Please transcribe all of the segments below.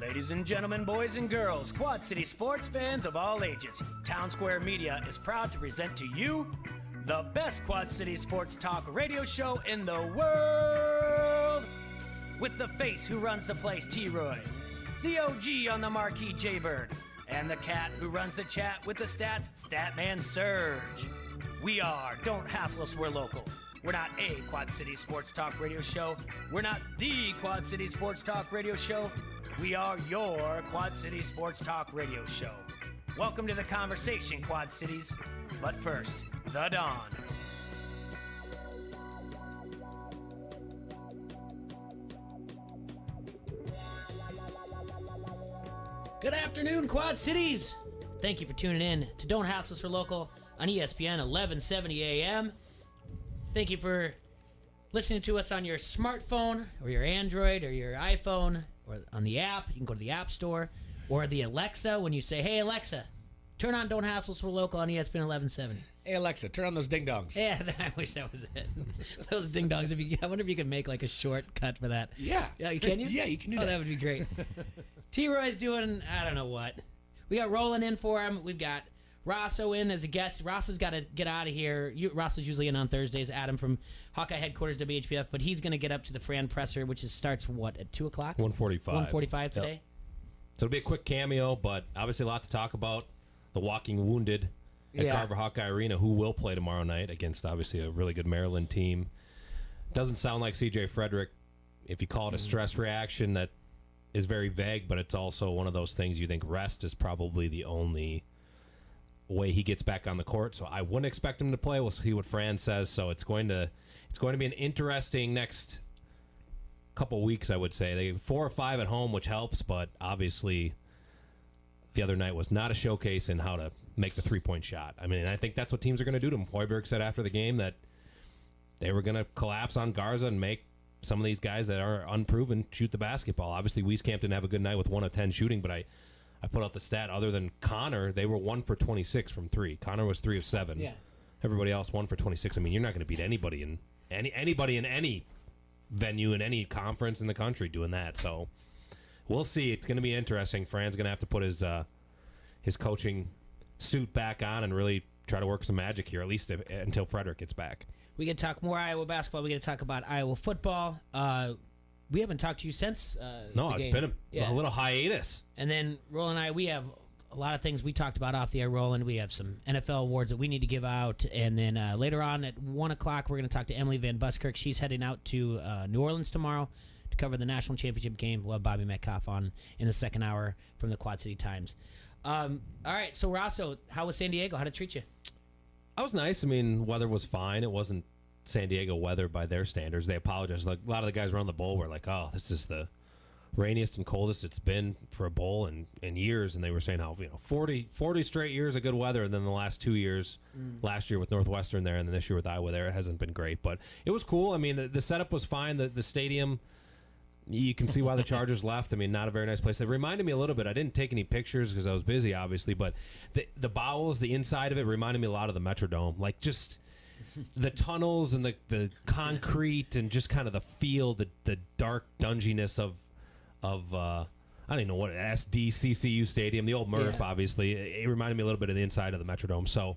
Ladies and gentlemen, boys and girls, Quad City sports fans of all ages, Town Square Media is proud to present to you the best Quad City sports talk radio show in the world. With the face who runs the place, T-Roy, the OG on the marquee, J-Bird, and the cat who runs the chat with the stats, Statman Surge. We are Don't Hassle Us, We're Local. We're not a Quad City sports talk radio show. We're not the Quad City sports talk radio show. We are your Quad City sports talk radio show. Welcome to the conversation, Quad Cities. But first, the dawn. Good afternoon, Quad Cities. Thank you for tuning in to Don't Hassle Us for Local on ESPN 1170 AM. Thank you for listening to us on your smartphone or your Android or your iPhone or on the app. You can go to the App Store or the Alexa when you say, "Hey, Alexa, turn on Don't Hassle Us for Local on ESPN 1170. Hey, Alexa, turn on those ding-dongs. Yeah, I wish that was it. Those ding-dongs. I wonder if you could make like a shortcut for that. Yeah. Can you? Yeah, you can do that. Oh, that would be great. T-Roy's doing, I don't know what. We got Roland in for him. We've got Rosso in as a guest. Rosso's got to get out of here. Rosso's usually in on Thursdays. Adam from Hawkeye Headquarters, WHPF. But he's going to get up to the Fran Presser, which starts, at 2 o'clock? 1:45. 1:45 today? Yep. So it'll be a quick cameo, but obviously a lot to talk about. The walking wounded at Carver Hawkeye Arena, who will play tomorrow night against, obviously, a really good Maryland team. Doesn't sound like C.J. Frederick. If you call it a stress reaction, that is very vague, but it's also one of those things you think rest is probably the only way he gets back on the court. So I wouldn't expect him to play. We'll see what Fran says. So it's going to be an interesting next couple weeks, I would say. They 4 or 5 at home, which helps, but obviously the other night was not a showcase in how to make the three-point shot. I mean, I think that's what teams are going to do to him. Hoiberg said after the game that they were going to collapse on Garza and make some of these guys that are unproven shoot the basketball. Obviously, Wieskamp didn't have a good night with 1 of 10 shooting, but I put out the stat. Other than Connor, they were 1 for 26 from 3. Connor was 3 of 7. Yeah. Everybody else 1 for 26. I mean, you're not going to beat anybody in any venue in any conference in the country doing that. So we'll see. It's going to be interesting. Fran's going to have to put his coaching suit back on and really try to work some magic here, at least until Frederick gets back. We get to talk more Iowa basketball. We get to talk about Iowa football. We haven't talked to you since No, the it's game. been a little hiatus. And then Roland and I, we have a lot of things we talked about off the air, Roland. We have some NFL awards that we need to give out. And then later on at 1 o'clock, we're going to talk to Emily Van Buskirk. She's heading out to New Orleans tomorrow to cover the national championship game. We'll have Bobby Metcalf on in the second hour from the Quad City Times. All right, so Rosso, how was San Diego? How did it treat you? I was nice. I mean, weather was fine. It wasn't San Diego weather by their standards. They apologized. Like a lot of the guys around the bowl were like, "Oh, this is the rainiest and coldest it's been for a bowl in years." And they were saying how 40 straight years of good weather, and then the last 2 years, last year with Northwestern there, and then this year with Iowa there, it hasn't been great. But it was cool. I mean, the setup was fine. The stadium, you can see why the Chargers left. I mean, not a very nice place. It reminded me a little bit. I didn't take any pictures because I was busy, obviously, but the bowels, the inside of it, reminded me a lot of the Metrodome. Like just the tunnels and the concrete and just kind of the feel, the dark dunginess of I don't even know what SDCCU Stadium, the old Murph, obviously. It reminded me a little bit of the inside of the Metrodome. So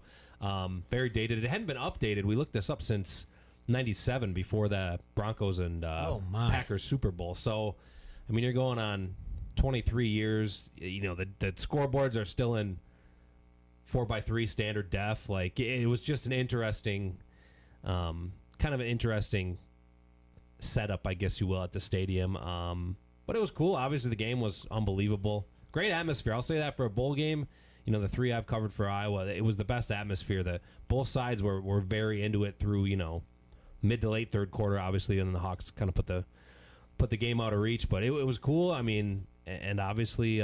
very dated. It hadn't been updated. We looked this up since 97 before the Broncos and Packers Super Bowl. So, I mean, you're going on 23 years. The scoreboards are still in 4x3 standard def. Like, it was just an interesting, kind of an interesting setup, I guess you will, at the stadium. But it was cool. Obviously, the game was unbelievable. Great atmosphere. I'll say that for a bowl game. The 3 I've covered for Iowa, it was the best atmosphere. Both sides were very into it through, mid to late third quarter, obviously, and then the Hawks kind of put the game out of reach. But it was cool. I mean, and obviously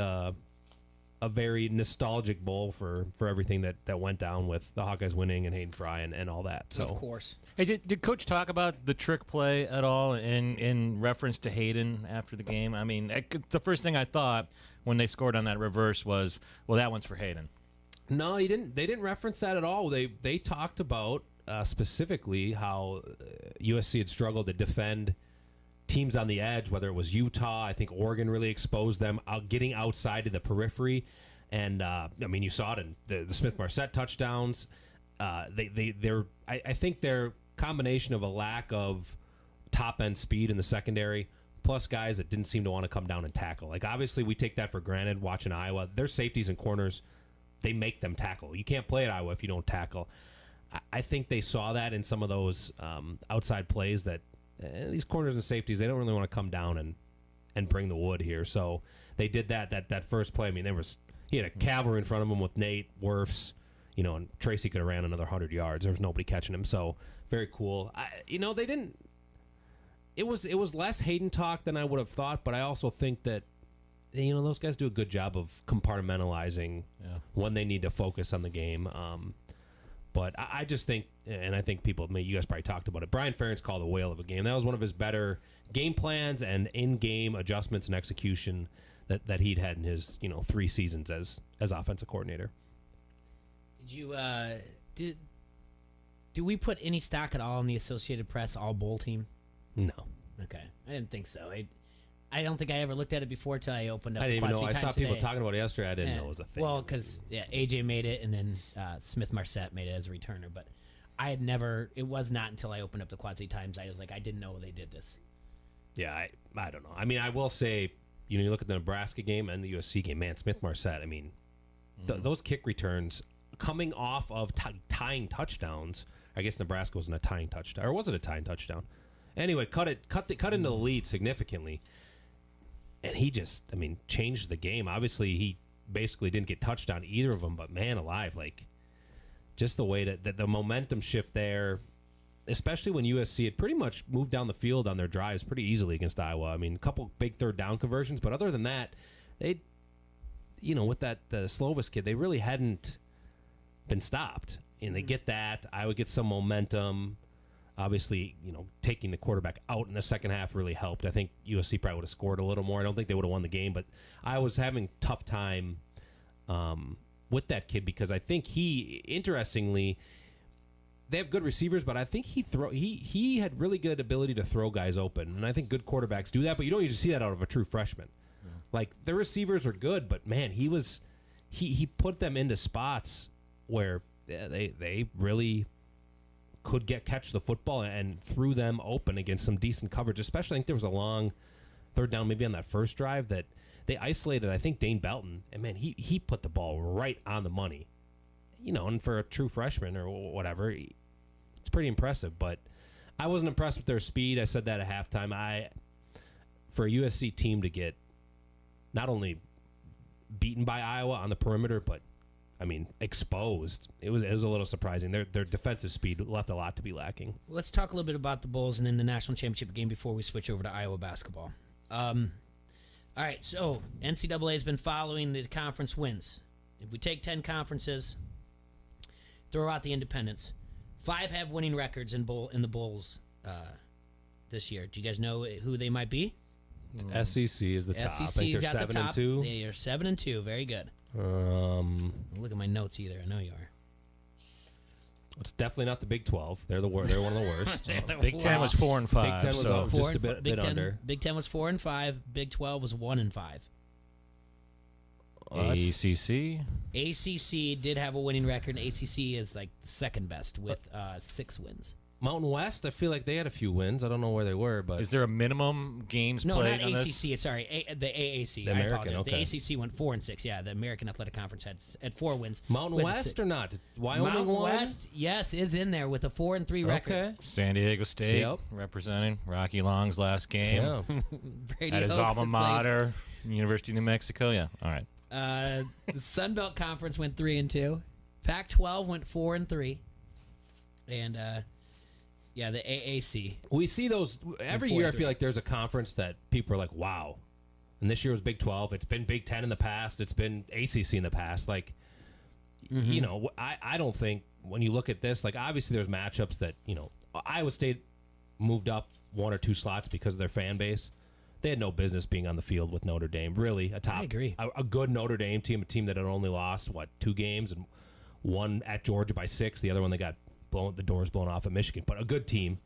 a very nostalgic bowl for everything that went down with the Hawkeyes winning and Hayden Fry and all that. So Of course. Hey, did Coach talk about the trick play at all in reference to Hayden after the game? I mean, the first thing I thought when they scored on that reverse was, well, that one's for Hayden. No, he didn't. They didn't reference that at all. They talked about specifically how USC had struggled to defend teams on the edge, whether it was Utah, I think Oregon really exposed them, getting outside to the periphery. And, you saw it in the Smith-Marset touchdowns. I think their combination of a lack of top-end speed in the secondary plus guys that didn't seem to want to come down and tackle. Like, obviously, we take that for granted watching Iowa. Their safeties and corners, they make them tackle. You can't play at Iowa if you don't tackle. I think they saw that in some of those outside plays that these corners and safeties, they don't really want to come down and bring the wood here. So they did that first play. I mean, he had a cavalry in front of him with Nate, Wirfs, and Tracy could have ran another 100 yards. There was nobody catching him. So very cool. They didn't. It was less Hayden talk than I would have thought, but I also think that those guys do a good job of compartmentalizing when they need to focus on the game. But I just think, and I think you guys probably talked about it, Brian Ferentz called a whale of a game. That was one of his better game plans and in-game adjustments and execution that he'd had in his 3 seasons as offensive coordinator. Did you do we put any stock at all in the Associated Press all bowl team? No. Okay, I didn't think so. I don't think I ever looked at it before till I opened up. I didn't even know. I saw people today. talking about it yesterday. I didn't know it was a thing. Well, because AJ made it, and then Smith-Marset made it as a returner. But I had never. It was not until I opened up the Quad City Times I was like, I didn't know they did this. Yeah, I don't know. I mean, I will say, you look at the Nebraska game and the USC game. Man, Smith-Marset. I mean, those kick returns coming off of tying touchdowns. I guess Nebraska wasn't a tying touchdown, or was it a tying touchdown? Anyway, cut into the lead significantly. And he just, changed the game. Obviously, he basically didn't get touched on either of them, but man alive, just the way that the momentum shift there, especially when USC had pretty much moved down the field on their drives pretty easily against Iowa. A couple big third down conversions, but other than that, they, with the Slovis kid, they really hadn't been stopped. And they get that. Iowa gets some momentum. Obviously, taking the quarterback out in the second half really helped. I think USC probably would have scored a little more. I don't think they would have won the game, but I was having a tough time with that kid because I think interestingly, they have good receivers, but I think he had really good ability to throw guys open, and I think good quarterbacks do that, but you don't usually see that out of a true freshman. Yeah. Their receivers are good, but man, he put them into spots where they really could catch the football and threw them open against some decent coverage. Especially, I think there was a long third down maybe on that first drive that they isolated, I think, Dane Belton. And, man, he put the ball right on the money. And for a true freshman or whatever, it's pretty impressive. But I wasn't impressed with their speed. I said that at halftime. For a USC team to get not only beaten by Iowa on the perimeter, but exposed. It was a little surprising. Their defensive speed left a lot to be lacking. Let's talk a little bit about the Bulls and then the national championship game before we switch over to Iowa basketball. All right, so NCAA has been following the conference wins. If we take 10 conferences, throw out the independents, 5 have winning records in the Bulls this year. Do you guys know who they might be? SEC is the top. I think they're 7-2. They are 7-2. Very good. Look at my notes either. I know you are. It's definitely not the Big 12. They're one of the worst. Big 10 was 4-5. Big 10 was just a bit under. Big 10 was 4-5. Big 12 was 1-5. ACC. ACC did have a winning record. ACC is the second best with 6 wins. Mountain West, I feel like they had a few wins. I don't know where they were, but is there a minimum games played? No, not ACC. Sorry, the AAC. The American. Okay. The ACC went 4-6. Yeah, the American Athletic Conference had 4 wins. Mountain West or not? Wyoming Mountain won? West, yes, is in there with a 4-3 record. Okay. San Diego State representing Rocky Long's last game. Yeah. Brady at his Oaks alma mater, University of New Mexico. Yeah. All right. The Sun Belt Conference went 3-2. Pac-12 went 4-3, and the AAC. We see those every year. I feel like there's a conference that people are like, wow. And this year was Big 12. It's been Big 10 in the past. It's been ACC in the past. I don't think when you look at this, obviously there's matchups that, Iowa State moved up 1 or 2 slots because of their fan base. They had no business being on the field with Notre Dame. Really, I agree. A good Notre Dame team, a team that had only lost, 2 games, and one at Georgia by 6. The other one they got the doors blown off at Michigan. But a good team.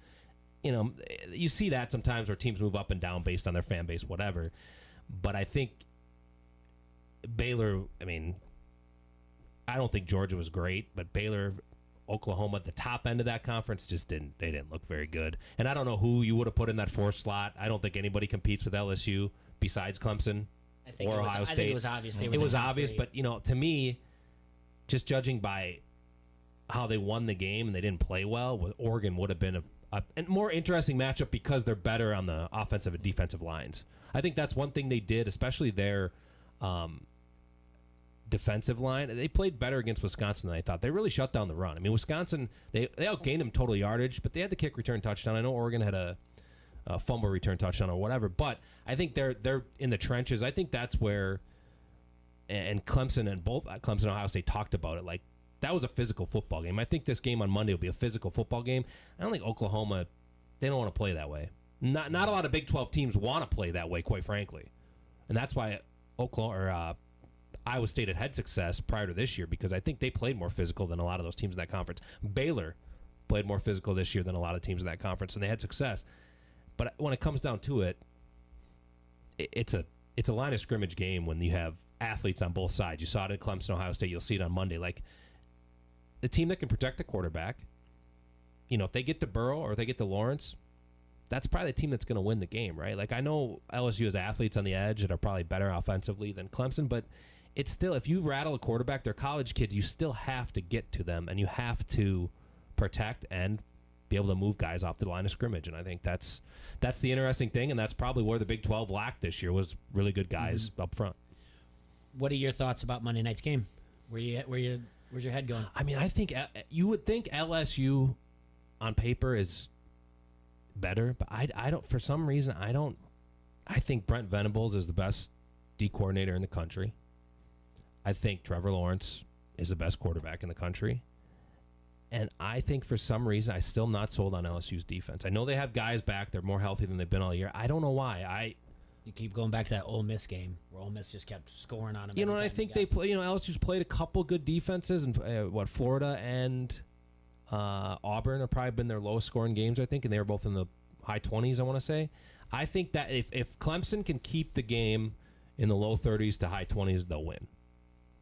you see that sometimes where teams move up and down based on their fan base, whatever. But I think Baylor, I don't think Georgia was great, but Baylor, Oklahoma at the top end of that conference they didn't look very good. And I don't know who you would have put in that 4th slot. I don't think anybody competes with LSU besides Clemson or Ohio State. I think it was obvious. It was obvious, but to me, just judging by how they won the game and they didn't play well, Oregon would have been a more interesting matchup because they're better on the offensive and defensive lines. I think that's one thing they did, especially their defensive line. They played better against Wisconsin than I thought. They really shut down the run. Wisconsin, they outgained them total yardage, but they had the kick return touchdown. I know Oregon had a fumble return touchdown or whatever, but I think they're in the trenches. I think that's where, and Clemson and Ohio State talked about it, like that was a physical football game. I think this game on Monday will be a physical football game. I don't think Oklahoma, they don't want to play that way. Not a lot of Big 12 teams want to play that way, quite frankly. And that's why Iowa State had success prior to this year, because I think they played more physical than a lot of those teams in that conference. Baylor played more physical this year than a lot of teams in that conference, and they had success. But when it comes down to it, it's a line of scrimmage game when you have athletes on both sides. You saw it at Clemson, Ohio State. You'll see it on Monday. Like, the team that can protect the quarterback, if they get to Burrow or if they get to Lawrence, that's probably the team that's going to win the game, right? Like, I know LSU has athletes on the edge that are probably better offensively than Clemson, but it's still, if you rattle a quarterback, they're college kids, you still have to get to them, and you have to protect and be able to move guys off the line of scrimmage. And I think that's the interesting thing, and that's probably where the Big 12 lacked this year, was really good guys up front. What are your thoughts about Monday night's game? Where's your head going? I think you would think LSU on paper is better, but I don't. For some reason, I don't. I think Brent Venables is the best D coordinator in the country. I think Trevor Lawrence is the best quarterback in the country. And I think for some reason, I still am not sold on LSU's defense. I know they have guys back. They're more healthy than they've been all year. I don't know why. You keep going back to that Ole Miss game where Ole Miss just kept scoring on them. And I think they play. LSU's played a couple good defenses, and Florida and Auburn have probably been their lowest scoring games, I think, and they were both in the high 20s, I want to say. I think that if Clemson can keep the game in the low 30s to high 20s, they'll win.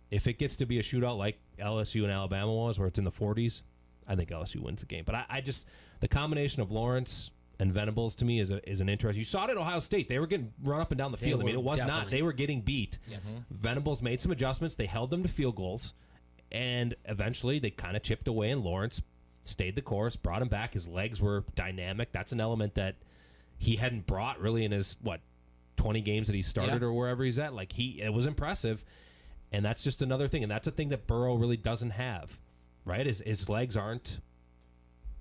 If it gets to be a shootout like LSU and Alabama was, where it's in the 40s, I think LSU wins the game. But I just, the combination of Lawrence and Venables to me is an interest. You saw it at Ohio State. They were getting run up and down the field. It was not. They were getting beat. Yes. Venables made some adjustments. They held them to field goals, and eventually they kind of chipped away, and Lawrence stayed the course, brought him back. His legs were dynamic. That's an element that he hadn't brought really in his, 20 games that he started or wherever he's at. It was impressive, and that's just another thing, and that's a thing that Burrow really doesn't have, right? His legs aren't.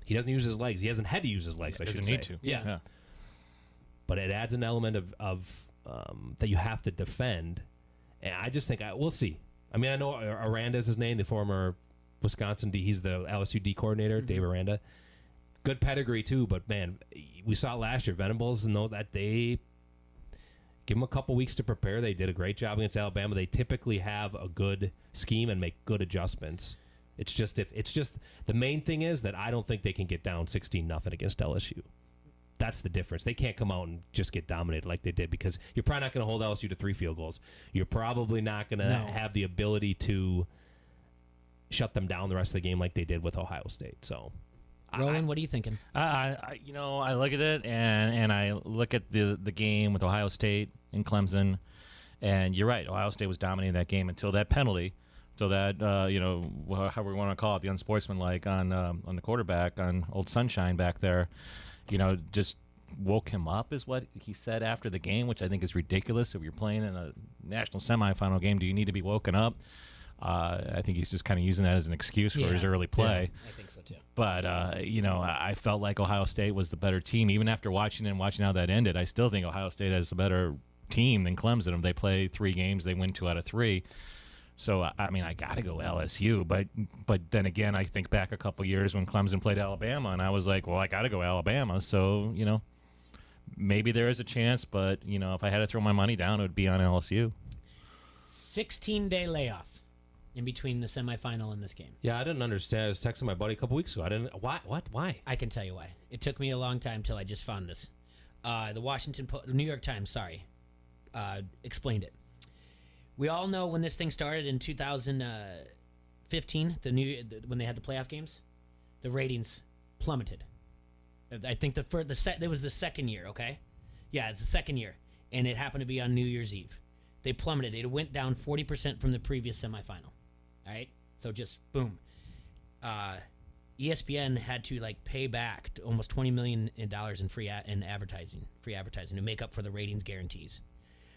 He doesn't use his legs. He hasn't had to use his legs. I should say. Doesn't need to. Yeah. But it adds an element of that you have to defend, and I just think we'll see. I know Aranda is his name, the former Wisconsin D. He's the LSU D coordinator, Dave Aranda. Good pedigree too, but man, we saw it last year. Venables, know that they give them a couple weeks to prepare. They did a great job against Alabama. They typically have a good scheme and make good adjustments. It's just the main thing is that I don't think they can get down 16-0 against LSU. That's the difference. They can't come out and just get dominated like they did, because you're probably not going to hold LSU to 3 field goals. You're probably not going to have the ability to shut them down the rest of the game like they did with Ohio State. So, Roland, what are you thinking? I look at it and I look at the game with Ohio State and Clemson, and you're right. Ohio State was dominating that game until that penalty. So that, however we want to call it, the unsportsmanlike on the quarterback, on Old Sunshine back there, just woke him up is what he said after the game, which I think is ridiculous. If you're playing in a national semifinal game, do you need to be woken up? I think he's just kind of using that as an excuse for his early play. Yeah, I think so too. But, I felt like Ohio State was the better team. Even after watching how that ended, I still think Ohio State has a better team than Clemson. They play 3 games, they win 2 out of 3. So, I got to go LSU. But then again, I think back a couple years when Clemson played Alabama, and I was like, well, I got to go Alabama. So, maybe there is a chance. But, if I had to throw my money down, it would be on LSU. 16-day layoff. in between the semifinal and this game. Yeah, I didn't understand. I was texting my buddy a couple weeks ago. I didn't. Why? What? Why? I can tell you why. It took me a long time till I just found this. The New York Times, explained it. We all know when this thing started in 2015, when they had the playoff games, the ratings plummeted. I think it was the second year. Okay, yeah, it's the second year, and it happened to be on New Year's Eve. They plummeted. It went down 40% from the previous semifinal. All right, so just boom. ESPN had to pay back to almost $20 million in free advertising to make up for the ratings guarantees.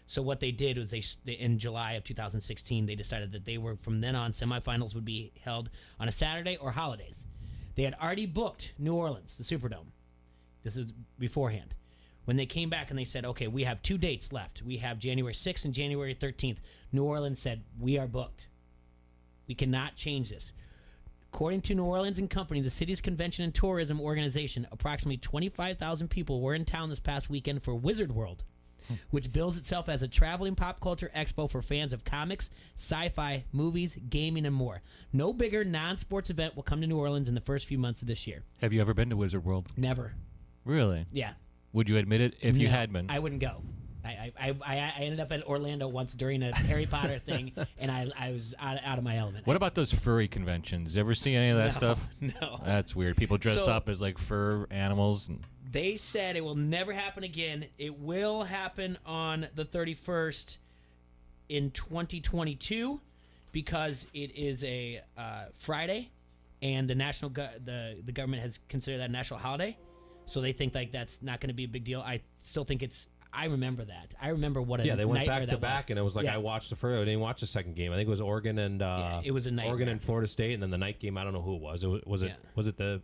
So what they did was they in July of 2016 they decided that they were from then on semifinals would be held on a Saturday or holidays. They had already booked New Orleans, the Superdome. This is beforehand. When they came back and they said, okay, we have 2 dates left. We have January 6th and January 13th. New Orleans said, we are booked. We cannot change this. According to New Orleans and Company, the city's convention and tourism organization, approximately 25,000 people were in town this past weekend for Wizard World, which bills itself as a traveling pop culture expo for fans of comics, sci-fi, movies, gaming, and more. No bigger non-sports event will come to New Orleans in the first few months of this year. Have you ever been to Wizard World? Never. Really? Yeah. Would you admit it if you No, had been? I wouldn't go. I ended up at Orlando once during a Harry Potter thing, and I was out of my element. What about those furry conventions? Ever see any of that stuff? No. That's weird. People dress up as fur animals. And They said it will never happen again. It will happen on the 31st in 2022 because it is a Friday, and the the government has considered that a national holiday, so they think that's not going to be a big deal. I still think it's. I remember that. I remember what a Yeah, they went nightmare back to that back, was. and it was Yeah. I watched the first. I didn't watch the second game. I think it was Oregon and it was a nightmare. Oregon and Florida State, and then the night game. I don't know who it was. Was it the?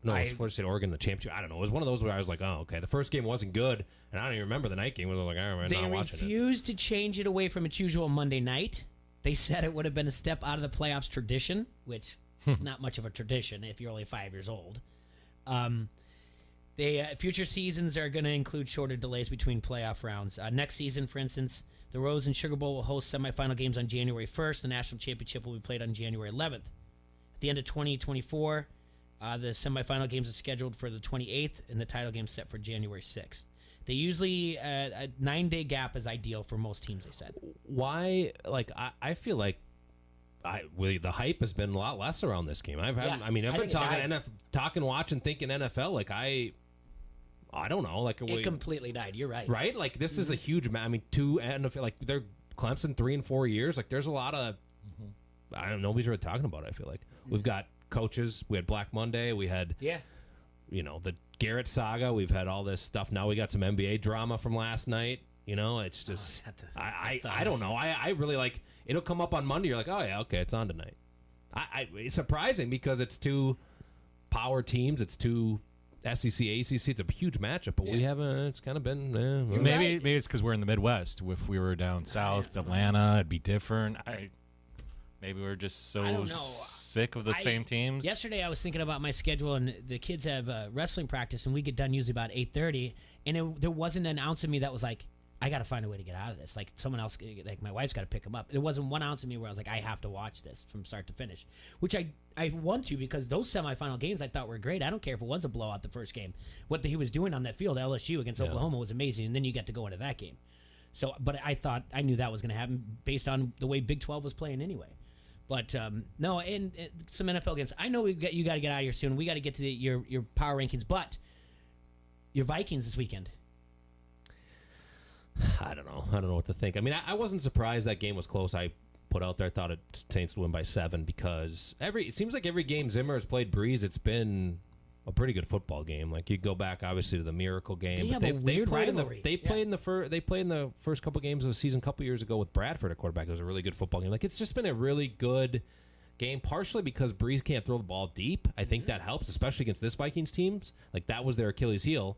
No, it was Florida State, Oregon, the championship. I don't know. It was one of those where I was like, oh, okay. The first game wasn't good, and I don't even remember the night game. I was like, I remember They not watching it. refused to change it away from its usual Monday night. They said it would have been a step out of the playoffs tradition, which not much of a tradition if you're only 5 years old. Future seasons are going to include shorter delays between playoff rounds. Next season, for instance, the Rose and Sugar Bowl will host semifinal games on January 1st. The national championship will be played on January 11th. At the end of 2024, the semifinal games are scheduled for the 28th, and the title game set for January 6th. They usually a 9-day gap is ideal for most teams. They said. Why? I feel like the hype has been a lot less around this game. I've been talking, watching, thinking NFL. I don't know. It completely died. You're right. Right? This is a huge match. I mean, two NFL, they're Clemson 3 and 4 years. There's a lot of I don't know. Nobody's really talking about it. I feel like we've got coaches. We had Black Monday. We had the Garrett saga. We've had all this stuff. Now we got some NBA drama from last night. It's just I don't know. I really it'll come up on Monday. You're like, oh yeah, okay, it's on tonight. It's surprising because it's two power teams. It's two SEC, ACC. It's a huge matchup, but we haven't. It's kind of been. Maybe it's because we're in the Midwest. If we were down south, Atlanta, it'd be different. Maybe we're just so sick of the same teams. Yesterday, I was thinking about my schedule, and the kids have wrestling practice, and we get done usually about 8:30. And there wasn't an ounce of me that was like, I got to find a way to get out of this. Someone else, my wife's got to pick them up. There wasn't 1 ounce of me where I was like, I have to watch this from start to finish, which I want to because those semifinal games I thought were great. I don't care if it was a blowout the first game. What he was doing on that field, LSU against Oklahoma, was amazing, and then you get to go into that game. So, but I knew that was going to happen based on the way Big 12 was playing anyway. But no, and some NFL games. I know you got to get out of here soon. We got to get to your power rankings, but your Vikings this weekend. I don't know what to think. I mean, I wasn't surprised that game was close. I put out there, I thought Saints would win by 7 because it seems like every game Zimmer has played Breeze, it's been a pretty good football game. You go back obviously to the Miracle game. They have a weird rivalry. They played in the first couple games of the season a couple years ago with Bradford at quarterback. It was a really good football game. It's just been a really good game, partially because Breeze can't throw the ball deep. I think that helps, especially against this Vikings teams. That was their Achilles heel.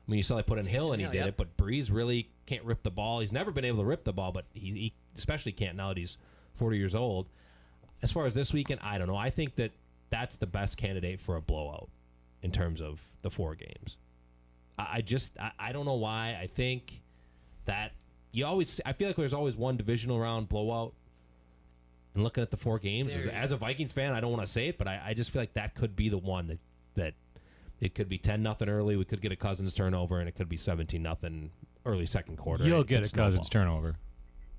I mean, you saw they put in Hill and he did it, but Breeze really can't rip the ball. He's never been able to rip the ball, but he especially can't now that he's 40 years old. As far as this weekend, I don't know. I think that's the best candidate for a blowout in terms of the 4 games. I don't know why. I think that I feel like there's always one divisional round blowout, And looking at the 4 games, as a Vikings fan, I don't want to say it, but I just feel like that could be the one that it could be 10-0 early. We could get a Cousins turnover, and it could be 17-0 early second quarter. You'll get a Cousins turnover.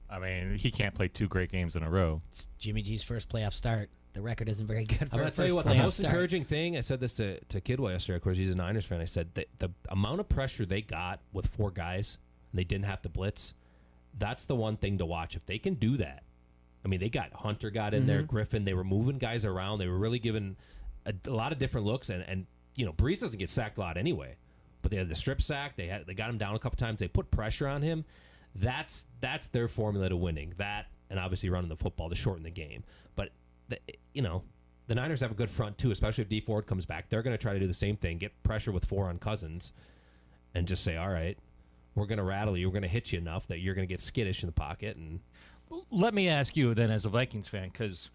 I mean, he can't play 2 great games in a row. It's Jimmy G's first playoff start. The record isn't very good for I'm a going to tell you first what, the playoff most start. encouraging thing, I said this to Kidway yesterday, of course, he's a Niners fan. I said the amount of pressure they got with 4 guys, and they didn't have to blitz, that's the one thing to watch. If they can do that, I mean, they got Hunter got in there, Griffin, they were moving guys around. They were really giving a lot of different looks, and you know, Brees doesn't get sacked a lot anyway, but they had the strip sack. They got him down a couple times. They put pressure on him. That's their formula to winning. That, and obviously running the football to shorten the game. But you know, the Niners have a good front too, especially if D Ford comes back. They're going to try to do the same thing, get pressure with 4 on Cousins, and just say, all right, we're going to rattle you. We're going to hit you enough that you're going to get skittish in the pocket. And let me ask you then, as a Vikings fan, because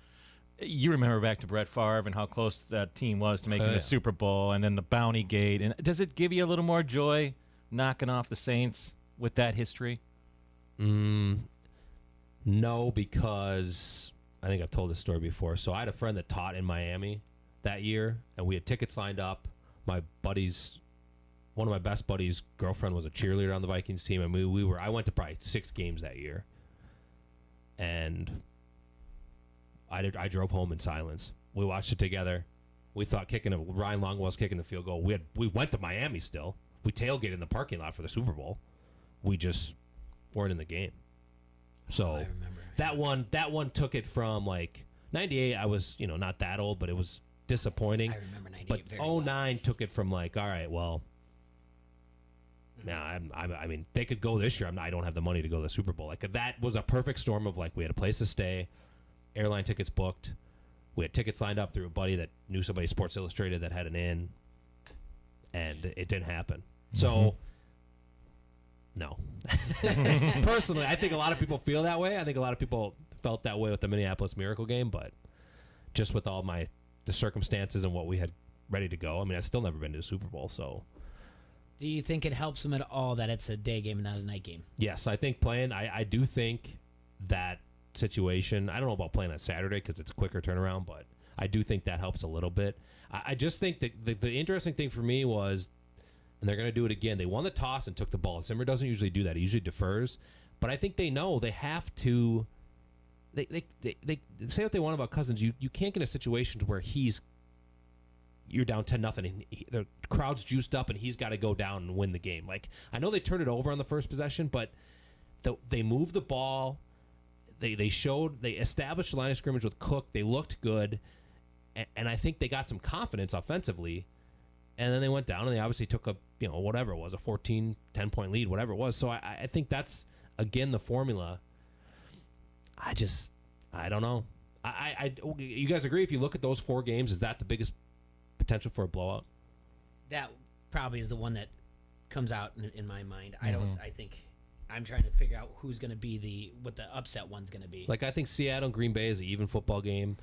you remember back to Brett Favre and how close that team was to making the Super Bowl, and then the Bounty Gate. And does it give you a little more joy knocking off the Saints with that history? No, because I think I've told this story before. So I had a friend that taught in Miami that year, and we had tickets lined up. One of my best buddies' girlfriend was a cheerleader on the Vikings team, and I went to probably 6 games that year. And I drove home in silence. We watched it together. We thought Ryan Longwell's kicking the field goal. We went to Miami still. We tailgated in the parking lot for the Super Bowl. We just weren't in the game. So I remember. that one took it from like 98. I was not that old, but it was disappointing. I remember 98 But very well. 09 took it from like, all right, well, yeah, I mean, they could go this year. I don't have the money to go to the Super Bowl. Like, that was a perfect storm of like, we had a place to stay, airline tickets booked, we had tickets lined up through a buddy that knew somebody at Sports Illustrated that had an in, and it didn't happen. So, no. Personally, I think a lot of people feel that way. I think a lot of people felt that way with the Minneapolis Miracle game, but just with all the circumstances and what we had ready to go, I mean, I've still never been to a Super Bowl, so. Do you think it helps them at all that it's a day game and not a night game? Yes, I think I do think that situation, I don't know about playing on Saturday because it's a quicker turnaround, but I do think that helps a little bit. I just think that the interesting thing for me was, and they're going to do it again, they won the toss and took the ball. Zimmer doesn't usually do that. He usually defers. But I think they know they have to, they say what they want about Cousins. You can't get in a situation where you're down 10-0 and the crowd's juiced up and he's got to go down and win the game. Like, I know they turned it over on the first possession, but they moved the ball. They established the line of scrimmage with Cook. They looked good, and I think they got some confidence offensively. And then they went down and they obviously took whatever it was, a 14, 10-point lead, whatever it was. So I think that's again the formula. I don't know. You guys agree? If you look at those 4 games, is that the biggest potential for a blowout? That probably is the one that comes out in my mind. I think I'm trying to figure out who's going to be what the upset one's going to be. Like, I think Seattle and Green Bay is an even football game.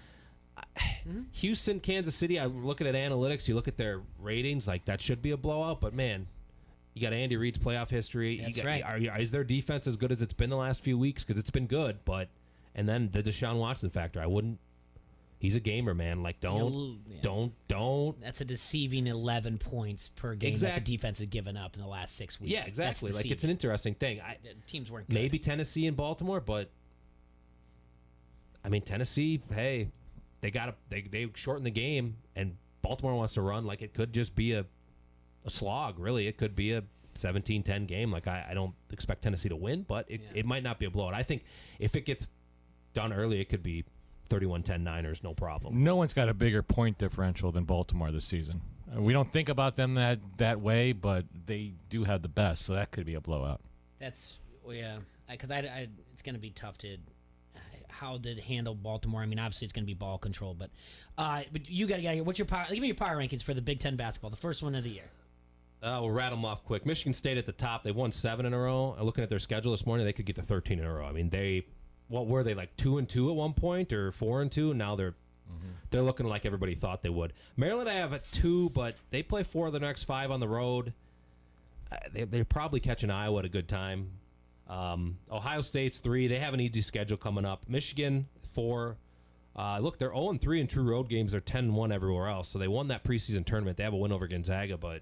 Houston, Kansas City, I'm looking at analytics. You look at their ratings, like that should be a blowout. But man, you got Andy Reid's playoff history. That's right. Is their defense as good as it's been the last few weeks? Because it's been good, and then the Deshaun Watson factor. I wouldn't. He's a gamer, man. Like, don't. That's a deceiving 11 points per game that the defense has given up in the last 6 weeks. Yeah, exactly. Like, it's an interesting thing. Teams weren't good. Maybe Tennessee and Baltimore, but I mean, Tennessee, hey, they shortened the game, and Baltimore wants to run. Like, it could just be a slog, really. It could be a 17-10 game. Like, I don't expect Tennessee to win, but it might not be a blowout. I think if it gets done early, it could be 31-10 Niners, no problem. No one's got a bigger point differential than Baltimore this season. We don't think about them that way, but they do have the best, so that could be a blowout. Because it's going to be tough to how to handle Baltimore. I mean, obviously it's going to be ball control, but you got to get here. What's your power? Give me your power rankings for the Big Ten basketball, the first one of the year. We'll rattle them off quick. Michigan State at the top. They've won 7 in a row. Looking at their schedule this morning, they could get to 13 in a row. I mean, what were they, like 2-2 at one point or 4-2? Now they're looking like everybody thought they would. Maryland, I have at 2, but they play 4 of the next 5 on the road. They're probably catching Iowa at a good time. Ohio State's 3. They have an easy schedule coming up. Michigan 4. Look, they're 0-3 in true road games. They're 10-1 everywhere else. So they won that preseason tournament. They have a win over Gonzaga, but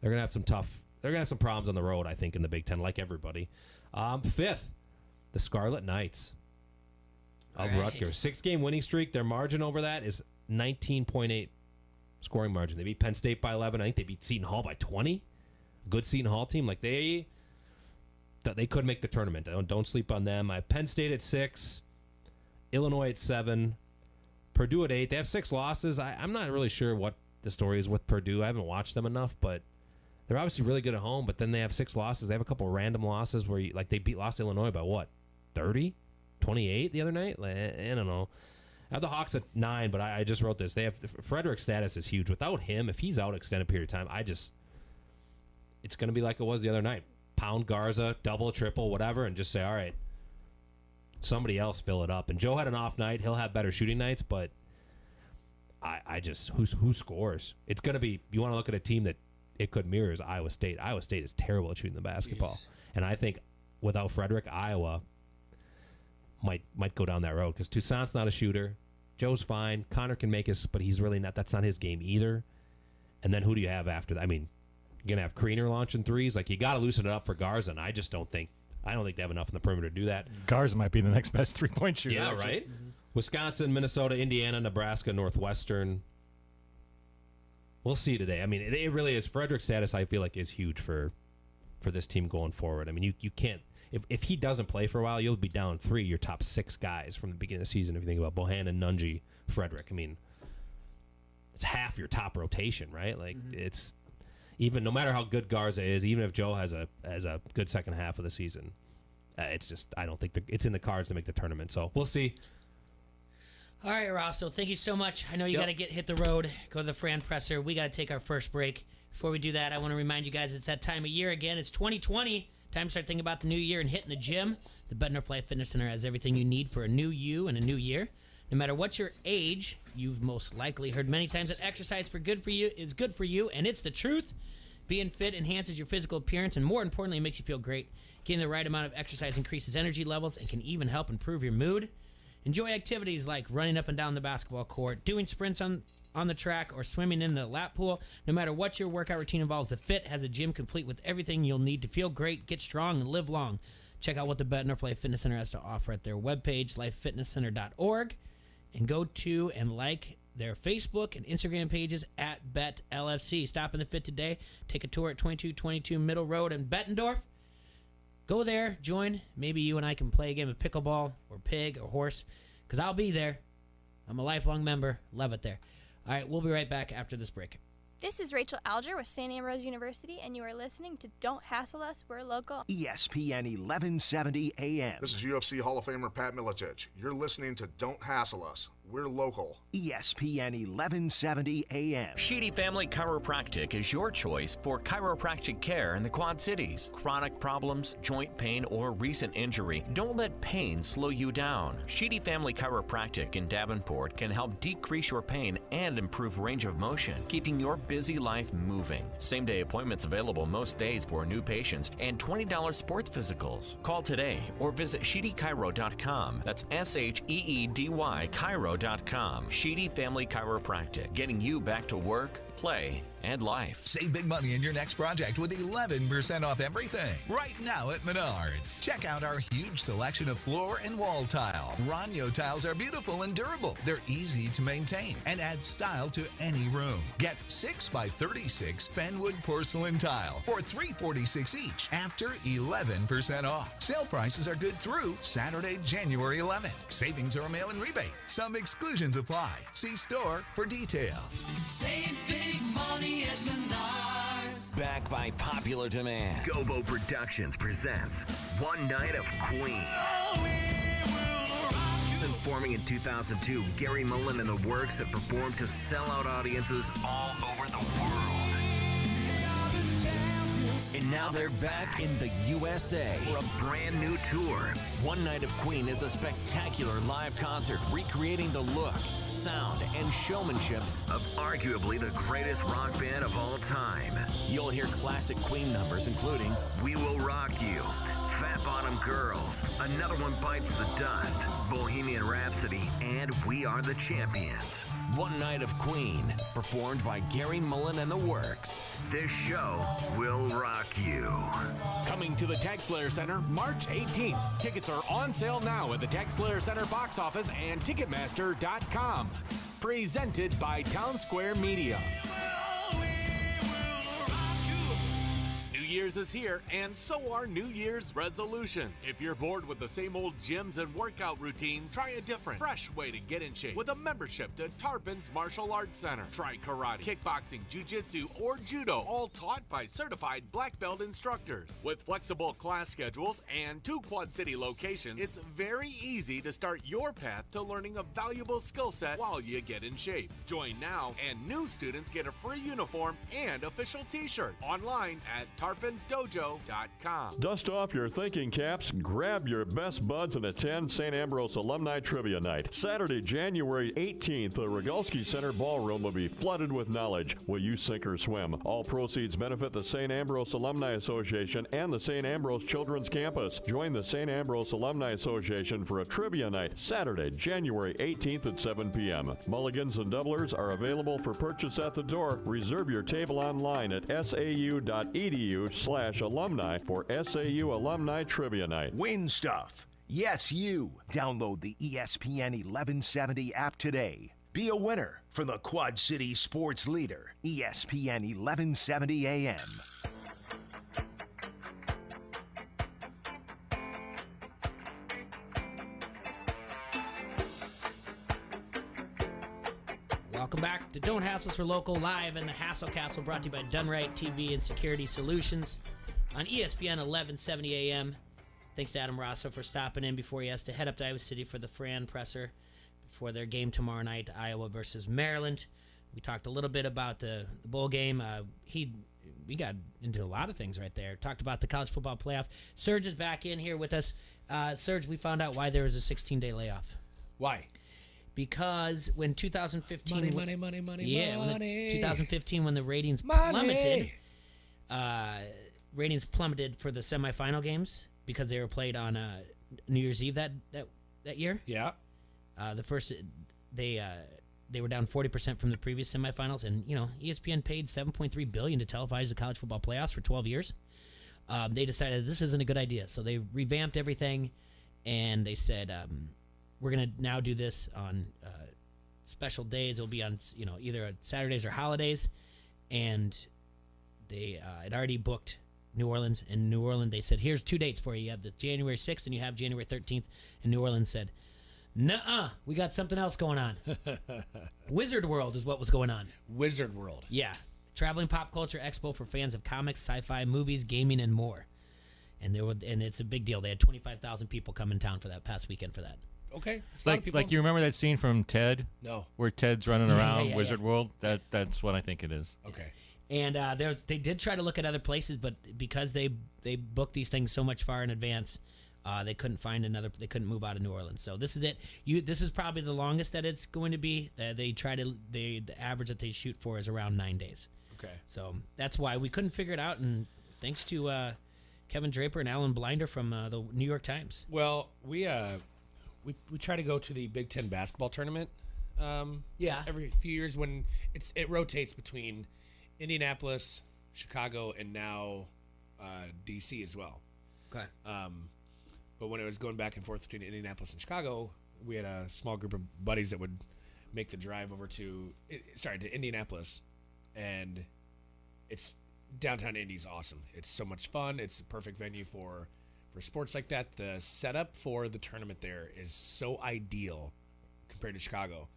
they're gonna have some problems on the road, I think, in the Big Ten, like everybody. Fifth, the Scarlet Knights of Rutgers. 6-game winning streak. Their margin over that is 19.8 scoring margin. They beat Penn State by 11. I think they beat Seton Hall by 20. Good Seton Hall team. Like they could make the tournament. Don't sleep on them. I have Penn State at 6, Illinois at 7, Purdue at 8. They have 6 losses. I'm not really sure what the story is with Purdue. I haven't watched them enough, but they're obviously really good at home. But then they have 6 losses. They have a couple of random losses where they lost Illinois by what, 30, 28 the other night. I don't know. I have the Hawks at 9, but I just wrote this. They have Frederick's status is huge. Without him, if he's out extended period of time, it's going to be like it was the other night. Pound Garza, double, triple, whatever, and just say, all right, somebody else fill it up. And Joe had an off night. He'll have better shooting nights, but I just, who scores? It's going to be, you want to look at a team that it could mirror is Iowa State. Iowa State is terrible at shooting the basketball. Jeez. And I think without Frederick, Iowa might go down that road because Toussaint's not a shooter. Joe's fine. Connor can make his, but he's really not. That's not his game either. And then who do you have after that? I mean, you're gonna have Kriener launching threes. Like you got to loosen it up for Garza. And I don't think they have enough in the perimeter to do that. Garza might be the next best 3-point shooter. Yeah, actually. right. Mm-hmm. Wisconsin, Minnesota, Indiana, Nebraska, Northwestern. We'll see today. I mean, it really is. Frederick's status, I feel like, is huge for this team going forward. I mean, you can't. If he doesn't play for a while, you'll be down 3, your top 6 guys from the beginning of the season. If you think about Bohannon, Nunge, Frederick, I mean, it's half your top rotation, right? Like it's even no matter how good Garza is, even if Joe has a good second half of the season, it's just I don't think it's in the cards to make the tournament. So we'll see. All right, Rosso, thank you so much. I know you got to hit the road, go to the Fran Presser. We got to take our first break. Before we do that, I want to remind you guys it's that time of year again. It's 2020. Time to start thinking about the new year and hitting the gym. The Bettendorf Life Fitness Center has everything you need for a new you and a new year. No matter what your age, you've most likely heard many times that exercise is good for you, and it's the truth. Being fit enhances your physical appearance, and more importantly, it makes you feel great. Getting the right amount of exercise increases energy levels and can even help improve your mood. Enjoy activities like running up and down the basketball court, doing sprints on the track, or swimming in the lap pool. No matter what your workout routine involves, The Fit has a gym complete with everything you'll need to feel great, get strong, and live long. Check out what the Bettendorf Life Fitness Center has to offer at their webpage, lifefitnesscenter.org, and go to and like their Facebook and Instagram pages at BetLFC. Stop in The Fit today. Take a tour at 2222 Middle Road in Bettendorf. Go there, join. Maybe you and I can play a game of pickleball or pig or horse, because I'll be there. I'm a lifelong member. Love it there. All right, we'll be right back after this break. This is Rachel Alger with St. Ambrose University, and you are listening to Don't Hassle Us, We're Local. ESPN 1170 AM. This is UFC Hall of Famer Pat Miletich. You're listening to Don't Hassle Us, We're Local. ESPN 1170 AM. Sheedy Family Chiropractic is your choice for chiropractic care in the Quad Cities. Chronic problems, joint pain, or recent injury, don't let pain slow you down. Sheedy Family Chiropractic in Davenport can help decrease your pain and improve range of motion, keeping your busy life moving. Same-day appointments available most days for new patients and $20 sports physicals. Call today or visit SheedyChiro.com. That's SHEEDY Chiro.com. Sheedy Family Chiropractic, getting you back to work, play, and life. Save big money in your next project with 11% off everything right now at Menards. Check out our huge selection of floor and wall tile. Ranyo tiles are beautiful and durable. They're easy to maintain and add style to any room. Get 6x36 Fenwood porcelain tile for $346 each after 11% off. Sale prices are good through Saturday, January 11th. Savings are a mail-in rebate. Some exclusions apply. See store for details. Save big money at Menards. Back by popular demand, Gobo Productions presents One Night of Queen. Since forming in 2002, Gary Mullen and the Works have performed to sellout audiences all over the world. and now they're back in the USA for a brand new tour. One Night of Queen is a spectacular live concert recreating the look, sound, and showmanship of arguably the greatest rock band of all time. You'll hear classic Queen numbers including We Will Rock You, Fat Bottom Bottom Girls, Another One Bites the Dust, Bohemian Rhapsody, and We Are the Champions. One Night of Queen, performed by Gary Mullen and the Works. This show will rock you. Coming to the TextLayer Center March 18th. Tickets are on sale now at the TextLayer Center box office and Ticketmaster.com. Presented by Town Square Media. New Year's is here, and so are New Year's resolutions. If you're bored with the same old gyms and workout routines, try a different, fresh way to get in shape with a membership to Tarpons Martial Arts Center. Try karate, kickboxing, jiu-jitsu, or judo, all taught by certified black belt instructors. With flexible class schedules and 2 Quad City locations, it's very easy to start your path to learning a valuable skill set while you get in shape. Join now, and new students get a free uniform and official t-shirt online at tarponsdojo.com. Dust off your thinking caps, grab your best buds, and attend St. Ambrose Alumni Trivia Night. Saturday, January 18th, the Rogalski Center Ballroom will be flooded with knowledge. Will you sink or swim? All proceeds benefit the St. Ambrose Alumni Association and the St. Ambrose Children's Campus. Join the St. Ambrose Alumni Association for a trivia night, Saturday, January 18th at 7 p.m. Mulligans and doublers are available for purchase at the door. Reserve your table online at sau.edu/alumni for SAU Alumni Trivia Night. Win stuff. Yes, you. Download the ESPN 1170 app today. Be a winner for the Quad City sports leader, ESPN 1170 AM. Welcome back to Don't Hassle Us for Local, live in the Hassle Castle, brought to you by Dunright TV and Security Solutions on ESPN 1170 AM. Thanks to Adam Rosso for stopping in before he has to head up to Iowa City for the Fran presser before their game tomorrow night, Iowa versus Maryland. We talked a little bit about the bowl game. We got into a lot of things right there. Talked about the college football playoff. Serge is back in here with us. Serge, we found out why there was a 16-day layoff. Why? Because when 2015... Money. Yeah, when 2015, when the ratings plummeted... ratings plummeted for the semifinal games because they were played on New Year's Eve that year. Yeah. The first... They were down 40% from the previous semifinals, and, ESPN paid $7.3 billion to televise the college football playoffs for 12 years. They decided this isn't a good idea, so they revamped everything, and they said... we're going to now do this on special days. It'll be on, either Saturdays or holidays. And they had already booked New Orleans. And New Orleans, they said, here's 2 dates for you. You have the January 6th and you have January 13th. And New Orleans said, nuh-uh, we got something else going on. Wizard World is what was going on. Wizard World. Yeah. Traveling pop culture expo for fans of comics, sci-fi, movies, gaming, and more. And it's a big deal. They had 25,000 people come in town for that past weekend for that. Okay. Like you remember that scene from Ted? No. Where Ted's running around Yeah. Wizard World? That's what I think it is. Okay. And they did try to look at other places, but because they booked these things so much far in advance, they couldn't find another. They couldn't move out of New Orleans. So this is it. This is probably the longest that it's going to be. The average that they shoot for is around 9 days. Okay. So that's why we couldn't figure it out. And thanks to Kevin Draper and Alan Blinder from the New York Times. Well, we try to go to the Big Ten basketball tournament. Every few years when it rotates between Indianapolis, Chicago, and now DC as well. Okay. But when it was going back and forth between Indianapolis and Chicago, we had a small group of buddies that would make the drive over to Indianapolis, and it's downtown Indy's awesome. It's so much fun. It's a perfect venue for sports like that. The setup for the tournament there is so ideal compared to Chicago.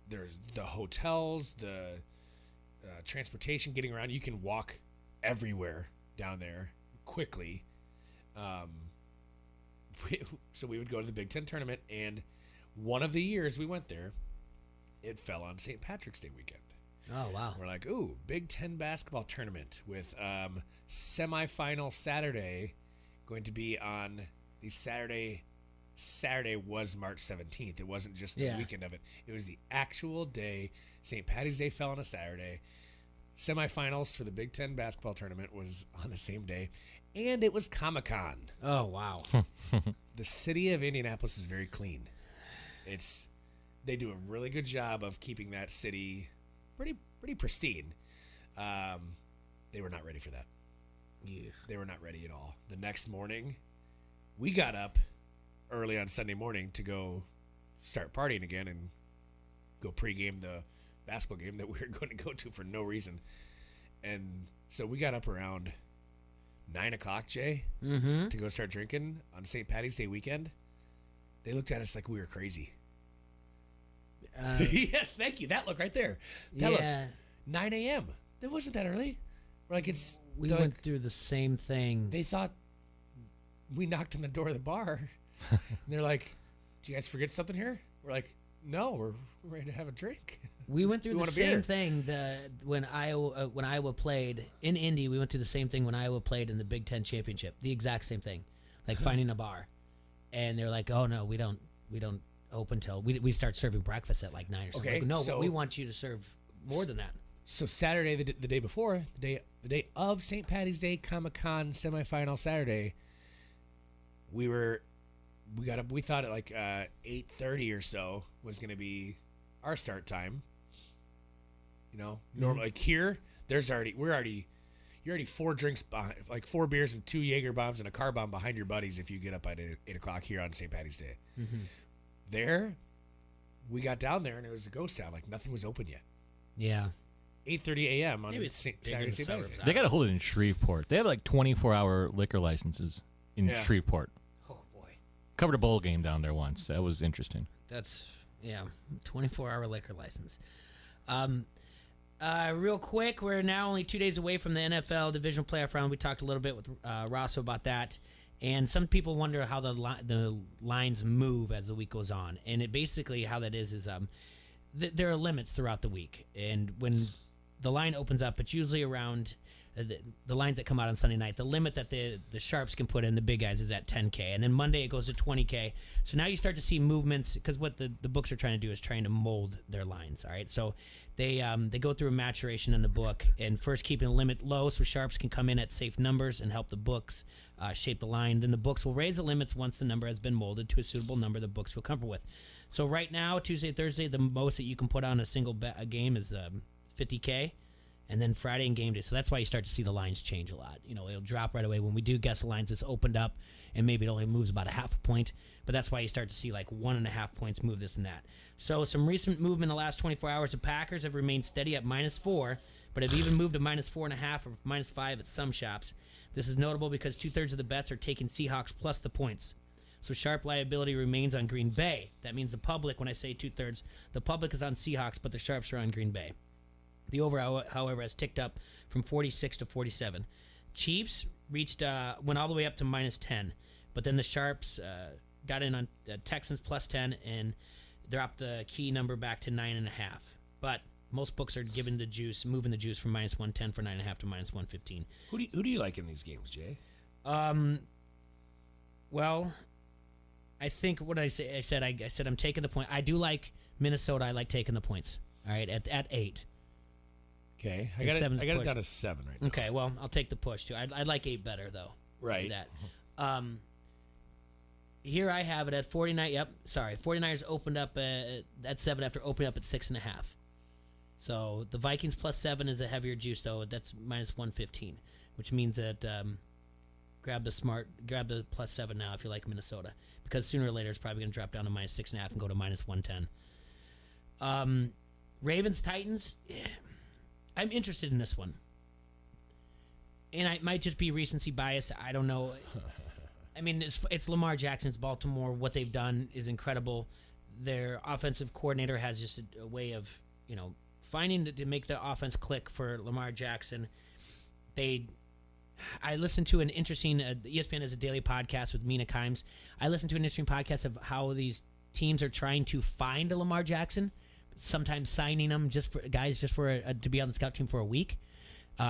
There's the hotels, the transportation, getting around. You can walk everywhere down there quickly. So we would go to the Big Ten tournament, and one of the years we went there, it fell on St. Patrick's Day weekend. Oh, wow. We're like, ooh, Big Ten basketball tournament with semifinal Saturday going to be on the Saturday. Saturday was March 17th. It wasn't just the weekend of it. It was the actual day. St. Patty's Day fell on a Saturday. Semifinals for the Big Ten basketball tournament was on the same day. And it was Comic-Con. Oh, wow. The city of Indianapolis is very clean. They do a really good job of keeping that city pretty pristine. They were not ready for that. Yeah. They were not ready at all. The next morning, we got up early on Sunday morning to go start partying again and go pregame the basketball game that we were going to go to for no reason. And so we got up around 9 o'clock, Jay, to go start drinking on St. Patty's Day weekend. They looked at us like we were crazy. Yes, thank you. That look right there. That look, 9 a.m. It wasn't that early. We're like, we went through the same thing. They thought we knocked on the door of the bar. And they're like, "Do you guys forget something here?" We're like, "No, we're ready to have a drink." We went through the same thing when Iowa played in Indy. We went through the same thing when Iowa played in the Big Ten championship. The exact same thing, like finding a bar, and they're like, "Oh no, we don't open till we start serving breakfast at like 9 or something." Okay, like, no, so, we want you to serve more than that. So Saturday, the day before, the day of St. Patty's Day Comic-Con semifinal Saturday, we got up. We thought at like 8:30 or so was going to be our start time. You know, normally like here, you're already 4 drinks behind, like 4 beers and 2 Jaeger bombs and a car bomb behind your buddies if you get up at 8 o'clock here on St. Patty's Day. There, we got down there and it was a ghost town. Like nothing was open yet. Yeah. 8:30 a.m. on Saturday, St. Patty's Day. They got to hold it in Shreveport. They have like 24-hour liquor licenses in Shreveport. Oh boy. Covered a bowl game down there once. That was interesting. That's 24-hour liquor license. Real quick, we're now only 2 days away from the NFL divisional playoff round. We talked a little bit with Rosso about that, and some people wonder how the lines move as the week goes on. And it basically how that is there are limits throughout the week, and when the line opens up, it's usually around the lines that come out on Sunday night. The limit that the sharps can put in, the big guys, is at 10K, and then Monday it goes to 20K. So now you start to see movements, because what the books are trying to do is trying to mold their lines. All right, so they go through a maturation in the book, and first keeping the limit low so sharps can come in at safe numbers and help the books shape the line. Then the books will raise the limits once the number has been molded to a suitable number the books feel comfortable with. So right now, Tuesday, Thursday, the most that you can put on a single game is 50K. And then Friday and game day. So that's why you start to see the lines change a lot. You know, it'll drop right away. When we do guess the lines, it's opened up, and maybe it only moves about a half a point. But that's why you start to see like 1.5 points move this and that. So some recent movement in the last 24 hours. The Packers have remained steady at -4, but have even moved to -4.5 or -5 at some shops. This is notable because 2/3 of the bets are taking Seahawks plus the points. So sharp liability remains on Green Bay. That means the public, when I say 2/3, the public is on Seahawks, but the sharps are on Green Bay. The over, however, has ticked up from 46 to 47. Chiefs went all the way up to -10, but then the sharps got in on Texans +10 and dropped the key number back to 9.5. But most books are moving the juice from -110 for 9.5 to -115. Who do you like in these games, Jay? Well, I think what I said I'm taking the point. I do like Minnesota. I like taking the points. All right, at 8. Okay, I got it down to 7 right now. Okay, well, I'll take the push too. I'd like 8 better though. Right. That. Here I have it at 49. Yep, sorry. 49ers opened up at 7 after opening up at 6.5. So the Vikings +7 is a heavier juice though. That's -115, which means that grab the +7 now if you like Minnesota, because sooner or later it's probably going to drop down to -6.5 and go to -110. Ravens Titans. Yeah. I'm interested in this one. And it might just be recency bias. I don't know. I mean, it's Lamar Jackson's Baltimore. What they've done is incredible. Their offensive coordinator has just a way of, finding to make the offense click for Lamar Jackson. I listened to an interesting, ESPN has a daily podcast with Mina Kimes. I listened to an interesting podcast of how these teams are trying to find a Lamar Jackson, sometimes signing them to be on the scout team for a week.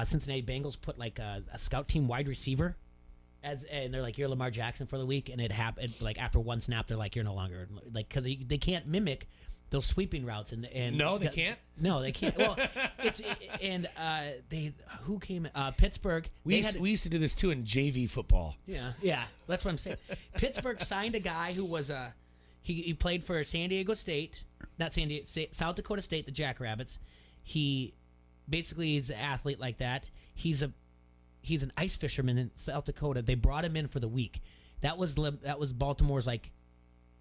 Cincinnati Bengals put like a scout team wide receiver and they're like, you're Lamar Jackson for the week, and it happened like after one snap they're like, you're no longer, like, because they can't mimic those sweeping routes and No, they can't. No, they can't. Well, who came? Pittsburgh. We used to do this too in JV football. Yeah, that's what I'm saying. Pittsburgh signed a guy who was he played for San Diego State, not San Diego State, South Dakota State, the Jackrabbits. He basically is an athlete like that. He's an ice fisherman in South Dakota. They brought him in for the week. That was Baltimore's like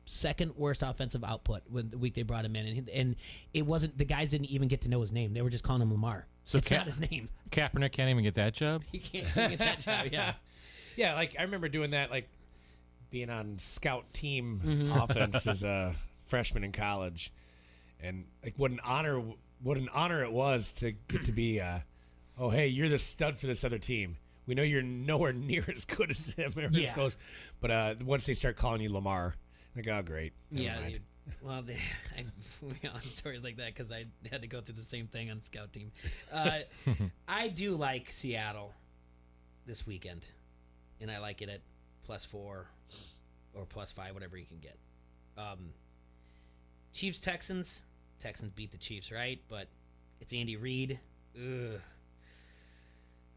second worst offensive output when the week they brought him in, and it wasn't, the guys didn't even get to know his name. They were just calling him Lamar. So it's not his name. Kaepernick can't even get that job. He can't even get that job. Yeah, yeah. Like I remember doing that, like being on scout team offense as a freshman in college, and like what an honor it was to get to be. Oh, hey, you're the stud for this other team. We know you're nowhere near as good as him or as close, but once they start calling you Lamar, like, oh, great. Never mind. Well, we on stories like that because I had to go through the same thing on the scout team. I do like Seattle this weekend, and I like it at +4 or +5, whatever you can get. Chiefs-Texans. Texans beat the Chiefs, right? But it's Andy Reid. Ugh.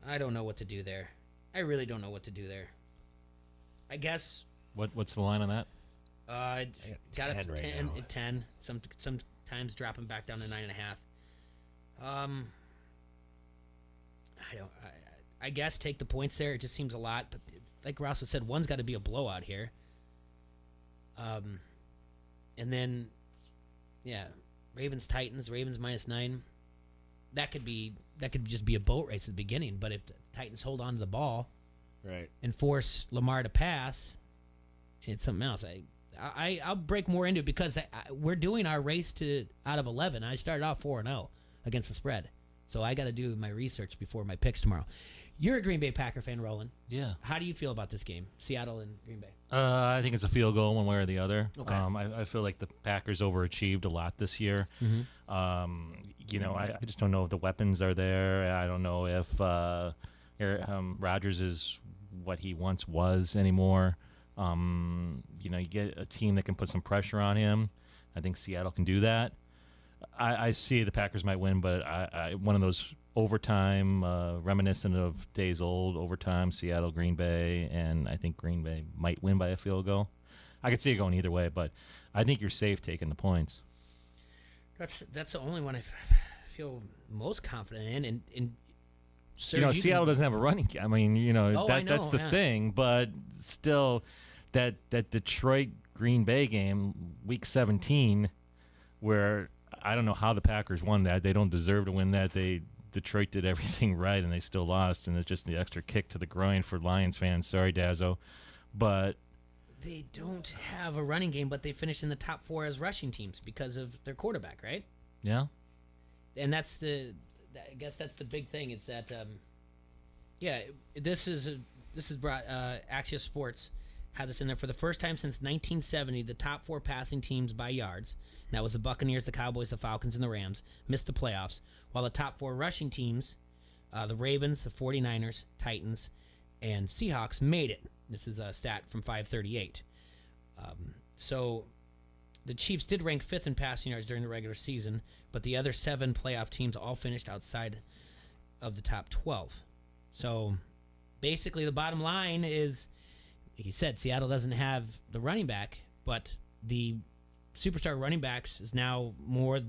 I don't know what to do there. I really don't know what to do there. I guess. What's the line on that? Got it 10 to right 10. now. 10. Sometimes dropping back down to 9.5. I guess take the points there. It just seems a lot, but like Ross said, one's got to be a blowout here. And then, yeah, Ravens Titans. Ravens -9. That could just be a boat race at the beginning. But if the Titans hold on to the ball, right, and force Lamar to pass, it's something else. I'll break more into it because we're doing our race to out of 11. I started off 4-0 against the spread, so I got to do my research before my picks tomorrow. You're a Green Bay Packer fan, Roland. Yeah. How do you feel about this game, Seattle and Green Bay? I think it's a field goal one way or the other. Okay. I feel like the Packers overachieved a lot this year. I just don't know if the weapons are there. I don't know if Rodgers is what he once was anymore. You get a team that can put some pressure on him. I think Seattle can do that. I see the Packers might win, but I one of those overtime, reminiscent of days old overtime, Seattle, Green Bay, and I think Green Bay might win by a field goal. I could see it going either way, but I think you're safe taking the points. That's the only one I feel most confident in. And Seattle doesn't have a running game. I mean, that's the thing, but still, that Detroit Green Bay game, Week 17, where I don't know how the Packers won that. They don't deserve to win that. Detroit did everything right, and they still lost, and it's just the extra kick to the groin for Lions fans. Sorry, Dazzo, but they don't have a running game, but they finished in the top 4 as rushing teams because of their quarterback, right? Yeah, and I guess that's the big thing. It's that, this is brought Axios Sports had this in there for the first time since 1970. The top 4 passing teams by yards, and that was the Buccaneers, the Cowboys, the Falcons, and the Rams, missed the playoffs. While the top 4 rushing teams, the Ravens, the 49ers, Titans, and Seahawks made it. This is a stat from 538. So the Chiefs did rank 5th in passing yards during the regular season, but the other 7 playoff teams all finished outside of the top 12. So basically the bottom line is, like you said, Seattle doesn't have the running back, but the superstar running backs is now more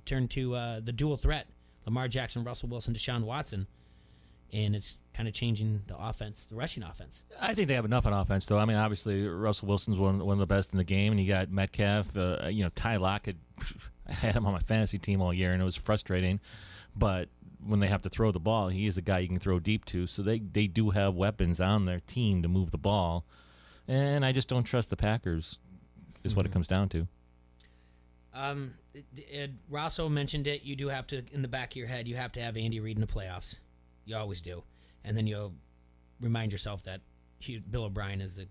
turned to the dual threat, Lamar Jackson, Russell Wilson, Deshaun Watson, and it's kind of changing the offense, the rushing offense. I think they have enough on offense, though. I mean, obviously, Russell Wilson's one of the best in the game, and you got Metcalf. Ty Lockett, I had him on my fantasy team all year, and it was frustrating. But when they have to throw the ball, he is the guy you can throw deep to. So they do have weapons on their team to move the ball. And I just don't trust the Packers, is what it comes down to. Rosso mentioned it. You do have to, in the back of your head, you have to have Andy Reid in the playoffs. You always do. And then you'll remind yourself that Bill O'Brien is the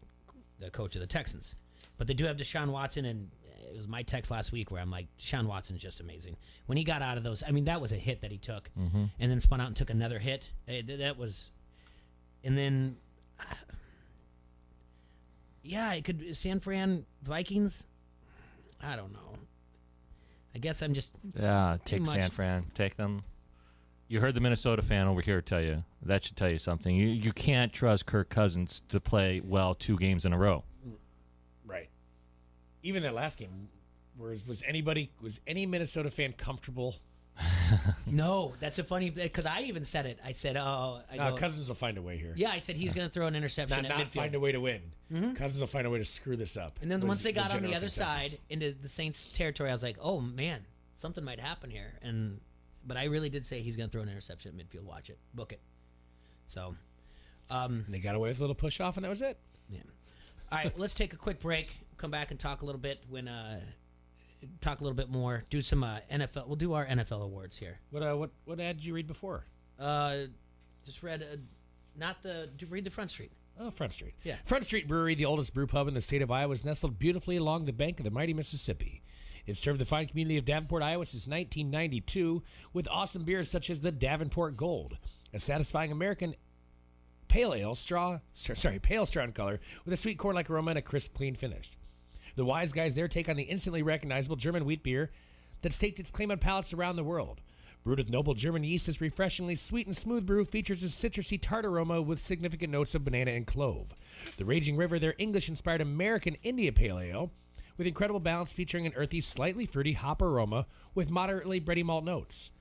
coach of the Texans. But they do have Deshaun Watson, and it was my text last week where I'm like, Deshaun Watson's just amazing. When he got out of those, I mean, that was a hit that he took, and then spun out and took another hit. That was, and then, it could San Fran Vikings. I don't know. I guess I'm just take much. San Fran. Take them. You heard the Minnesota fan over here tell you. That should tell you something. You can't trust Kirk Cousins to play well 2 games in a row. Right. Even that last game, was any Minnesota fan comfortable? No, that's a funny, because I even said it. I said, Cousins will find a way here. Yeah, I said he's going to throw an interception Not at midfield. find a way to win. Cousins will find a way to screw this up. And then once they got on the general other consensus. side into the Saints territory, I was like, oh man, something might happen here. But I really did say he's going to throw an interception at midfield. Watch it. Book it. So. They got away with a little push off, and that was it. Yeah. All right, let's take a quick break. Come back and talk a little bit talk a little bit more. Do some NFL. We'll do our NFL awards here. What ad did you read before? Just read read the Front Street. Oh, Front Street. Yeah. Front Street Brewery, the oldest brew pub in the state of Iowa, is nestled beautifully along the bank of the mighty Mississippi. It's served the fine community of Davenport, Iowa since 1992 with awesome beers such as the Davenport Gold, a satisfying American pale straw in color with a sweet corn-like aroma and a crisp, clean finish. The wise guys there take on the instantly recognizable German wheat beer that's staked its claim on palates around the world. Brewed with noble German yeast, this refreshingly sweet and smooth brew features a citrusy tart aroma with significant notes of banana and clove. The Raging River, their English-inspired American India Pale Ale, with incredible balance featuring an earthy, slightly fruity hop aroma with moderately bready malt notes.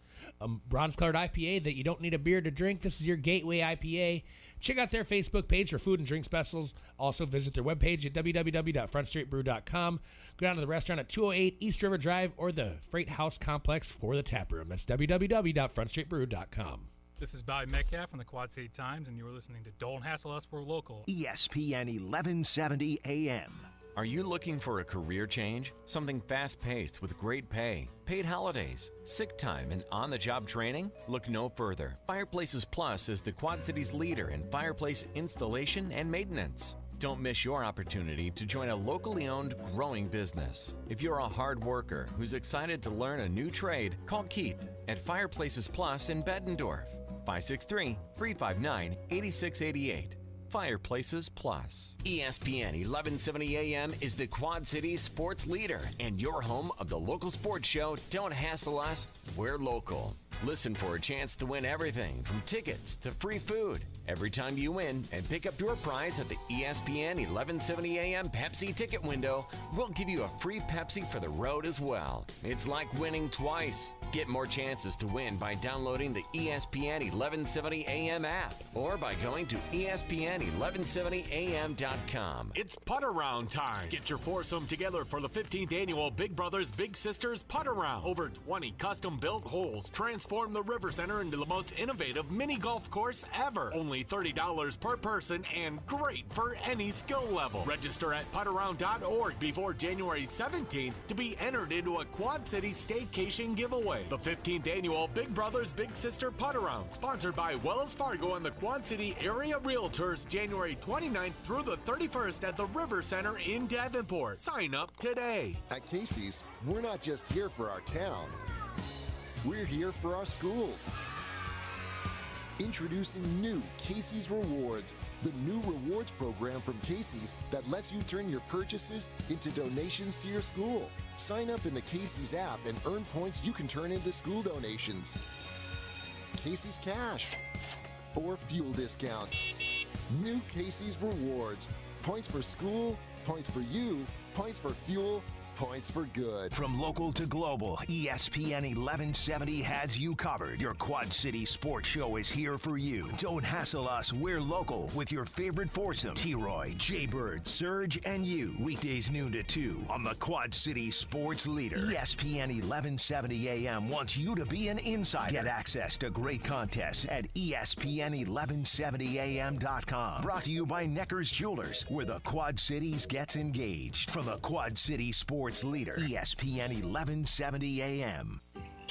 A bronze-colored IPA that you don't need a beer to drink. This is your gateway IPA. Check out their Facebook page for food and drink specials. Also visit their webpage at www.frontstreetbrew.com. Go down to the restaurant at 208 East River Drive or the Freight House Complex for the tap room. That's www.frontstreetbrew.com. This is Bobby Metcalf from the Quad City Times, and you're listening to Don't Hassle Us, We're Local. ESPN 1170 AM. Are you looking for a career change? Something fast-paced with great pay, paid holidays, sick time, and on-the-job training? Look no further. Fireplaces Plus is the Quad Cities leader in fireplace installation and maintenance. Don't miss your opportunity to join a locally owned, growing business. If you're a hard worker who's excited to learn a new trade, call Keith at Fireplaces Plus in Bettendorf, 563-359-8688. Fireplaces Plus. ESPN 1170 AM is the Quad Cities sports leader and your home of the local sports show Don't Hassle Us, We're Local. Listen for a chance to win everything from tickets to free food. Every time you win and pick up your prize at the ESPN 1170 AM Pepsi ticket window, we'll give you a free Pepsi for the road as well. It's like winning twice. Get more chances to win by downloading the ESPN 1170 AM app or by going to ESPN1170am.com. It's putt around time. Get your foursome together for the 15th annual Big Brothers Big Sisters Putt Around. Over 20 custom-built holes transform the River Center into the most innovative mini golf course ever. Only $30 per person and great for any skill level. Register at puttaround.org before January 17th to be entered into a Quad City staycation giveaway. The 15th annual Big Brothers Big Sister Putt Around, sponsored by Wells Fargo and the Quad City Area Realtors, January 29th through the 31st at the River Center in Davenport. Sign up today. At Casey's, we're not just here for our town. We're here for our schools. Introducing new Casey's Rewards, the new rewards program from Casey's that lets you turn your purchases into donations to your school. Sign up in the Casey's app and earn points you can turn into school donations, Casey's Cash, or fuel discounts. New Casey's Rewards. Points for school, points for you, points for fuel, points for good. From local to global, ESPN 1170 has you covered. Your Quad City sports show is here for you. Don't hassle us, we're local with your favorite foursome, T-Roy, J-Bird, Surge, and you. Weekdays noon to 2 on the Quad City sports leader. ESPN 1170 AM wants you to be an insider. Get access to great contests at ESPN1170am.com. Brought to you by Necker's Jewelers, where the Quad Cities gets engaged. From the Quad City sports leader, ESPN 1170 AM.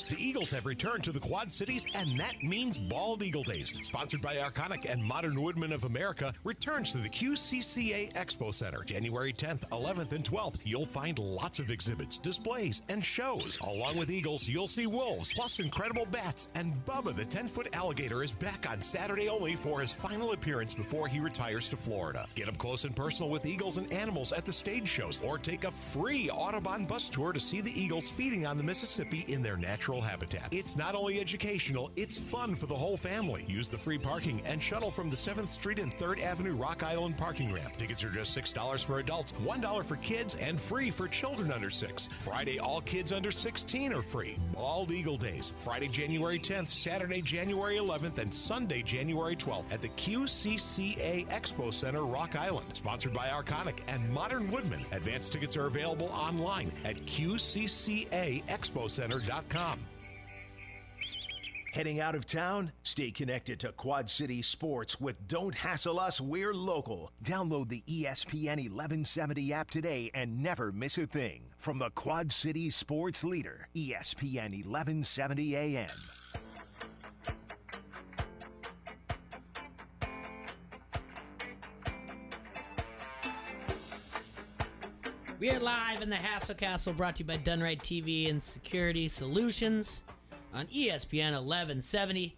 The Eagles have returned to the Quad Cities, and that means Bald Eagle Days. Sponsored by Arconic and Modern Woodmen of America, returns to the QCCA Expo Center January 10th, 11th, and 12th. You'll find lots of exhibits, displays, and shows. Along with eagles, you'll see wolves, plus incredible bats, and Bubba the 10-foot alligator is back on Saturday only for his final appearance before he retires to Florida. Get up close and personal with eagles and animals at the stage shows, or take a free Audubon bus tour to see the eagles feeding on the Mississippi in their natural habitat. It's not only educational, it's fun for the whole family. Use the free parking and shuttle from the 7th Street and 3rd Avenue Rock Island parking ramp. Tickets are just $6 for adults, $1 for kids, and free for children under 6. Friday, all kids under 16 are free. Bald Eagle Days, Friday, January 10th, Saturday, January 11th, and Sunday, January 12th at the QCCA Expo Center, Rock Island. Sponsored by Arconic and Modern Woodmen. Advance tickets are available online at QCCAExpoCenter.com. Heading out of town? Stay connected to Quad City Sports with Don't Hassle Us, We're Local. Download the ESPN 1170 app today and never miss a thing. From the Quad City Sports leader, ESPN 1170 AM. We are live in the Hassle Castle, brought to you by Dunright TV and Security Solutions on ESPN 1170.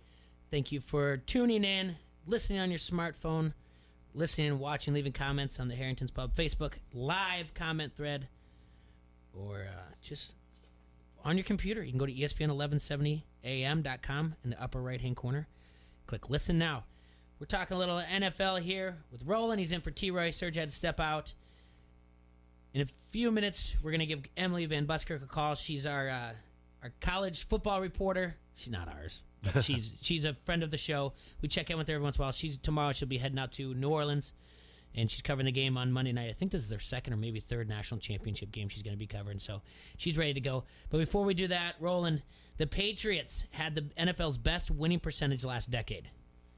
Thank you for tuning in, listening on your smartphone, listening and watching, leaving comments on the Harrington's Pub Facebook live comment thread, or just on your computer. You can go to ESPN1170am.com in the upper right-hand corner. Click Listen Now. We're talking a little NFL here with Roland. He's in for T-Roy. Serge had to step out. In a few minutes, we're going to give Emily Van Buskirk a call. She's our college football reporter. She's not ours, but she's a friend of the show. We check in with her every once in a while. Tomorrow she'll be heading out to New Orleans, and she's covering the game on Monday night. I think this is her second or maybe third national championship game she's going to be covering, so she's ready to go. But before we do that, Roland, the Patriots had the NFL's best winning percentage last decade,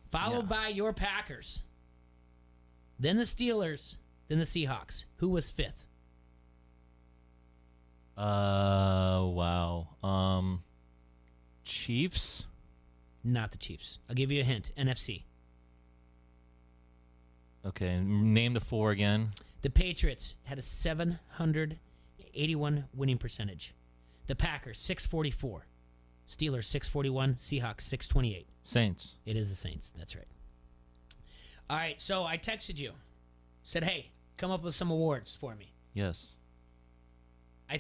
followed by your Packers, then the Steelers, then the Seahawks. Who was fifth? Wow. Chiefs? Not the Chiefs. I'll give you a hint. NFC. Okay, name the four again. The Patriots had a 781 winning percentage. The Packers, 644. Steelers, 641. Seahawks, 628. Saints. It is the Saints. That's right. All right, so I texted you. Said, hey, come up with some awards for me. Yes. I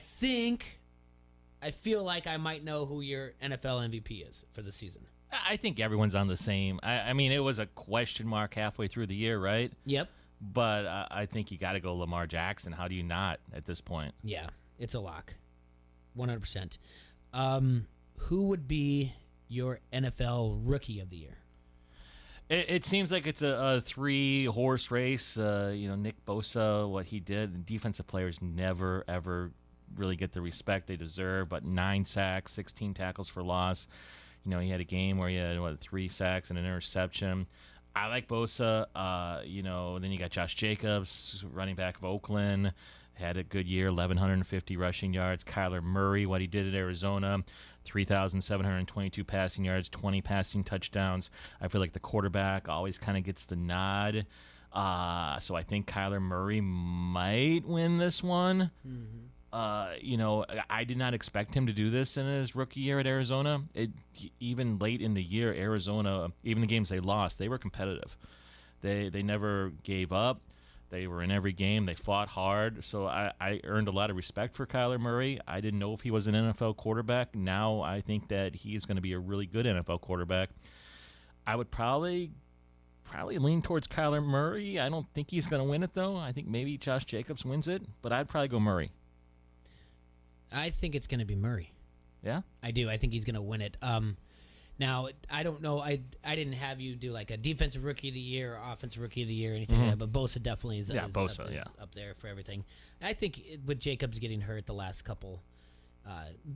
feel like I might know who your NFL MVP is for the season. I think everyone's on the same. I mean, it was a question mark halfway through the year, right? Yep. But I think you got to go Lamar Jackson. How do you not at this point? Yeah, it's a lock. 100%. Who would be your NFL Rookie of the Year? It seems like it's a three-horse race. Nick Bosa, what he did, defensive players never, ever really get the respect they deserve, but 9 sacks, 16 tackles for loss. He had a game where he had, 3 sacks and an interception. I like Bosa. Then you got Josh Jacobs, running back of Oakland, had a good year, 1,150 rushing yards. Kyler Murray, what he did at Arizona, 3,722 passing yards, 20 passing touchdowns. I feel like the quarterback always kind of gets the nod. So I think Kyler Murray might win this one. Mm-hmm. I did not expect him to do this in his rookie year at Arizona. Even late in the year, Arizona, even the games they lost, they were competitive. They never gave up. They were in every game. They fought hard. So I earned a lot of respect for Kyler Murray. I didn't know if he was an NFL quarterback. Now I think that he is going to be a really good NFL quarterback. I would probably lean towards Kyler Murray. I don't think he's going to win it, though. I think maybe Josh Jacobs wins it, but I'd probably go Murray. I think it's going to be Murray. Yeah? I do. I think he's going to win it. Now, I don't know. I didn't have you do like a defensive rookie of the year or offensive rookie of the year or anything like that, but Bosa definitely is, up there for everything. I think with Jacobs getting hurt the last couple,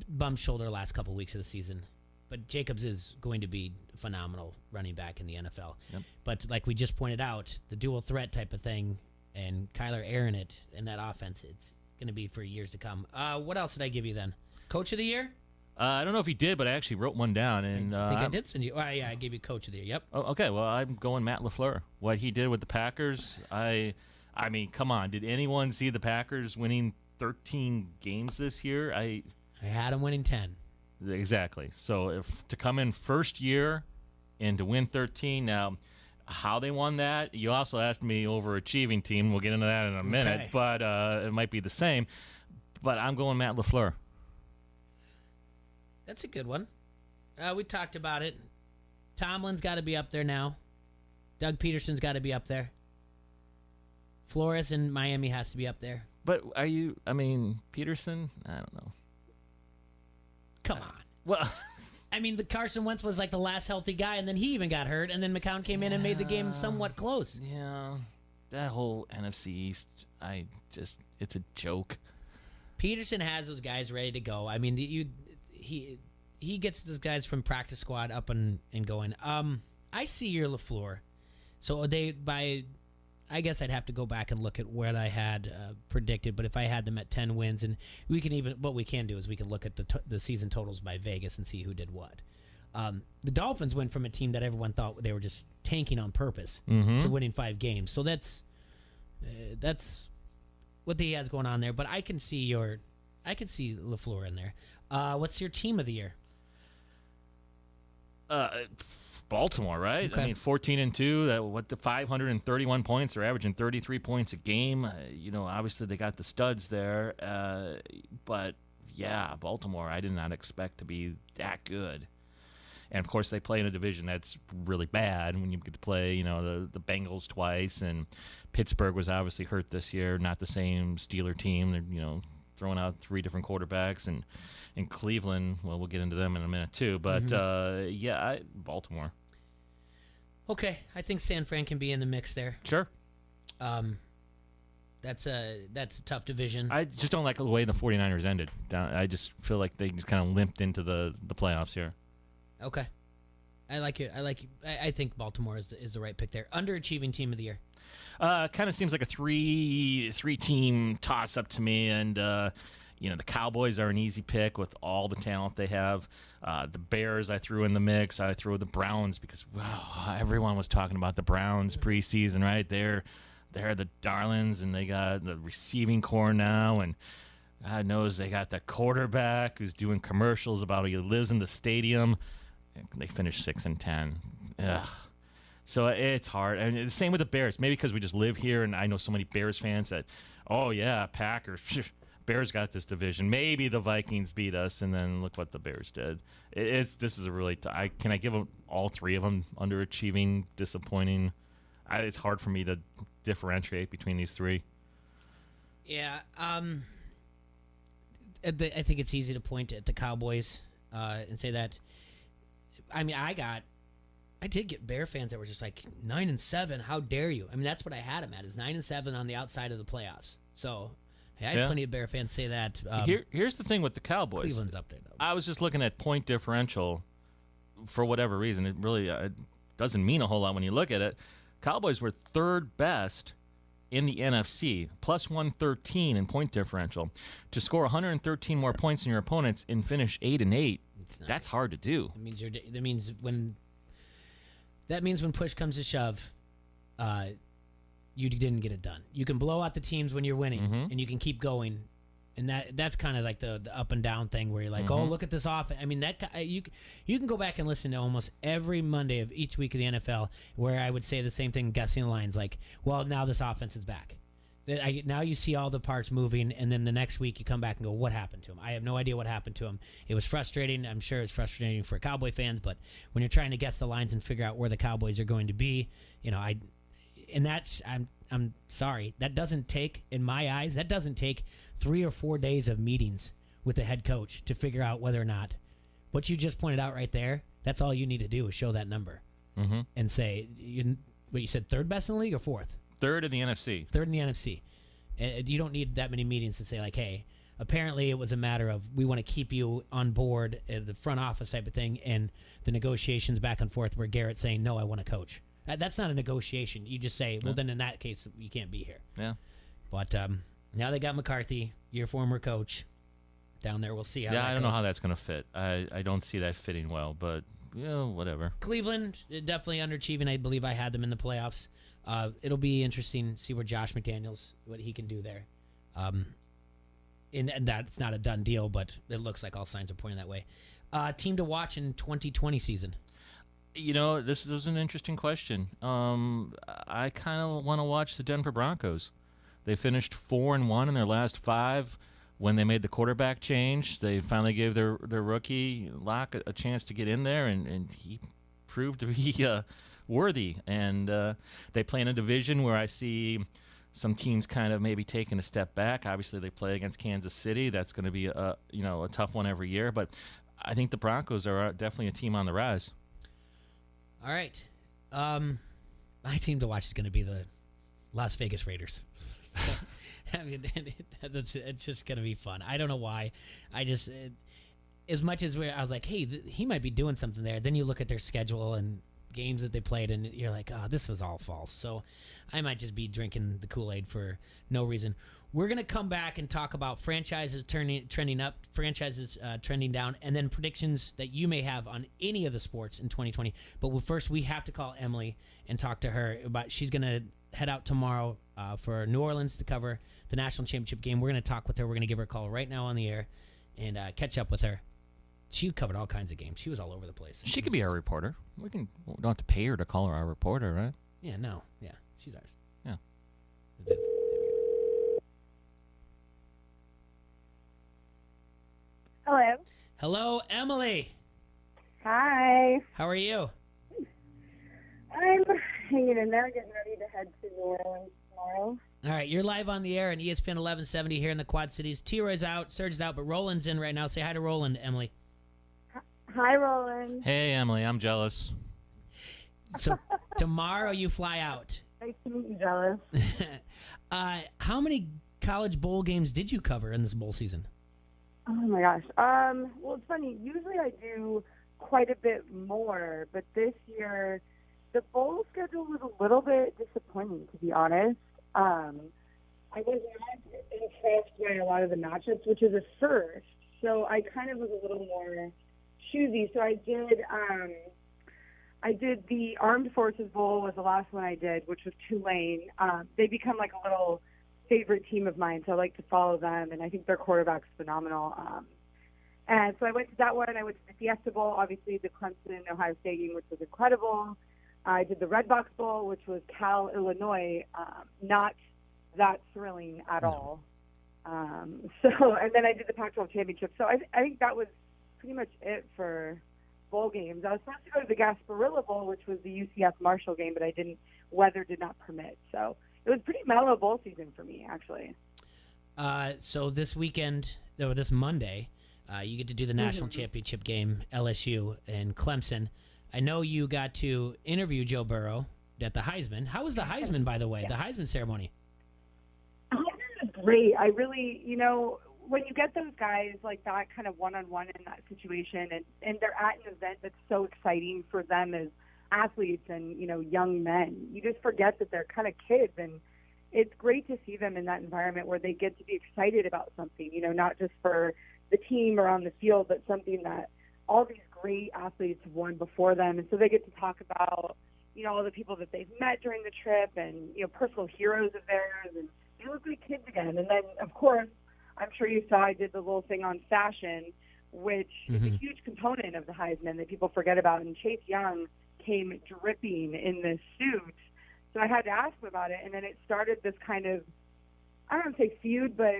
bum shoulder last couple weeks of the season, but Jacobs is going to be a phenomenal running back in the NFL. Yep. But like we just pointed out, the dual threat type of thing and Kyler airing it in that offense, it's going to be for years to come. What else did I give you then? Coach of the year? I don't know if he did, but I actually wrote one down. And I think I did send you. Oh, yeah, I gave you coach of the year. Yep. Oh, okay, well, I'm going Matt LaFleur. What he did with the Packers, I mean, come on. Did anyone see the Packers winning 13 games this year? I had them winning 10. Exactly. So if to come in first year and to win 13, now how they won that, you also asked me overachieving team. We'll get into that in a minute, but it might be the same. But I'm going Matt LaFleur. That's a good one. We talked about it. Tomlin's got to be up there now. Doug Peterson's got to be up there. Flores in Miami has to be up there. But Peterson? I don't know. Come on. Well, I mean, the Carson Wentz was like the last healthy guy, and then he even got hurt, and then McCown came in and made the game somewhat close. Yeah. That whole NFC East, it's a joke. Peterson has those guys ready to go. I mean, he gets those guys from practice squad up and going. I see your LaFleur. So I guess I'd have to go back and look at what I had predicted. But if I had them at 10 wins, and what we can do is we can look at the season totals by Vegas and see who did what. The Dolphins went from a team that everyone thought they were just tanking on purpose to winning 5 games. So that's what he has going on there. But I can see LaFleur in there. What's your team of the year? Baltimore, right? Okay. I mean, 14-2. The 531 points. They're averaging 33 points a game. Obviously they got the studs there. But yeah, Baltimore, I did not expect to be that good. And of course, they play in a division that's really bad when you get to play, the Bengals twice. And Pittsburgh was obviously hurt this year. Not the same Steeler team. They're throwing out 3 different quarterbacks, and in Cleveland, well, we'll get into them in a minute too. But Baltimore. Okay, I think San Fran can be in the mix there. Sure. That's a tough division. I just don't like the way the 49ers ended. I just feel like they just kind of limped into the playoffs here. Okay, I like it. I think Baltimore is the right pick there. Underachieving team of the year. Kind of seems like a three team toss up to me, and the Cowboys are an easy pick with all the talent they have. The Bears I threw in the mix. I threw the Browns because everyone was talking about the Browns preseason, right? They're the darlings, and they got the receiving core now, and God knows they got the quarterback who's doing commercials about he lives in the stadium. They finished 6-10. Ugh. So it's hard. And the same with the Bears. Maybe because we just live here, and I know so many Bears fans that, Packers, Bears got this division. Maybe the Vikings beat us, and then look what the Bears did. This is a really can I give them all 3 of them underachieving, disappointing? It's hard for me to differentiate between these 3. Yeah, I think it's easy to point at the Cowboys and say that. I mean, I did get Bear fans that were just like 9-7. How dare you? I mean, that's what I had them at, is 9-7 on the outside of the playoffs. So I had plenty of Bear fans say that. Here's the thing with the Cowboys. Cleveland's up there, though. I was just looking at point differential for whatever reason. It really doesn't mean a whole lot when you look at it. Cowboys were 3rd best in the NFC, plus 113 in point differential. To score 113 more points than your opponents and finish 8-8, that's hard to do. That means when push comes to shove, you didn't get it done. You can blow out the teams when you're winning, and you can keep going, and that's kind of like the up and down thing where you're like, oh, look at this offense. I mean, you can go back and listen to almost every Monday of each week of the NFL where I would say the same thing, guessing the lines like, well, now this offense is back. Now you see all the parts moving, and then the next week you come back and go, what happened to him? I have no idea what happened to him. It was frustrating. I'm sure it's frustrating for Cowboy fans, but when you're trying to guess the lines and figure out where the Cowboys are going to be, I'm sorry. That doesn't take, in my eyes, 3 or 4 days of meetings with the head coach to figure out whether or not what you just pointed out right there, that's all you need to do is show that number and say, you said 3rd best in the league or 4th? 3rd in the NFC. 3rd in the NFC. You don't need that many meetings to say, like, hey, apparently it was a matter of we want to keep you on board, the front office type of thing, and the negotiations back and forth where Garrett's saying, no, I want to coach. That's not a negotiation. You just say, well, then in that case, you can't be here. Yeah. But now they got McCarthy, your former coach. down there. We'll see how Yeah, that I don't know goes. how that's going to fit. I don't see that fitting well, but whatever. Cleveland, definitely underachieving. I believe I had them in the playoffs. It'll be interesting to see where Josh McDaniels, what he can do there. And that's not a done deal, but it looks like all signs are pointing that way. Team to watch in 2020 season. This is an interesting question. I kind of want to watch the Denver Broncos. They finished 4-1 in their last 5. When they made the quarterback change, they finally gave their rookie Locke a chance to get in there, and he proved to be worthy. And they play in a division where I see some teams kind of maybe taking a step back. Obviously, they play against Kansas City. That's going to be a tough one every year. But I think the Broncos are definitely a team on the rise. All right. My team to watch is going to be the Las Vegas Raiders. I mean, it's just going to be fun. I don't know why. As much as I was like, hey, he might be doing something there. Then you look at their schedule and games that they played, and you're like, oh, this was all false. So I might just be drinking the Kool-Aid for no reason. We're going to come back and talk about franchises trending up, franchises trending down, and then predictions that you may have on any of the sports in 2020. But first, we have to call Emily and talk to her about. She's going to head out tomorrow for New Orleans to cover the national championship game. We're going to talk with her. We're going to give her a call right now on the air and catch up with her. She covered all kinds of games. She was all over the place. She could be our reporter. We don't have to pay her to call her our reporter, right? Yeah, no. Yeah, she's ours. Yeah. Hello. Hello, Emily. Hi. How are you? I'm hanging in there, getting ready to head to New Orleans tomorrow. All right, you're live on the air on ESPN 1170 here in the Quad Cities. T-Roy's out, Serge is out, but Roland's in right now. Say hi to Roland, Emily. Hi, Roland. Hey, Emily, I'm jealous. So tomorrow you fly out. Nice to meet you, jealous. How many college bowl games did you cover in this bowl season? Oh, my gosh. Well, it's funny. Usually I do quite a bit more, but this year the bowl schedule was a little bit disappointing, to be honest. I was not impressed by a lot of the matchups, which is a first. So I kind of was a little more choosy. So I did the Armed Forces Bowl was the last one I did, which was Tulane. They become like a little favorite team of mine, so I like to follow them, and I think their quarterback's phenomenal. And so I went to that one. I went to the Fiesta Bowl, obviously the Clemson-Ohio State game, which was incredible. I did the Red Box Bowl, which was Cal, Illinois. Not that thrilling at all. And then I did the Pac-12 championship. So I think that was pretty much it for bowl games. I was supposed to go to the Gasparilla Bowl, which was the UCF Marshall game, but weather did not permit. So it was pretty mellow bowl season for me, actually. So this weekend, or this Monday, you get to do the national championship game, LSU and Clemson. I know you got to interview Joe Burrow at the Heisman. How was the Heisman, by the way, the Heisman ceremony? Heisman was great. I really, when you get those guys like that kind of one-on-one in that situation, and they're at an event that's so exciting for them as athletes and, young men, you just forget that they're kind of kids, and it's great to see them in that environment where they get to be excited about something, not just for the team or on the field, but something that all these great athletes have won before them. And so they get to talk about, all the people that they've met during the trip and, personal heroes of theirs, and they look like kids again. And then, of course, I'm sure you saw I did the little thing on fashion, which is a huge component of the Heisman that people forget about. And Chase Young came dripping in this suit. So I had to ask him about it. And then it started this kind of, I don't want to say feud, but,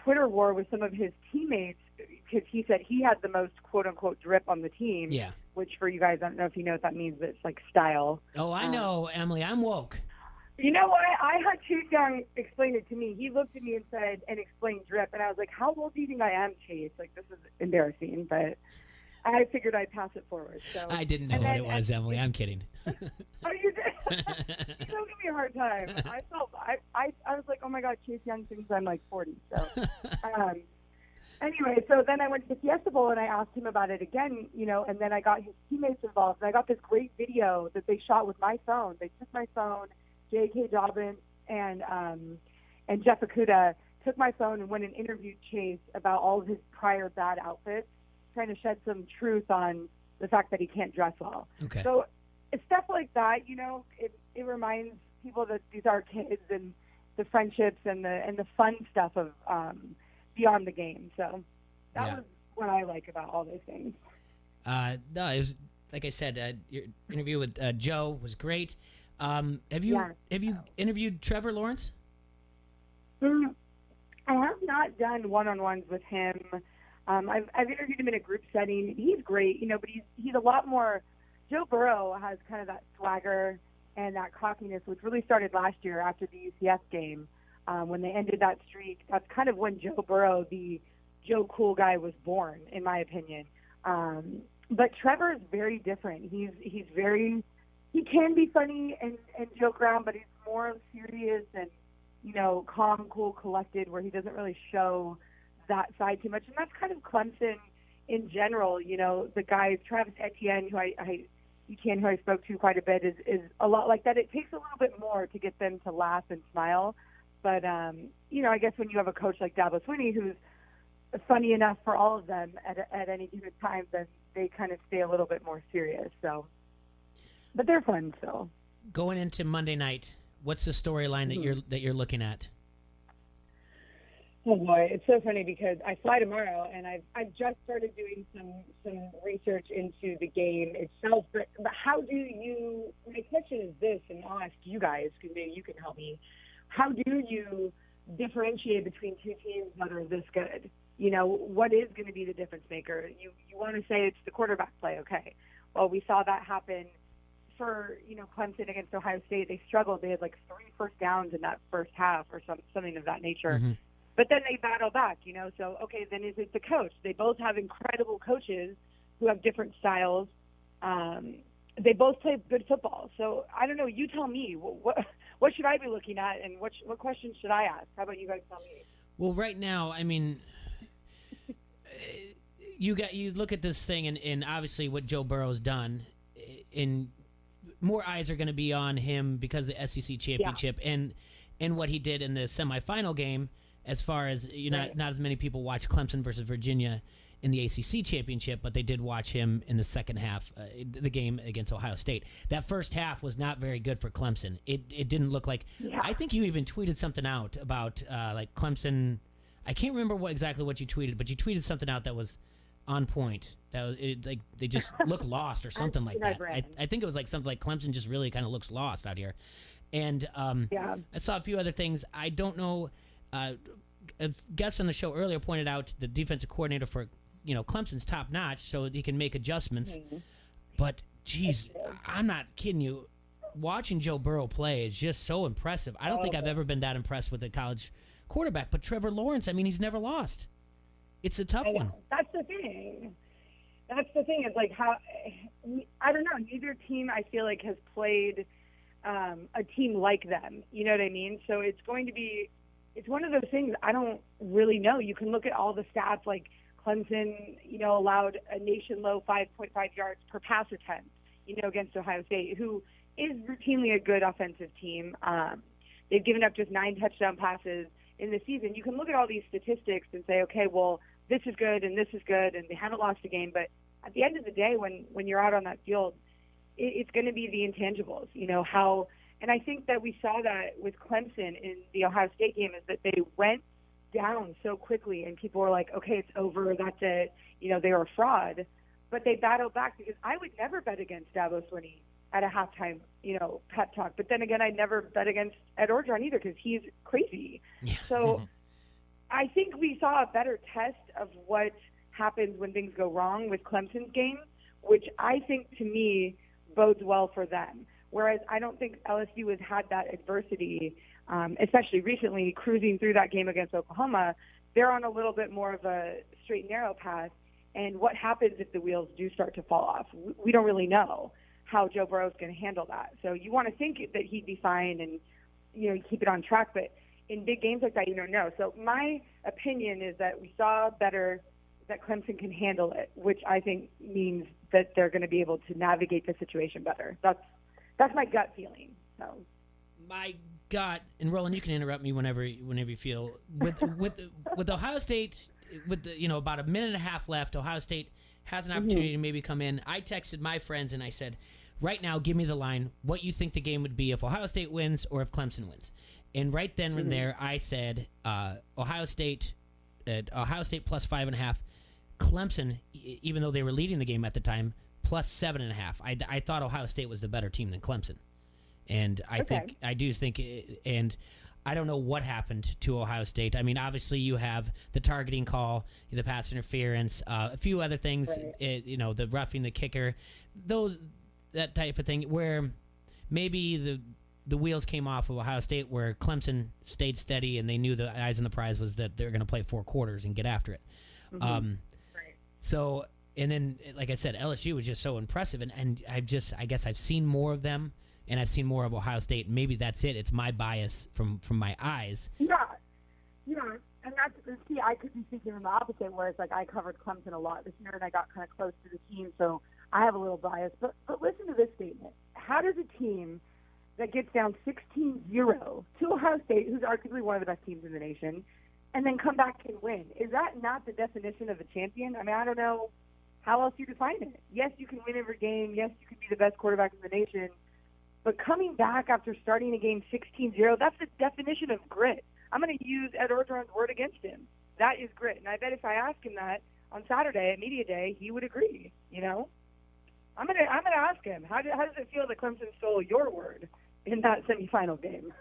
Twitter war with some of his teammates, because he said he had the most quote-unquote drip on the team. Yeah. Which for you guys, I don't know if you know what that means, but it's like style. Oh, I know, Emily. I'm woke. You know what? I had Chase Young explain it to me. He looked at me and said, and explained drip. And I was like, how old do you think I am, Chase? Like, this is embarrassing. But I figured I'd pass it forward. So I didn't know what it was, Emily. I'm kidding. Oh, you did? You don't give me a hard time. I was like, oh, my God, Chase Young thinks I'm like 40. So anyway, so then I went to the Fiesta Bowl, and I asked him about it again, and then I got his teammates involved. And I got this great video that they shot with my phone. They took my phone, J.K. Dobbins and Jeff Okuda, took my phone and went and interviewed Chase about all of his prior bad outfits, trying to shed some truth on the fact that he can't dress well. Okay. So it's stuff like that, it reminds people that these are kids and the friendships and the fun stuff of beyond the game. So that was what I like about all those things. No, it was, like I said, your interview with Joe was great. Have you interviewed Trevor Lawrence? I have not done one-on-ones with him. I've interviewed him in a group setting. He's great, but he's a lot more. Joe Burrow has kind of that swagger and that cockiness, which really started last year after the UCF game when they ended that streak. That's kind of when Joe Burrow, the Joe Cool guy, was born, in my opinion. But Trevor is very different. He's very. He can be funny and joke around, but he's more serious and calm, cool, collected, where he doesn't really show that side too much. And that's kind of Clemson in general. The guy, Travis Etienne, who I spoke to quite a bit, is a lot like that. It takes a little bit more to get them to laugh and smile. But, I guess when you have a coach like Dabo Swinney, who's funny enough for all of them at any given time, then they kind of stay a little bit more serious. So, but they're fun still. Going into Monday night, what's the storyline that you're looking at? Oh boy, it's so funny because I fly tomorrow and I've just started doing some research into the game itself. But how do you? My question is this, and I'll ask you guys because maybe you can help me. How do you differentiate between two teams that are this good? What is going to be the difference maker? You want to say it's the quarterback play, okay? Well, we saw that happen for Clemson against Ohio State. They struggled. They had like 3 first downs in that first half or something of that nature. Mm-hmm. But then they battle back, So, okay, then is it the coach? They both have incredible coaches who have different styles. They both play good football. So, I don't know. You tell me. What should I be looking at, and what questions should I ask? How about you guys tell me? Well, right now, I mean, you look at this thing, and obviously what Joe Burrow's done, and more eyes are going to be on him because of the SEC championship and what he did in the semifinal game. As far as not as many people watch Clemson versus Virginia in the ACC championship, but they did watch him in the second half, the game against Ohio State. That first half was not very good for Clemson. It didn't look like. Yeah. I think you even tweeted something out about like Clemson. I can't remember exactly what you tweeted, but you tweeted something out that was on point. That was like they just look lost or something like that. I think it was like something like Clemson just really kind of looks lost out here. And I saw a few other things. I don't know. A guest on the show earlier pointed out the defensive coordinator for Clemson's top notch, so he can make adjustments. Mm-hmm. But geez, I'm not kidding you. Watching Joe Burrow play is just so impressive. I don't think I've ever been that impressed with a college quarterback. But Trevor Lawrence, I mean, he's never lost. It's a tough one. That's the thing. It's like how I don't know. Neither team I feel like has played a team like them. You know what I mean? So it's going to be. It's one of those things I don't really know. You can look at all the stats, like Clemson, allowed a nation-low 5.5 yards per pass attempt, against Ohio State, who is routinely a good offensive team. They've given up just 9 touchdown passes in the season. You can look at all these statistics and say, okay, well, this is good and this is good, and they haven't lost a game. But at the end of the day, when you're out on that field, it's going to be the intangibles, how – and I think that we saw that with Clemson in the Ohio State game is that they went down so quickly and people were like, okay, it's over, that's it. They were a fraud. But they battled back because I would never bet against Dabo Swinney at a halftime, pep talk. But then again, I'd never bet against Ed Orgeron either because he's crazy. Yeah. So I think we saw a better test of what happens when things go wrong with Clemson's game, which I think to me bodes well for them. Whereas I don't think LSU has had that adversity, especially recently, cruising through that game against Oklahoma. They're on a little bit more of a straight and narrow path. And what happens if the wheels do start to fall off? We don't really know how Joe Burrow is going to handle that. So you want to think that he'd be fine and, keep it on track. But in big games like that, you don't know. So my opinion is that we saw better that Clemson can handle it, which I think means that they're going to be able to navigate the situation better. That's my gut feeling. So my got, and Roland, you can interrupt me whenever you feel. With Ohio State, with about a minute and a half left, Ohio State has an opportunity to maybe come in. I texted my friends and I said, right now, give me the line, what you think the game would be if Ohio State wins or if Clemson wins. And right then and there, I said Ohio State plus 5.5. Clemson, even though they were leading the game at the time, plus 7.5. I thought Ohio State was the better team than Clemson. And I do think, and I don't know what happened to Ohio State. I mean, obviously you have the targeting call, the pass interference, a few other things, the roughing the kicker, that type of thing, where maybe the wheels came off of Ohio State, where Clemson stayed steady and they knew the eyes on the prize was that they're going to play 4 quarters and get after it. So, and then, like I said, LSU was just so impressive, and I guess I've seen more of them, and I've seen more of Ohio State. Maybe that's it. It's my bias from my eyes. Yeah, and I could be thinking from the opposite, where it's like I covered Clemson a lot this year, and I got kind of close to the team, so I have a little bias. But listen to this statement. How does a team that gets down 16-0 to Ohio State, who's arguably one of the best teams in the nation, and then come back and win? Is that not the definition of a champion? I mean, I don't know how else you define it. Yes, you can win every game. Yes, you can be the best quarterback in the nation. But coming back after starting a game 16-0, that's the definition of grit. I'm going to use Ed Orgeron's word against him. That is grit. And I bet if I ask him that on Saturday at Media Day, he would agree, I'm going to ask him, how does it feel that Clemson stole your word in that semifinal game?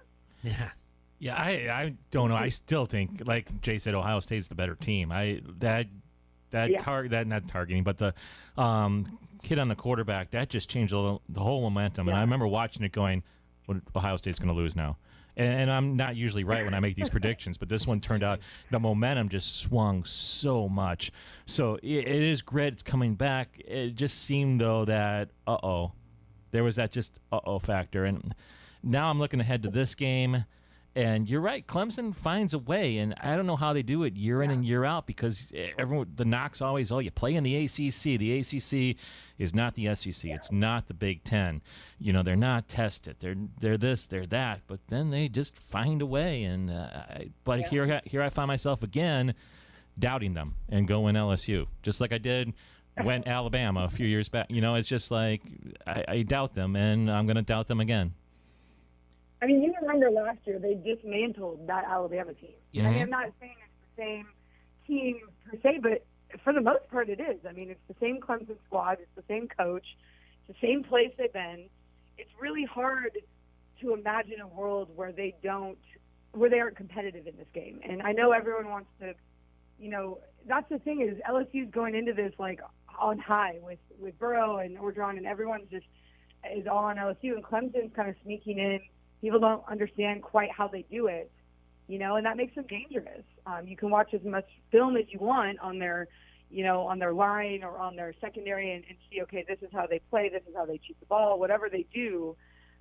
Yeah, I don't know. I still think, like Jay said, Ohio State's the better team. Not targeting, but the kid on the quarterback, that just changed the whole momentum. And I remember watching it going, well, Ohio State's going to lose now. And I'm not usually right when I make these predictions, but this one turned out the momentum just swung so much. So it is grit. It's coming back. It just seemed, though, that, there was that just factor. And now I'm looking ahead to this game. And you're right, Clemson finds a way, and I don't know how they do it year in and year out, because the knock's always, you play in the ACC. The ACC is not the SEC. It's not the Big Ten. They're not tested. They're this, they're that, but then they just find a way. And here I find myself again doubting them and going LSU, just like I did when Alabama a few years back. It's just like I doubt them, and I'm going to doubt them again. I mean, you remember last year they dismantled that Alabama team. Yes. I mean, I'm not saying it's the same team per se, but for the most part it is. I mean, it's the same Clemson squad. It's the same coach. It's the same place they've been. It's really hard to imagine a world where they aren't competitive in this game. And I know everyone wants to, that's the thing is LSU's going into this like on high with Burrow and Orgeron, and everyone just is all on LSU, and Clemson's kind of sneaking in. People don't understand quite how they do it, and that makes them dangerous. You can watch as much film as you want on their, on their line or on their secondary and see, okay, this is how they play, this is how they shoot the ball, whatever they do.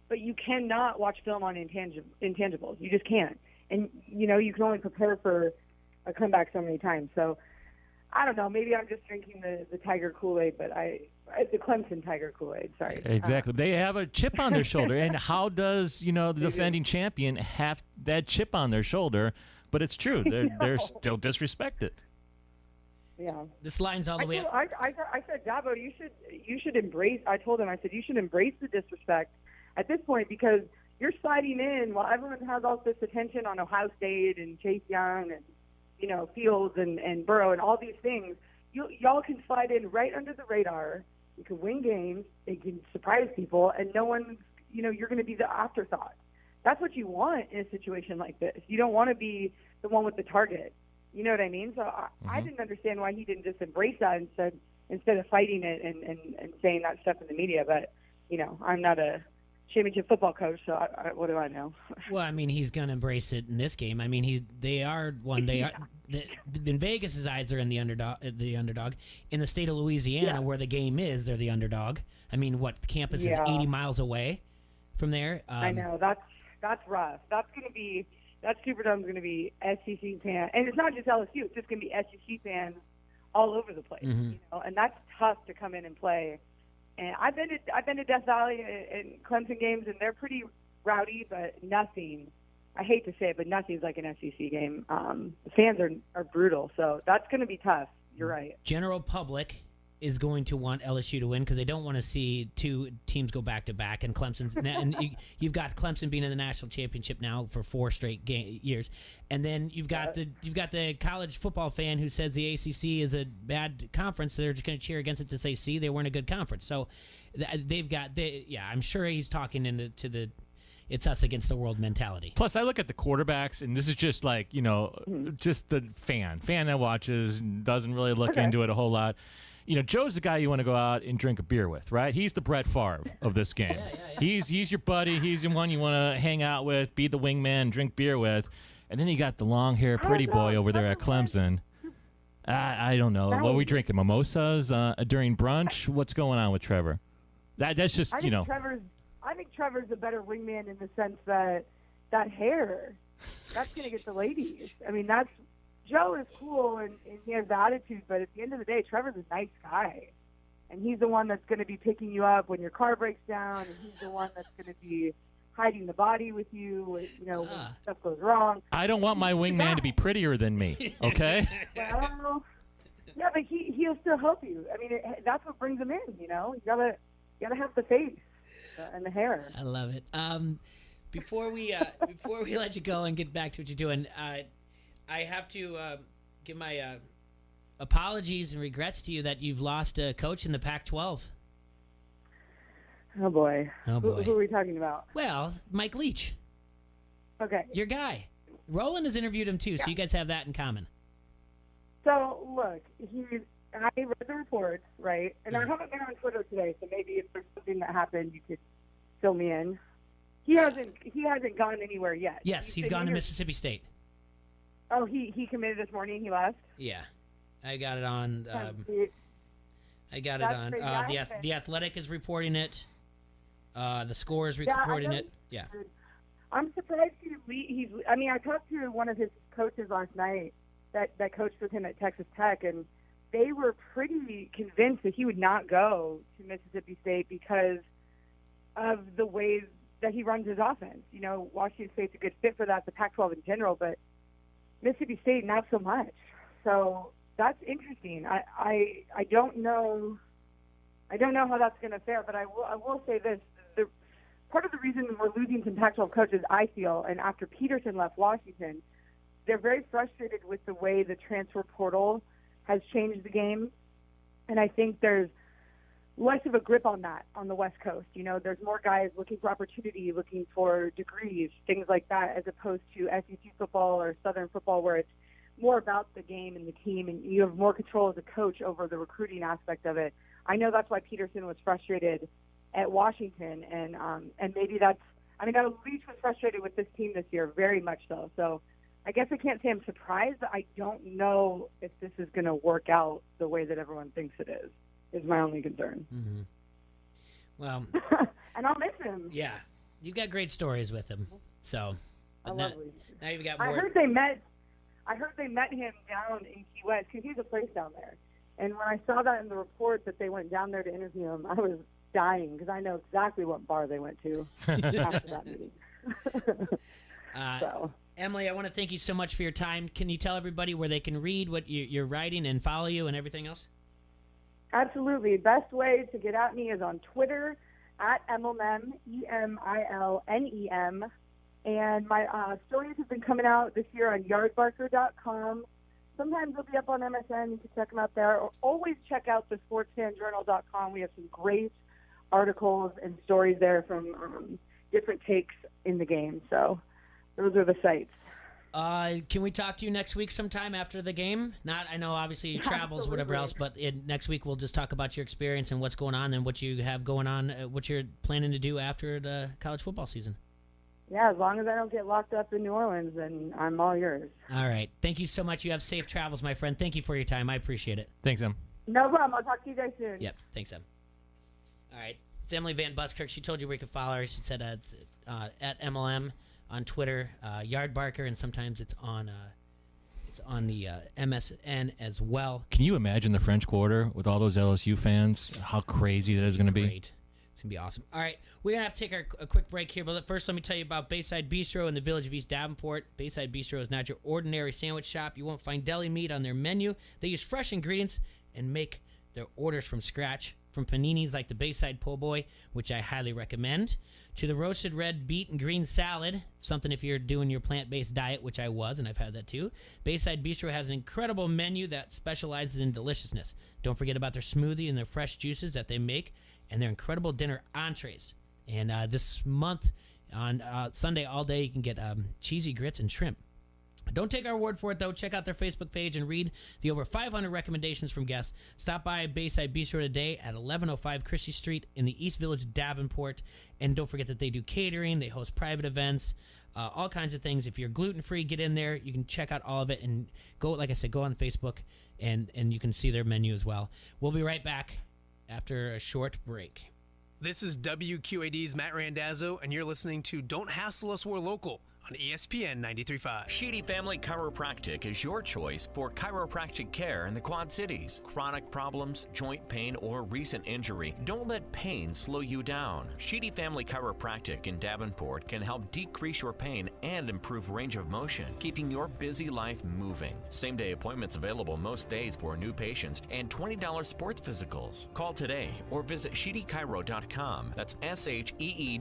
But you cannot watch film on intangibles. You just can't. And, you can only prepare for a comeback so many times. So, I don't know. Maybe I'm just drinking the Tiger Kool-Aid, but the Clemson Tiger Kool-Aid, sorry. Exactly. They have a chip on their shoulder. And how does, the defending champion have that chip on their shoulder? But it's true. They're still disrespected. Yeah. This line's all the way up. I said, Dabo, you should embrace, I told him, I said, you should embrace the disrespect at this point, because you're sliding in while everyone has all this attention on Ohio State and Chase Young and, Fields and Burrow and all these things. Y'all can slide in right under the radar. You can win games. It can surprise people, and no one, you're going to be the afterthought. That's what you want in a situation like this. You don't want to be the one with the target. You know what I mean? So I didn't understand why he didn't just embrace that instead of fighting it and saying that stuff in the media. But, I'm not a championship football coach, so what do I know? Well, I mean, he's going to embrace it in this game. I mean, they are in Vegas's eyes, they're in the underdog. In the state of Louisiana, where the game is, they're the underdog. I mean, what, campus is 80 miles away from there? I know, that's rough. That Superdome's going to be SEC fan, and it's not just LSU. It's just going to be SEC fans all over the place. And that's tough to come in and play. And I've been to Death Valley and Clemson games, and they're pretty rowdy, but nothing I hate to say it, but nothing's like an SEC game. The fans are brutal, so that's going to be tough. You're right. General public is going to want LSU to win because they don't want to see two teams go back to back. And Clemson's and you've got Clemson being in the national championship now for 4 straight years, and then you've got the college football fan who says the ACC is a bad conference. So they're just going to cheer against it to say, see, they weren't a good conference. So I'm sure he's talking into the it's us against the world mentality. Plus, I look at the quarterbacks, and this is just like, just the fan that watches and doesn't really look into it a whole lot. Joe's the guy you want to go out and drink a beer with, right? He's the Brett Favre of this game. Yeah. He's your buddy. He's the one you want to hang out with, be the wingman, drink beer with. And then you got the long-haired pretty boy over there at Clemson. I don't know. What are we drinking? Mimosas during brunch? What's going on with Trevor? That's just, I think Trevor's a better wingman in the sense that hair, that's going to get the ladies. I mean, Joe is cool and he has the attitude, but at the end of the day, Trevor's a nice guy. And he's the one that's going to be picking you up when your car breaks down, and he's the one that's going to be hiding the body with you, when stuff goes wrong. I don't want my wingman to be prettier than me, okay? Well, yeah, but he'll still help you. I mean, that's what brings him in, You gotta have the face and the hair. I love it. Before we let you go and get back to what you're doing, I have to give my apologies and regrets to you that you've lost a coach in the Pac-12. Oh, boy. Who are we talking about? Well, Mike Leach. Okay. Your guy. Roland has interviewed him, too, so you guys have that in common. So, look, I read the reports, right? And I haven't been on Twitter today, so maybe if there's something that happened, you could fill me in. He hasn't gone anywhere yet. Yes, he's gone to Mississippi State. Oh, he committed this morning. He left. Yeah, I got it on. The Athletic is reporting it. The Score is reporting it. Yeah. I'm surprised I talked to one of his coaches last night that coached with him at Texas Tech, and they were pretty convinced that he would not go to Mississippi State because of the ways that he runs his offense. Washington State's a good fit for that, the Pac-12 in general, but Mississippi State, not so much. So that's interesting. I don't know how that's going to fare, but I will say this. Part of the reason we're losing some Pac-12 coaches, I feel, and after Peterson left Washington, they're very frustrated with the way the transfer portal has changed the game. And I think there's less of a grip on that on the West Coast. There's more guys looking for opportunity, looking for degrees, things like that, as opposed to SEC football or Southern football where it's more about the game and the team, and you have more control as a coach over the recruiting aspect of it. I know that's why Peterson was frustrated at Washington, and maybe Leach was frustrated with this team this year, very much so. So I guess I can't say I'm surprised, but I don't know if this is going to work out the way that everyone thinks it is my only concern. Mm-hmm. Well, and I'll miss him. Yeah, you've got great stories with him. So, now you've got more. I heard they met him down in Key West because he has a place down there. And when I saw that in the report that they went down there to interview him, I was dying because I know exactly what bar they went to after that meeting. Emily, I want to thank you so much for your time. Can you tell everybody where they can read what you're writing and follow you and everything else? Absolutely. Best way to get at me is on Twitter at Emilnem, EMILNEM. And my stories have been coming out this year on yardbarker.com. Sometimes they'll be up on MSN. You can check them out there. Or always check out the sportsfanjournal.com. We have some great articles and stories there from different takes in the game. So those are the sites. Can we talk to you next week sometime after the game? I know obviously you travels, whatever else, but next week we'll just talk about your experience and what's going on and what you have going on, what you're planning to do after the college football season. Yeah, as long as I don't get locked up in New Orleans, then I'm all yours. All right. Thank you so much. You have safe travels, my friend. Thank you for your time. I appreciate it. Thanks, Em. No problem. I'll talk to you guys soon. Yep. Thanks, Em. All right. It's Emily Van Buskirk. She told you where you could follow her. She said at MLM on Twitter, Yardbarker, and sometimes it's on the MSN as well. Can you imagine the French Quarter with all those LSU fans? How crazy that is going to be. Great. It's going to be awesome. All right, we're going to have to take a quick break here, but first let me tell you about Bayside Bistro in the village of East Davenport. Bayside Bistro is not your ordinary sandwich shop. You won't find deli meat on their menu. They use fresh ingredients and make their orders from scratch, from paninis like the Bayside Po' Boy, which I highly recommend, to the roasted red beet and green salad, something if you're doing your plant-based diet, which I was, and I've had that too. Bayside Bistro has an incredible menu that specializes in deliciousness. Don't forget about their smoothie and their fresh juices that they make, and their incredible dinner entrees. And this month, on Sunday all day, you can get cheesy grits and shrimp. Don't take our word for it, though. Check out their Facebook page and read the over 500 recommendations from guests. Stop by Bayside Bistro today at 1105 Christie Street in the East Village of Davenport. And don't forget that they do catering. They host private events, all kinds of things. If you're gluten-free, get in there. You can check out all of it. And go, like I said, go on Facebook, and you can see their menu as well. We'll be right back after a short break. This is WQAD's Matt Randazzo, and you're listening to Don't Hassle Us, We're Local on ESPN 93.5. Sheedy Family Chiropractic is your choice for chiropractic care in the Quad Cities. Chronic problems, joint pain, or recent injury, don't let pain slow you down. Sheedy Family Chiropractic in Davenport can help decrease your pain and improve range of motion, keeping your busy life moving. Same-day appointments available most days for new patients and $20 sports physicals. Call today or visit SheedyChiro.com. That's SHEEDY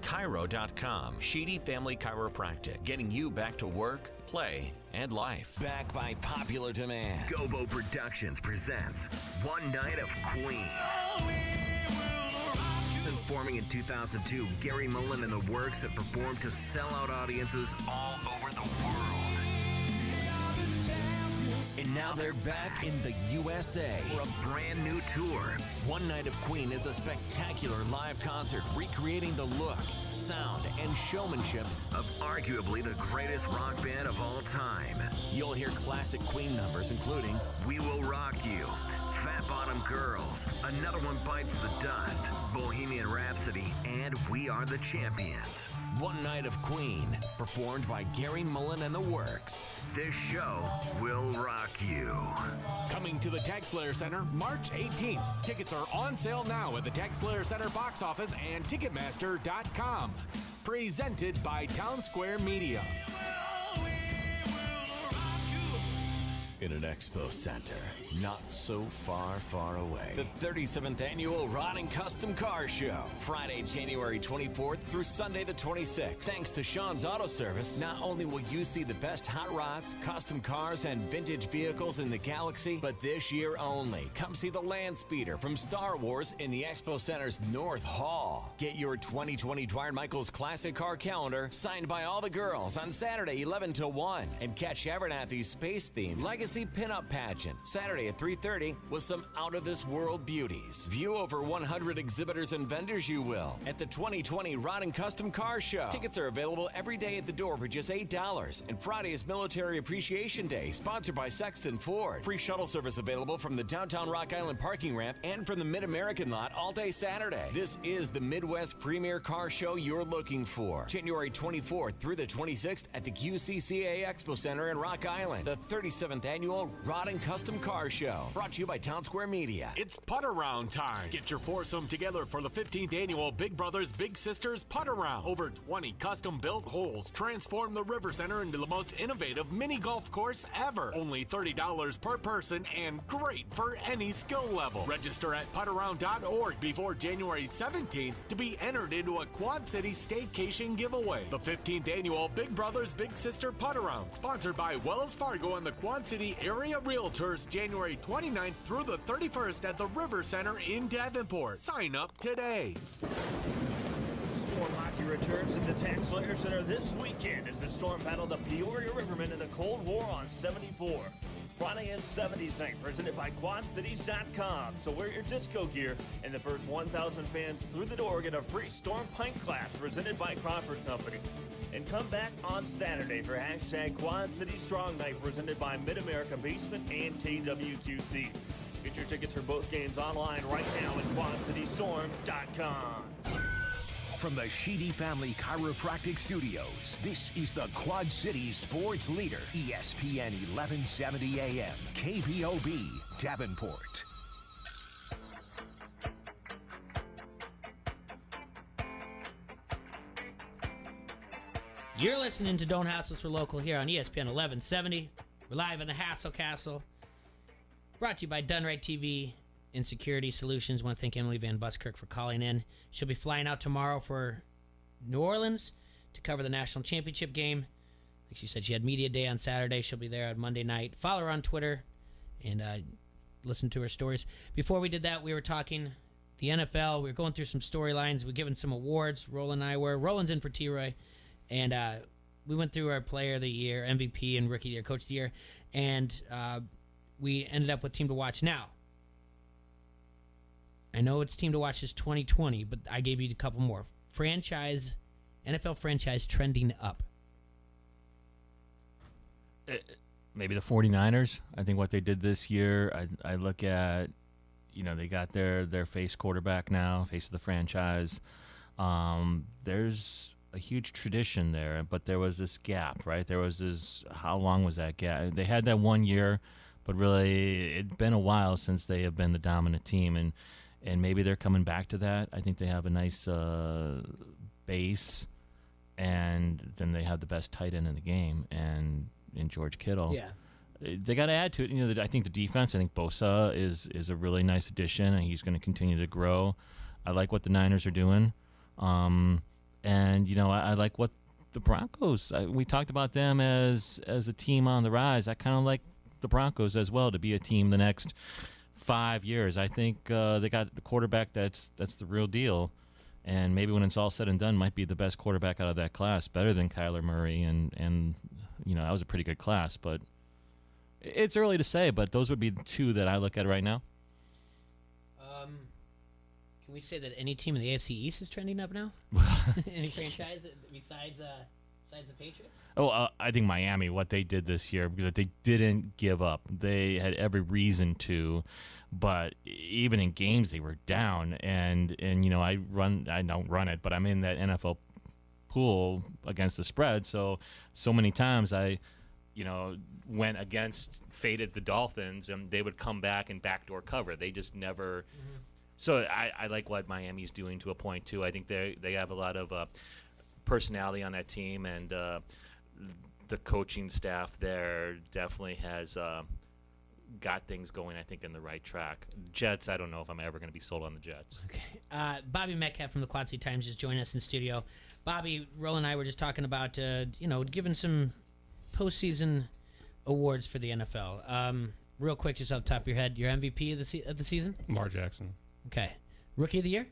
Chiro.com. Sheedy Family Chiropractic, getting you back to work, play, and life. Back by popular demand, Gobo Productions presents One Night of Queen. Since forming in 2002, Gary Mullen and the Works have performed to sell-out audiences all over the world. And now they're back in the USA for a brand new tour. One Night of Queen is a spectacular live concert recreating the look, sound, and showmanship of arguably the greatest rock band of all time. You'll hear classic Queen numbers including We Will Rock You, Fat Bottom Girls, Another One Bites the Dust, Bohemian Rhapsody, and We Are the Champions. One Night of Queen, performed by Gary Mullen and the Works. This show will rock you. Coming to the TaxSlayer Center March 18th. Tickets are on sale now at the TaxSlayer Center box office and Ticketmaster.com. Presented by Town Square Media. In an expo center, not so far, far away. The 37th Annual Rod and Custom Car Show. Friday, January 24th through Sunday the 26th. Thanks to Sean's Auto Service, not only will you see the best hot rods, custom cars, and vintage vehicles in the galaxy, but this year only, come see the Land Speeder from Star Wars in the Expo Center's North Hall. Get your 2020 Dwyer Michaels Classic Car Calendar signed by all the girls on Saturday 11 to 1. And catch Abernathy's space-themed Legacy Pinup Pageant Saturday at 3:30 with some out-of-this-world beauties. View over 100 exhibitors and vendors you will at the 2020 Rod and Custom Car Show. Tickets are available every day at the door for just $8. And Friday is Military Appreciation Day, sponsored by Sexton Ford. Free shuttle service available from the downtown Rock Island parking ramp and from the Mid-American lot all day Saturday. This is the Midwest premier car show you're looking for. January 24th through the 26th at the QCCA Expo Center in Rock Island. The 37th Annual Rod and Custom Car Show. Brought to you by Town Square Media. It's Putt Around time. Get your foursome together for the 15th Annual Big Brothers Big Sisters Putt Around. Over 20 custom-built holes transform the River Center into the most innovative mini golf course ever. Only $30 per person and great for any skill level. Register at puttaround.org before January 17th to be entered into a Quad City staycation giveaway. The 15th Annual Big Brothers Big Sister Putt Around, sponsored by Wells Fargo and the Quad City Area Realtors, January 29th through the 31st at the River Center in Davenport. Sign up today. Storm hockey returns to the TaxSlayer Center this weekend as the Storm battle the Peoria Rivermen in the Cold War on 74. Friday is 70s night, presented by QuadCities.com. So wear your disco gear, and the first 1,000 fans through the door get a free Storm pint glass presented by Crawford Company. And come back on Saturday for hashtag Quad City Strong Night, presented by Mid-America Basement and KWQC. Get your tickets for both games online right now at QuadCityStorm.com. From the Sheedy Family Chiropractic Studios, this is the Quad Cities sports leader, ESPN 1170 AM, KPOB, Davenport. You're listening to Don't Hassle Us, We're Local here on ESPN 1170. We're live in the Hassle Castle. Brought to you by Dunright TV and Security Solutions. Want to thank Emily Van Buskirk for calling in. She'll be flying out tomorrow for New Orleans to cover the national championship game. Like she said, she had media day on Saturday. She'll be there on Monday night. Follow her on Twitter and listen to her stories. Before we did that, we were talking the NFL. We were going through some storylines. We were giving some awards. Roland and I were. Roland's in for T-Roy. And we went through our Player of the Year, MVP, and Rookie of the Year, Coach of the Year. And we ended up with Team to Watch. Now, I know it's Team to Watch is 2020, but I gave you a couple more. NFL franchise trending up. Maybe the 49ers. I think what they did this year, I look at, they got their face quarterback now, face of the franchise. There's a huge tradition there, but there was this gap, right? There was this, how long was that gap? They had that 1 year, but really it'd been a while since they have been the dominant team, and maybe they're coming back to that. I think they have a nice base, and then they have the best tight end in the game, and in George Kittle. Yeah. They got to add to it. I think the defense, I think Bosa is a really nice addition, and he's going to continue to grow. I like what the Niners are doing. And, I like what the Broncos, we talked about them as a team on the rise. I kind of like the Broncos as well to be a team the next 5 years. I think they got the quarterback that's the real deal. And maybe when it's all said and done, might be the best quarterback out of that class, better than Kyler Murray. And that was a pretty good class. But it's early to say, but those would be the two that I look at right now. Can we say that any team in the AFC East is trending up now? Any franchise besides the Patriots? I think Miami, what they did this year, because they didn't give up. They had every reason to, but even in games they were down. And I don't run it, but I'm in that NFL pool against the spread. So many times I went faded the Dolphins, and they would come back and backdoor cover. They just never. Mm-hmm. So I like what Miami's doing to a point, too. I think they have a lot of personality on that team, and the coaching staff there definitely has got things going, I think, in the right track. Jets, I don't know if I'm ever going to be sold on the Jets. Okay. Bobby Metcalf from the Quad City Times just joined us in studio. Bobby, Roland and I were just talking about, giving some postseason awards for the NFL. Real quick, just off the top of your head, your MVP of the season? Lamar Jackson. Okay. Rookie of the Year?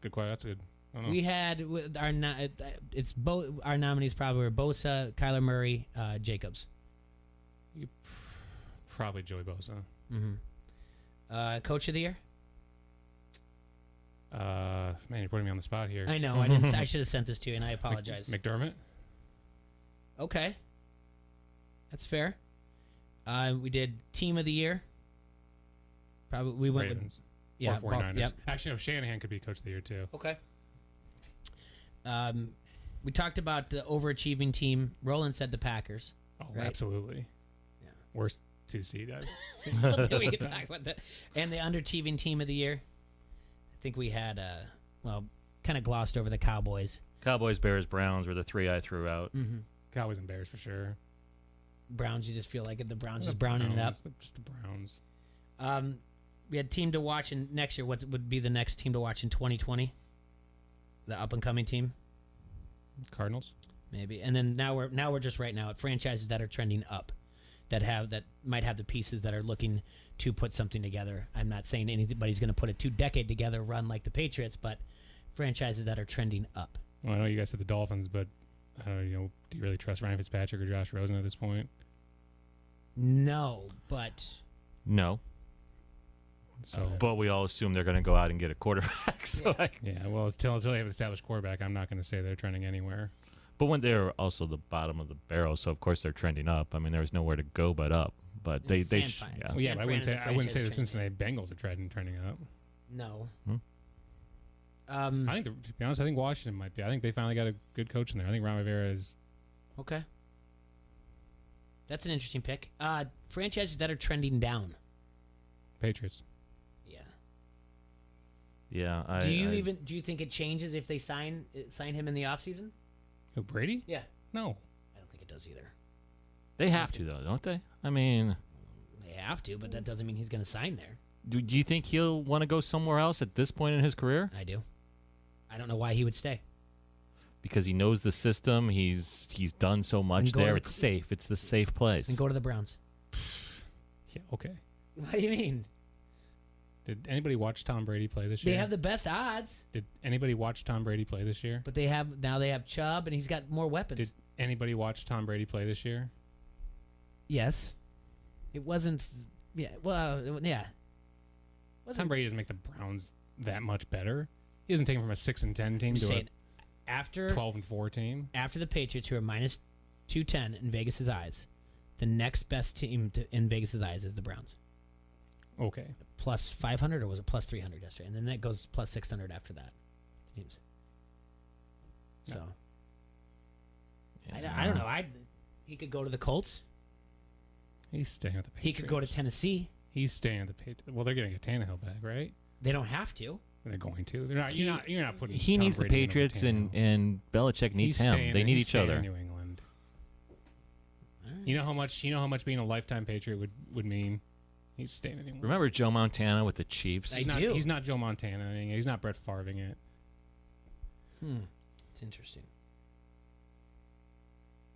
Good question. That's good. I don't know. We had our nominees probably were Bosa, Kyler Murray, Jacobs. Probably Joey Bosa. Mm-hmm. Coach of the Year? Man, you're putting me on the spot here. I know. I should have sent this to you, and I apologize. McDermott? Okay. That's fair. We did Team of the Year. Probably we went Ravens. Or 49ers. Yep. Actually, no, Shanahan could be Coach of the Year, too. Okay. We talked about the overachieving team. Roland said the Packers. Oh, right? Absolutely. Yeah. Worst 2 seed I've seen. We can talk about that. And the underachieving team of the year. I think we had, kind of glossed over the Cowboys. Cowboys, Bears, Browns were the three I threw out. Mm-hmm. Cowboys and Bears for sure. Browns, you just feel like the Browns is browning it up. Just the Browns. We had team to watch in next year. What would be the next team to watch in 2020? The up and coming team. Cardinals. Maybe, and then now we're just right now at franchises that are trending up, that might have the pieces that are looking to put something together. I'm not saying anybody's going to put a 2-decade together run like the Patriots, but franchises that are trending up. Well, I know you guys said the Dolphins, but do you really trust Ryan Fitzpatrick or Josh Rosen at this point? No, but no. So, but we all assume they're going to go out and get a quarterback. So well, until they have an established quarterback, I'm not going to say they're trending anywhere. But when they're also the bottom of the barrel, so of course they're trending up. I mean, there's nowhere to go but up. But they but I wouldn't say the Cincinnati Bengals are trending up. No. I think, to be honest, I think Washington might be. I think they finally got a good coach in there. I think Ron Rivera is. Okay. That's an interesting pick. Franchises that are trending down. Patriots. Yeah. Do you think it changes if they sign him in the offseason? Who, Brady? Yeah. No. I don't think it does either. They have to, though, don't they? I mean, They have to, but that doesn't mean he's going to sign there. do you think he'll want to go somewhere else at this point in his career? I do. I don't know why he would stay. Because he knows the system. He's done so much there. It's safe. It's the safe place. And go to the Browns. Yeah, okay. What do you mean? Did anybody watch Tom Brady play this year? They have the best odds. Did anybody watch Tom Brady play this year? But they have Chubb, and he's got more weapons. Did anybody watch Tom Brady play this year? Yes. It wasn't. Yeah. Well, yeah. Tom Brady doesn't make the Browns that much better. He doesn't take them from a 6-10 team to a after 12-4 team. After the Patriots, who are minus 210 in Vegas's eyes, the next best team in Vegas's eyes is the Browns. Okay. Plus 500, or was it plus 300 yesterday? And then that goes plus 600 after that. Teams. So. Yeah. I don't know. He could go to the Colts. He's staying with the Patriots. He could go to Tennessee. He's staying with the Patriots. Well, they're getting a Tannehill back, right? They don't have to. They're going to. They're not. You're not putting. He Tom needs Brady the Patriots, and Belichick needs him. They need each other. In New England. Right. You know how much being a lifetime Patriot would mean. He's staying in New England. Remember Joe Montana with the Chiefs? He's not Joe Montana. He's not Brett Favre'ing it. It's interesting.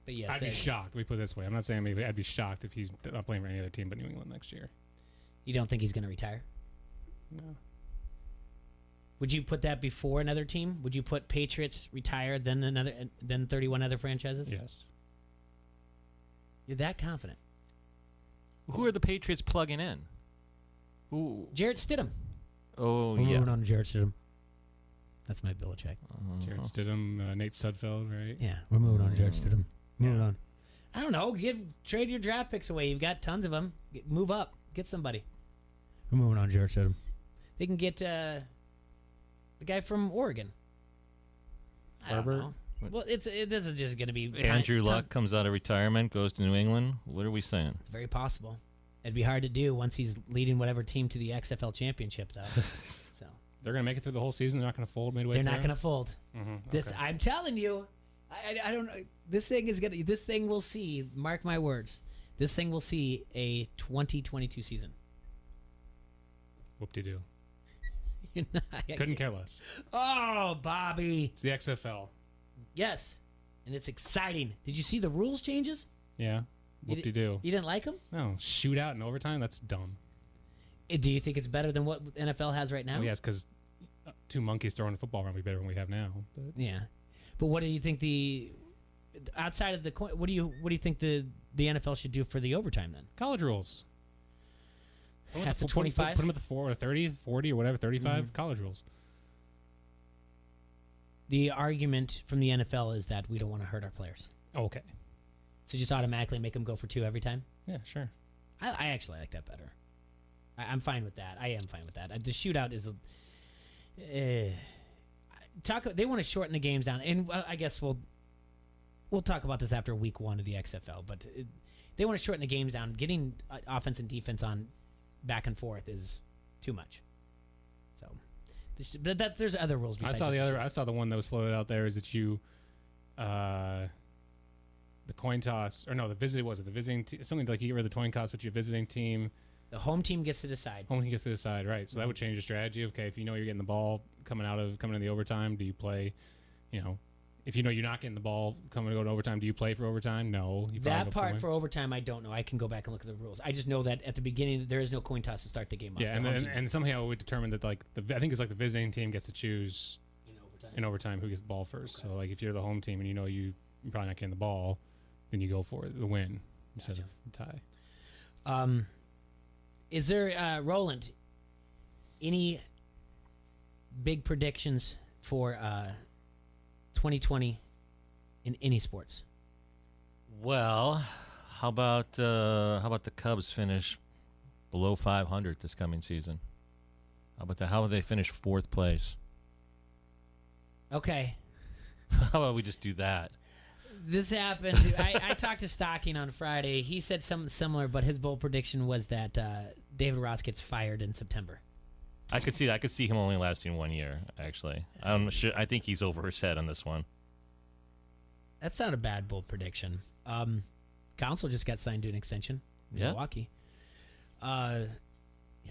But yes, I'd be shocked. We put it this way. I'm not saying maybe. I'd be shocked if he's not playing for any other team but New England next year. You don't think he's going to retire? No. Would you put that before another team? Would you put Patriots retire, then 31 other franchises? Yes. You're that confident? Who are the Patriots plugging in? Who? Jarrett Stidham. Oh, We're yeah. moving on to Jarrett Stidham. That's my Belichick. Jarrett Stidham, Nate Sudfeld, right? Yeah, we're moving on to Jarrett Stidham. Moving on. I don't know. Trade your draft picks away. You've got tons of them. Move up. Get somebody. We're moving on to Jarrett Stidham. They can get the guy from Oregon. I don't know. Well, this is just going to be Andrew Luck comes out of retirement, goes to New England. What are we saying? It's very possible. It'd be hard to do once he's leading whatever team to the XFL championship, though. So they're going to make it through the whole season. They're not going to fold midway. They're not going to fold. Mm-hmm. This I'm telling you. I don't know. This thing will see. Mark my words. This thing will see a 2022 season. Whoop-de-doo. Couldn't care less. Oh, Bobby. It's the XFL. Yes. And it's exciting. Did you see the rules changes? Yeah. Whoop-de-doo. You didn't like them? No. Shootout in overtime? That's dumb. Do you think it's better than what NFL has right now? Well, yes, because two monkeys throwing a football around would be better than we have now. But. Yeah. But what do you think outside of the coin, what do you think the NFL should do for the overtime then? College rules. Half the 25? Put them at the 4 or 30, 40 or whatever, 35. Mm-hmm. College rules. The argument from the NFL is that we don't want to hurt our players. Okay. So just automatically make them go for 2 every time? Yeah, sure. I actually like that better. I'm fine with that. I am fine with that. The shootout is they want to shorten the games down, and I guess we'll talk about this after week 1 of the XFL. But they want to shorten the games down. Getting offense and defense on back and forth is too much. So there's other rules. I saw the one that was floated out there is that you, the coin toss or no, the visiting something like you get rid of the coin toss, but your visiting team. The home team gets to decide. Home team gets to decide, right? So that would change your strategy. Okay, if you know you're getting the ball coming in the overtime, do you play? If you know you're not getting the ball going to overtime, do you play for overtime? No. That part for overtime, I don't know. I can go back and look at the rules. I just know that at the beginning there is no coin toss to start the game up. Yeah, and somehow we determined that I think it's like the visiting team gets to choose in overtime who gets the ball first. Okay. So like if you're the home team and you know you're probably not getting the ball, then you go for the win instead of the tie. Is there, Roland, any big predictions for 2020 in any sports? Well, how about the Cubs finish below 500 this coming season? How about that? How would they finish 4th place? Okay. How about we just do that? This happened. I talked to Stocking on Friday. He said something similar, but his bold prediction was that David Ross gets fired in September. I could see that. I could see him only lasting 1 year. Actually, I'm sure. I think he's over his head on this one. That's not a bad bold prediction. Council just got signed to an extension in Milwaukee. I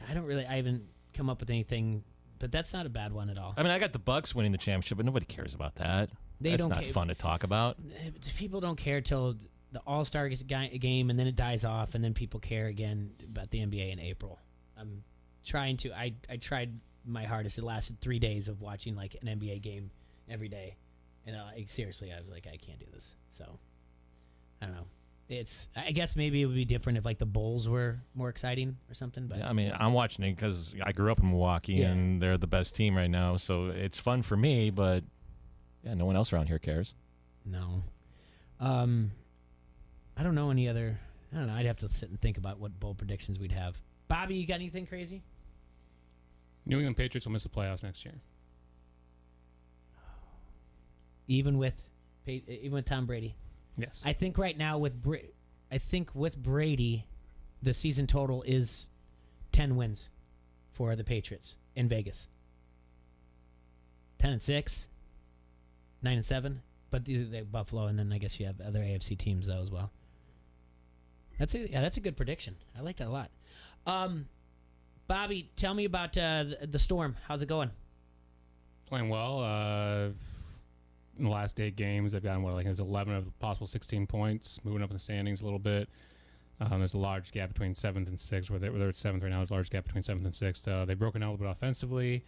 haven't come up with anything, but that's not a bad one at all. I mean, I got the Bucks winning the championship, but nobody cares about that. That's not fun to talk about. People don't care till the All-Star game, and then it dies off, and then people care again about the NBA in April. I'm trying to. I tried my hardest. It lasted 3 days of watching like an NBA game every day, and seriously, I was like, I can't do this. So I don't know. I guess maybe it would be different if like the Bulls were more exciting or something. But yeah, I mean, I'm watching it because I grew up in Milwaukee, and they're the best team right now, so it's fun for me. But yeah, no one else around here cares. No. I don't know any other. I don't know. I'd have to sit and think about what bold predictions we'd have. Bobby, you got anything crazy? New England Patriots will miss the playoffs next year. Even with Tom Brady. Yes. I think right now with Brady, the season total is 10 wins for the Patriots in Vegas. 10-6, 9-7, but the Buffalo, and then I guess you have other AFC teams though as well. That's a good prediction. I like that a lot. Bobby, tell me about the Storm. How's it going? Playing well. In the last 8 games, they've gotten it's 11 of the possible 16 points, moving up in the standings a little bit. There's a large gap between 7th and 6th. Where they're at 7th right now, there's a large gap between 7th and 6th. They've broken out a little bit offensively,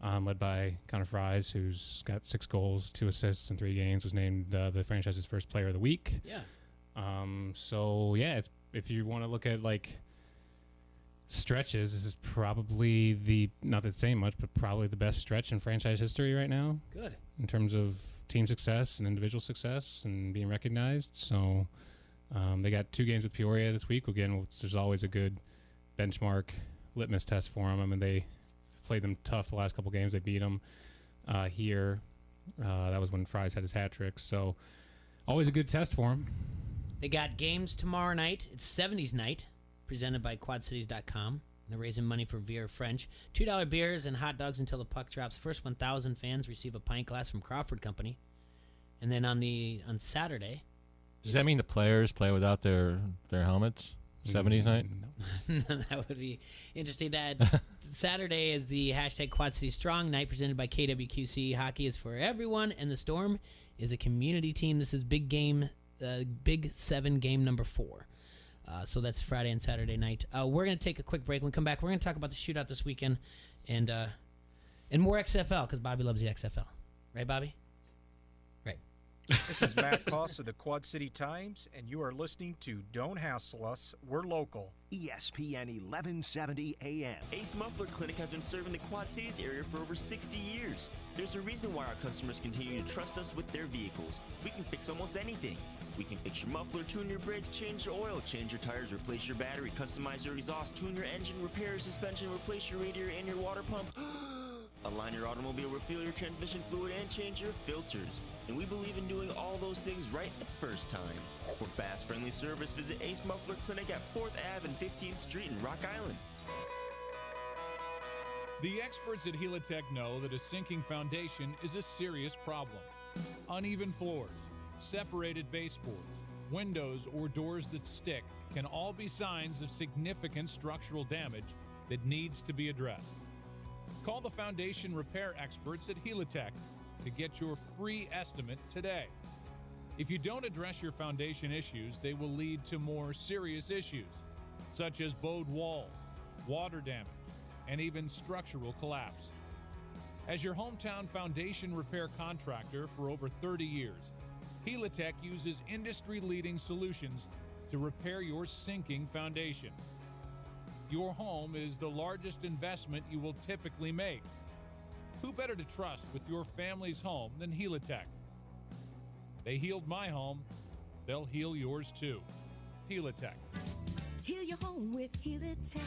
led by Connor Fries, who's got 6 goals, 2 assists in 3 games, was named the franchise's first player of the week. Yeah. It's if you want to look at like stretches, this is probably not that saying much, but probably the best stretch in franchise history right now. Good. In terms of team success and individual success and being recognized. So they got 2 games with Peoria this week. Again, there's always a good benchmark litmus test for them. I mean, they played them tough the last couple games. They beat them here. That was when Fries had his hat trick. So always a good test for them. They got games tomorrow night. It's 70s night, presented by QuadCities.com. They're raising money for Beer French. $2 beers and hot dogs until the puck drops. First 1,000 fans receive a pint glass from Crawford Company. And then on Saturday... Does that mean the players play without their helmets? 70s night? That would be interesting. That Saturday is the hashtag Quad City Strong night presented by KWQC. Hockey is for everyone, and the Storm is a community team. This is Big 7 game number 4. So that's Friday and Saturday night. We're going to take a quick break. When we come back, we're going to talk about the shootout this weekend and more XFL because Bobby loves the XFL. Right, Bobby? Right. This is Matt Koss of the Quad City Times, and you are listening to Don't Hassle Us, We're Local. ESPN 1170 AM. Ace Muffler Clinic has been serving the Quad Cities area for over 60 years. There's a reason why our customers continue to trust us with their vehicles. We can fix almost anything. We can fix your muffler, tune your brakes, change your oil, change your tires, replace your battery, customize your exhaust, tune your engine, repair your suspension, replace your radiator and your water pump. Align your automobile, refill your transmission fluid, and change your filters. And we believe in doing all those things right the first time. For fast, friendly service, visit Ace Muffler Clinic at 4th Ave and 15th Street in Rock Island. The experts at Helitech know that a sinking foundation is a serious problem. Uneven floors, separated baseboards, windows, or doors that stick can all be signs of significant structural damage that needs to be addressed. Call the foundation repair experts at Helitech to get your free estimate today. If you don't address your foundation issues, they will lead to more serious issues, such as bowed walls, water damage, and even structural collapse. As your hometown foundation repair contractor for over 30 years, Helitech uses industry-leading solutions to repair your sinking foundation. Your home is the largest investment you will typically make. Who better to trust with your family's home than Helitech? They healed my home. They'll heal yours too. Helitech. Heal your home with Helitech.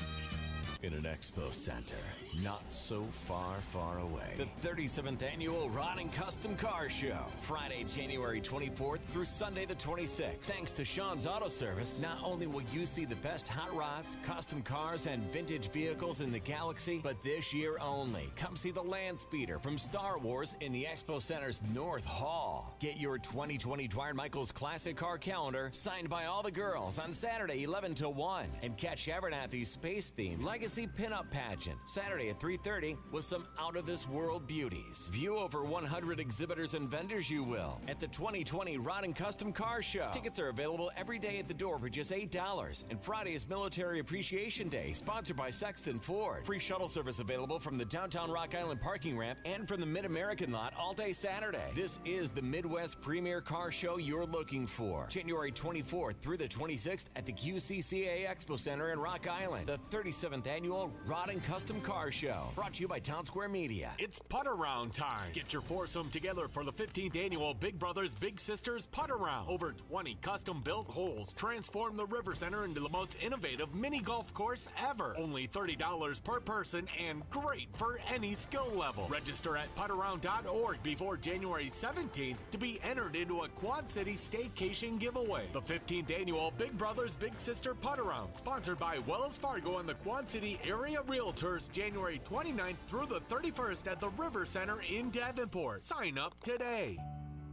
In an expo center, not so far, far away. The 37th Annual Rod and Custom Car Show. Friday, January 24th through Sunday the 26th. Thanks to Sean's Auto Service, not only will you see the best hot rods, custom cars, and vintage vehicles in the galaxy, but this year only. Come see the Land Speeder from Star Wars in the Expo Center's North Hall. Get your 2020 Dwyer Michaels Classic Car Calendar signed by all the girls on Saturday 11 to 1. And catch Abernathy's space-themed Legacy Pinup Pageant Saturday at 3:30 with some out-of-this-world beauties. View over 100 exhibitors and vendors, you will, at the 2020 Rod and Custom Car Show. Tickets are available every day at the door for just $8. And Friday is Military Appreciation Day, sponsored by Sexton Ford. Free shuttle service available from the downtown Rock Island parking ramp and from the Mid-American lot all day Saturday. This is the Midwest premier car show you're looking for. January 24th through the 26th at the QCCA Expo Center in Rock Island. The 37th Annual Rod and Custom Car Show. Brought to you by Town Square Media. It's Putt Around time. Get your foursome together for the 15th Annual Big Brothers Big Sisters Putt Around. Over 20 custom-built holes transform the River Center into the most innovative mini golf course ever. Only $30 per person and great for any skill level. Register at puttaround.org before January 17th to be entered into a Quad City staycation giveaway. The 15th Annual Big Brothers Big Sister Putt Around, sponsored by Wells Fargo and the Quad City Area Realtors, January 29th through the 31st at the River Center in Davenport. Sign up today.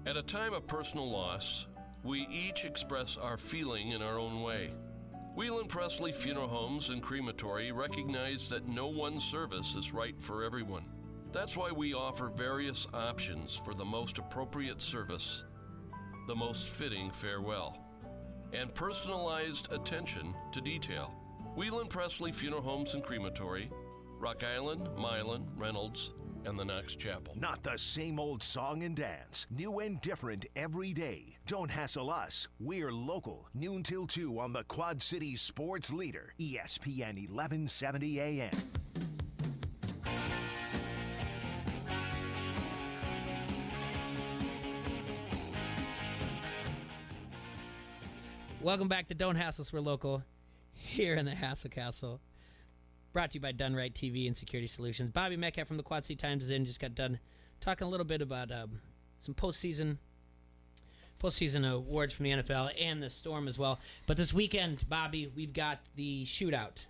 At a time of personal loss, we each express our feeling in our own way. Whelan Presley Funeral Homes and Crematory recognize that no one service is right for everyone. That's why we offer various options for the most appropriate service, the most fitting farewell, and personalized attention to detail. Whelan Presley Funeral Homes and Crematory, Rock Island, Milan, Reynolds, and the Knox Chapel. Not the same old song and dance. New and different every day. Don't hassle us. We're local. Noon till 2 on the Quad City Sports Leader, ESPN 1170 AM. Welcome back to Don't Hassle Us, We're Local, here in the Hassle Castle. Brought to you by Done Right TV and Security Solutions. Bobby Metcalf from the Quad City Times is in. Just got done talking a little bit about some postseason awards from the NFL and the Storm as well. But this weekend, Bobby, we've got the shootout.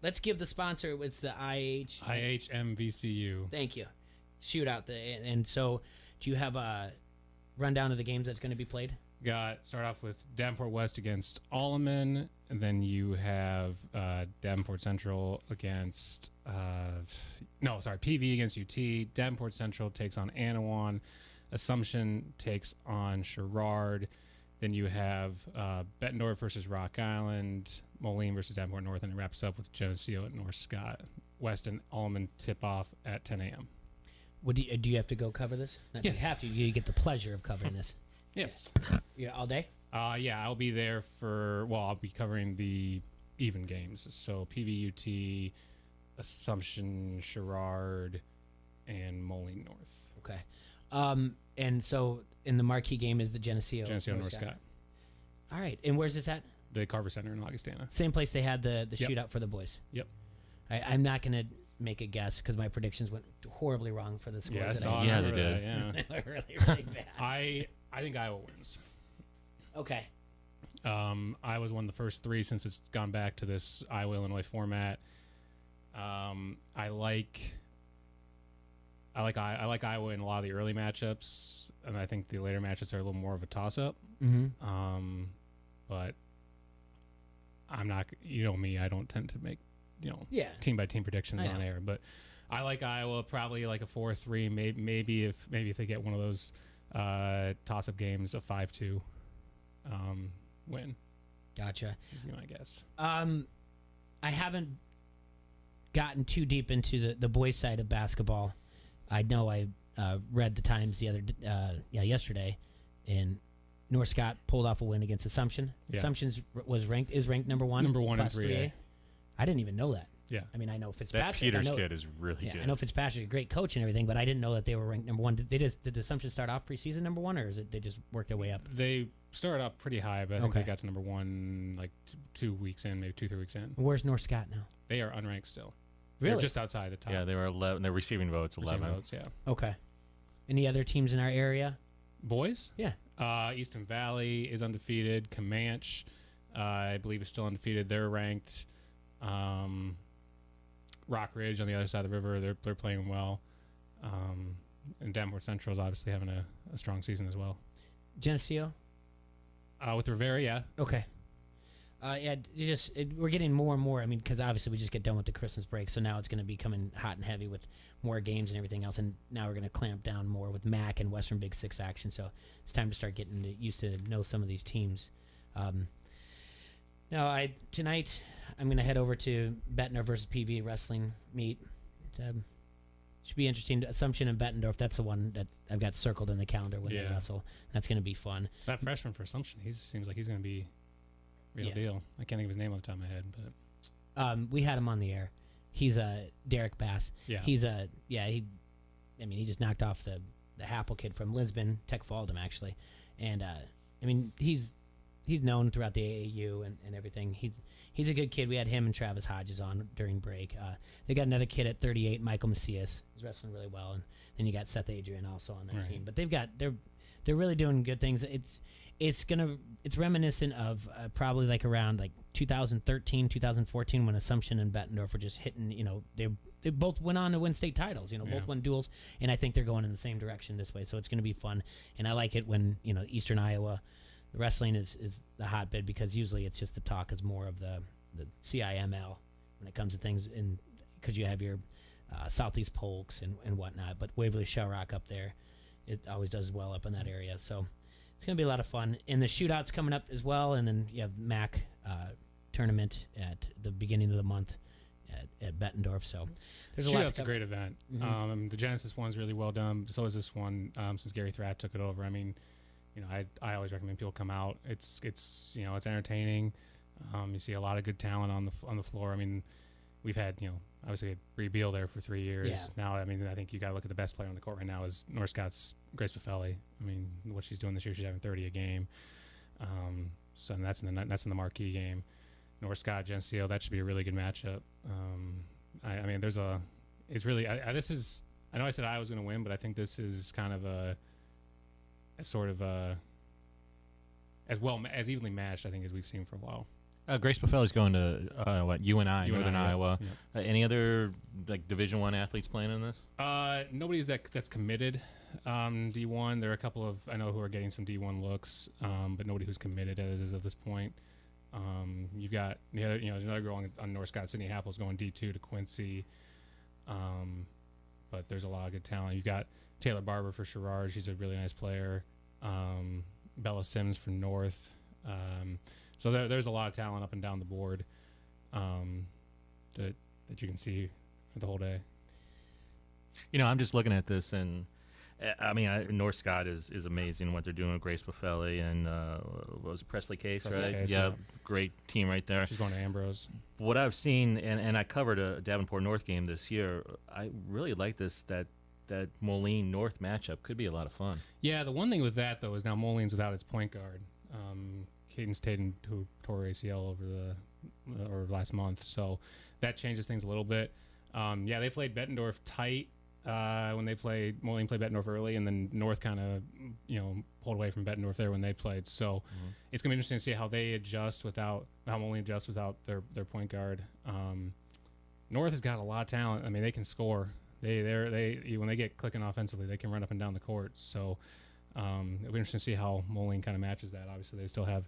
Let's give the sponsor. It's the IHMVCU. Thank you. Shootout. And so, do you have a rundown of the games that's going to be played? Start off with Davenport West against Alleman, and then you have Davenport Central against PV against UT. Davenport Central takes on Anawan. Assumption takes on Sherrard. Then you have Bettendorf versus Rock Island, Moline versus Davenport North, and it wraps up with Geneseo at North Scott. West and Alleman tip off at 10 a.m. Do you have to go cover this? Not Yes. You have to. You get the pleasure of covering this. Yes. Yeah, all day? Yeah, I'll be there I'll be covering the even games. So PVUT, Assumption, Sherrard, and Moline North. Okay. And so in the marquee game is the Geneseo North Scott. All right. And where's this at? The Carver Center in Augustana. Same place they had the Yep. shootout for the boys. Yep. All right, I'm not going to make a guess because my predictions went horribly wrong for the scores. Yeah, I that saw I they did. Yeah. Yeah. They were really bad. I think Iowa wins. Okay. Iowa's won the first three since it's gone back to this Iowa-Illinois format. I like Iowa in a lot of the early matchups, and I think the later matchups are a little more of a toss-up. Mm-hmm. But I'm not. You know me. I don't tend to make team by team predictions on air. But I like Iowa probably like a 4-3. Maybe if they get one of those toss-up games, a 5-2 win. Gotcha. I guess. I haven't gotten too deep into the boys' side of basketball. I know I read the Times yesterday, and North Scott pulled off a win against Assumption. Yeah. Assumption is ranked number one. Number one in Class 3A. I didn't even know that. Yeah. I mean, I know Fitzpatrick. That Peters I know, kid is really yeah, good. I know Fitzpatrick, a great coach and everything, but I didn't know that they were ranked number one. Did Assumption start off preseason number one, or is it they just worked their way up? They started up pretty high, but I think Okay. they got to number one like 2 weeks in, maybe 2-3 weeks in. Where's North Scott now? They are unranked still. Really? They're just outside the top. Yeah, they were 11. They're receiving votes, 11. Receiving votes, yeah. Okay. Any other teams in our area? Boys? Yeah. Easton Valley is undefeated. Comanche, I believe, is still undefeated. They're ranked. Rock Ridge on the other side of the river, they're playing well. And Davenport Central is obviously having a strong season as well. Geneseo? With Rivera, yeah. Okay. We're getting more and more. I mean, because obviously we just get done with the Christmas break, so now it's going to be coming hot and heavy with more games and everything else. And now we're going to clamp down more with MAC and Western Big Six action. So it's time to start getting used to know some of these teams. Tonight I'm going to head over to Bettendorf versus PV wrestling meet. It should be interesting. Assumption and Bettendorf, that's the one that I've got circled in the calendar when they wrestle. That's going to be fun. That freshman for Assumption, he seems like he's going to be real deal. I can't think of his name off the top of my head, but we had him on the air. He's Derek Bass. Yeah. He's he just knocked off the Happel kid from Lisbon, Tech Faldham actually, and he's known throughout the AAU and everything. He's a good kid. We had him and Travis Hodges on during break. They got another kid at 38, Michael Macias, who's wrestling really well, and then you got Seth Adrian also on that team. But they're really doing good things. It's reminiscent of probably like around 2013, 2014 when Assumption and Bettendorf were just hitting. They both went on to win state titles. Both won duels, and I think they're going in the same direction this way. So it's going to be fun, and I like it when Eastern Iowa. The wrestling is the hotbed because usually it's just the talk is more of the CIML when it comes to things, and because you have your Southeast Polks and whatnot. But Waverly Shell Rock up there, it always does well up in that area. So it's going to be a lot of fun. And the shootout's coming up as well, and then you have MAC tournament at the beginning of the month at Bettendorf. So there's a lot. Shootout's a great event. Mm-hmm. The Genesis one's really well done. So is this one since Gary Thrapp took it over. I mean, I always recommend people come out. It's entertaining. You see a lot of good talent on the floor. I mean, we've had obviously Bree Beal there for 3 years. Yeah. Now, I mean, I think you got to look at the best player on the court right now is North Scott's Grace Buffelli. I mean, what she's doing this year, she's having 30 a game. So that's in the marquee game. North Scott Geneseo, that should be a really good matchup. I mean, it's really this is. I know I said I was going to win, but I think this is kind of as evenly matched, I think, as we've seen for a while. Grace Buffelli's going to UNI, Northern Iowa. Yep. Any other Division I athletes playing in this? Nobody's that's committed. D1. There are a couple of I know who are getting some D1 looks, but nobody who's committed as of this point. You've got there's another girl on North Scott, Sydney Happel's going D2 to Quincy. But there's a lot of good talent. You've got Taylor Barber for Sherrard. She's a really nice player. Bella Sims for North. So there's a lot of talent up and down the board that you can see for the whole day. I'm just looking at this, and I mean, North Scott is amazing what they're doing with Grace Buffelli and what was it, Presley Case, right? Case, yeah, great team right there. She's going to Ambrose. What I've seen, and I covered a Davenport North game this year, I really like that Moline North matchup could be a lot of fun. Yeah, the one thing with that though is now Moline's without its point guard. Cadence Tatum, who tore ACL over last month, so that changes things a little bit. They played Bettendorf tight when they played. Moline played Bettendorf early, and then North kind of pulled away from Bettendorf there when they played. So it's gonna be interesting to see how Moline adjusts without their point guard. North has got a lot of talent. I mean, they can score. When they get clicking offensively, they can run up and down the court. So it'll be interesting to see how Moline kind of matches that. Obviously, they still have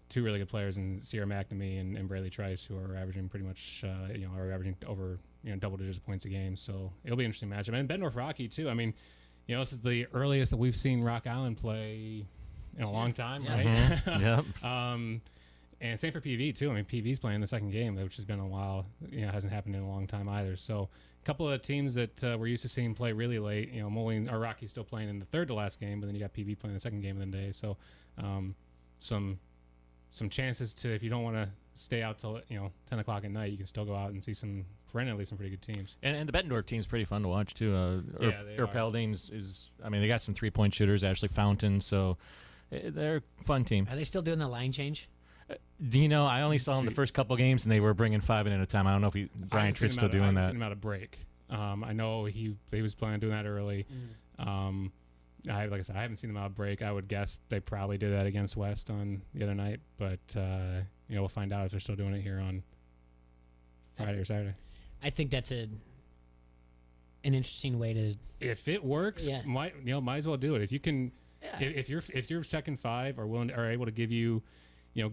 two really good players in Sierra McNamee and Braylee Trice, who are averaging pretty much are averaging over double digits of points a game. So it'll be an interesting matchup. And Bettendorf Rocky too. I mean, this is the earliest that we've seen Rock Island play in a long time, right? Mm-hmm. Yep. And same for PV too. I mean, PV's playing the second game, which has been a while. Hasn't happened in a long time either. So a couple of teams that we're used to seeing play really late. Moline or Rocky's still playing in the third to last game, but then you got PV playing the second game of the day. So some chances to, if you don't want to stay out till 10 o'clock at night, you can still go out and see some perennially some pretty good teams. And the Bettendorf team's pretty fun to watch too. Yeah, they are. Erpelding's is I mean they got some 3-point shooters, Ashley Fountain, so they're a fun team. Are they still doing the line change? I only saw them the first couple games, and they were bringing 5 in at a time. I don't know if Brian Tritt's still doing I that. haven't seen him out of break. I know he was planning on doing that early. Like I said, I haven't seen them out of break. I would guess they probably did that against West on the other night, but we'll find out if they're still doing it here on Friday or Saturday. I think that's an interesting way to. If it works, might as well do it. If you can, if your second 5 are able to give you,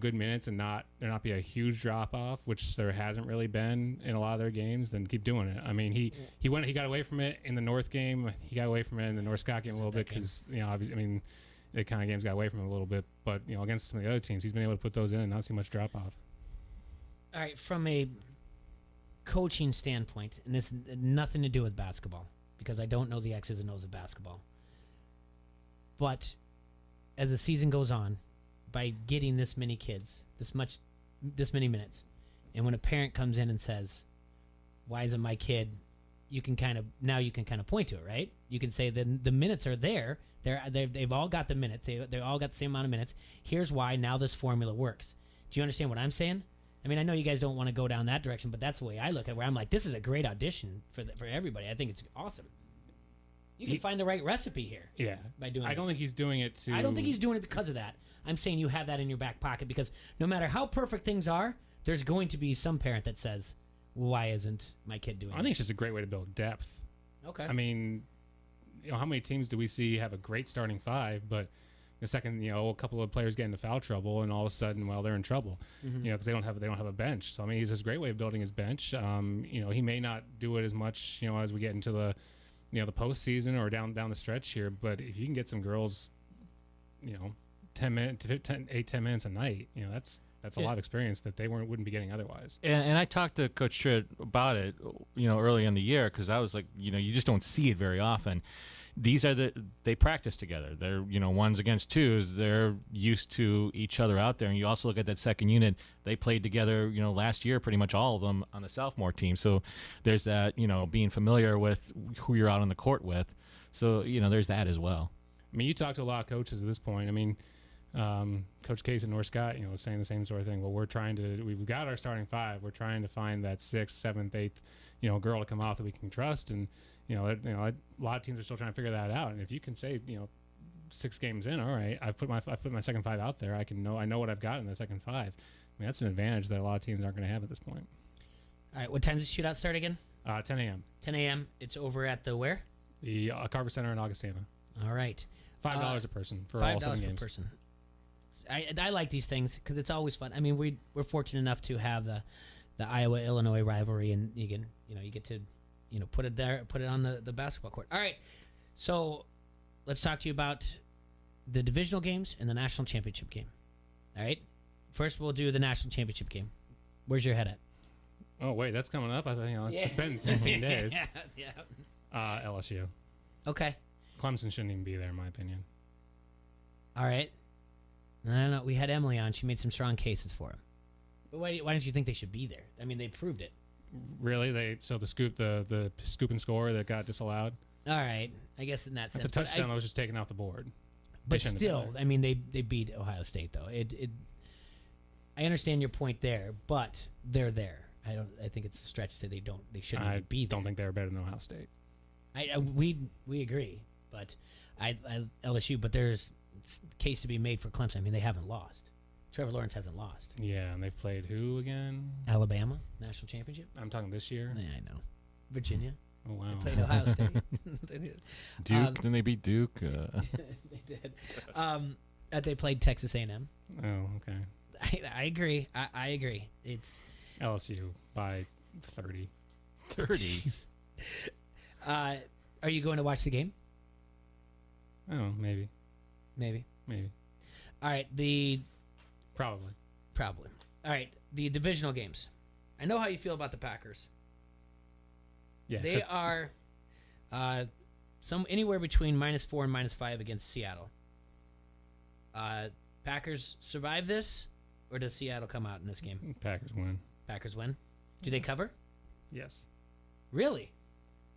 good minutes and there not be a huge drop off, which there hasn't really been in a lot of their games, then keep doing it. I mean, he got away from it in the North game. He got away from it in the North Scott game a little bit because obviously, I mean, the kind of games got away from him a little bit. But against some of the other teams, he's been able to put those in and not see much drop off. All right, from a coaching standpoint, and this has nothing to do with basketball because I don't know the X's and O's of basketball, but as the season goes on, by getting this many kids, this many minutes, and when a parent comes in and says, "Why isn't my kid?" you can kind of point to it, right? You can say that the minutes are there. They've all got the minutes. They all got the same amount of minutes. Here's why. Now this formula works. Do you understand what I'm saying? I mean, I know you guys don't want to go down that direction, but that's the way I look at it, where I'm like, this is a great audition for everybody. I think it's awesome. You can find the right recipe here. Yeah. By doing I don't think he's doing it to... I don't think he's doing it because of that. I'm saying you have that in your back pocket because no matter how perfect things are, there's going to be some parent that says, why isn't my kid doing it? I think it's just a great way to build depth. Okay. I mean, how many teams do we see have a great starting 5, but the second, a couple of players get into foul trouble, and all of a sudden, they're in trouble, because they don't have a bench. So I mean, he's a great way of building his bench. He may not do it as much, as we get into the, the postseason or down the stretch here. But if you can get some girls, 10 minutes a night, that's a lot of experience that they wouldn't be getting otherwise. And I talked to Coach Tritt about it, early in the year because I was like, you just don't see it very often. They practice together. They're, ones against twos. They're used to each other out there. And you also look at that second unit. They played together, last year, pretty much all of them on the sophomore team. So there's that, being familiar with who you're out on the court with. So, there's that as well. I mean, you talk to a lot of coaches at this point. I mean, Coach Case at North Scott, was saying the same sort of thing. Well, we've got our starting 5. We're trying to find that 6th, 7th, 8th, girl to come off that we can trust. And, a lot of teams are still trying to figure that out. And if you can say, 6 games in, all right, I've put my second 5 out there. I know what I've got in the second 5. I mean, that's an advantage that a lot of teams aren't going to have at this point. All right, what time does the shootout start again? 10 a.m. 10 a.m. It's over at the where? The Carver Center in Augustana. All right. $5 a person for all 7 games. $5 per person. I like these things because it's always fun. I mean, we're fortunate enough to have the Iowa-Illinois rivalry, and you get to put it on the basketball court. All right, so let's talk to you about the divisional games and the national championship game. All right, first we'll do the national championship game. Where's your head at? Oh wait, that's coming up. I think it's been 16 days. Yeah. LSU. Okay. Clemson shouldn't even be there, in my opinion. All right. I don't know. We had Emily on. She made some strong cases for him. But why don't you think they should be there? I mean, they proved it. Really? The scoop and score that got disallowed? All right. I guess in that sense. That's a touchdown that was just taken off the board. But still, I mean, they beat Ohio State, though. I understand your point there, but they're there. I think it's a stretch to say they shouldn't even be there. I don't think they're better than Ohio State. We agree, but LSU. But there's a case to be made for Clemson. I mean, they haven't lost. Trevor Lawrence hasn't lost. Yeah, and they've played who again? Alabama national championship. I'm talking this year. Yeah, I know. Virginia. Oh wow. They played Ohio State. Duke. Then they beat Duke. They did. They played Texas A&M. Oh, okay. I agree. I agree. It's LSU by 30. 30. Are you going to watch the game? Oh, maybe. Maybe. All right. Probably. All right. The divisional games. I know how you feel about the Packers. Yeah. They are anywhere between -4 and -5 against Seattle. Packers survive this. Or does Seattle come out in this game? Packers win. Packers win. Do they cover? Yes. Really?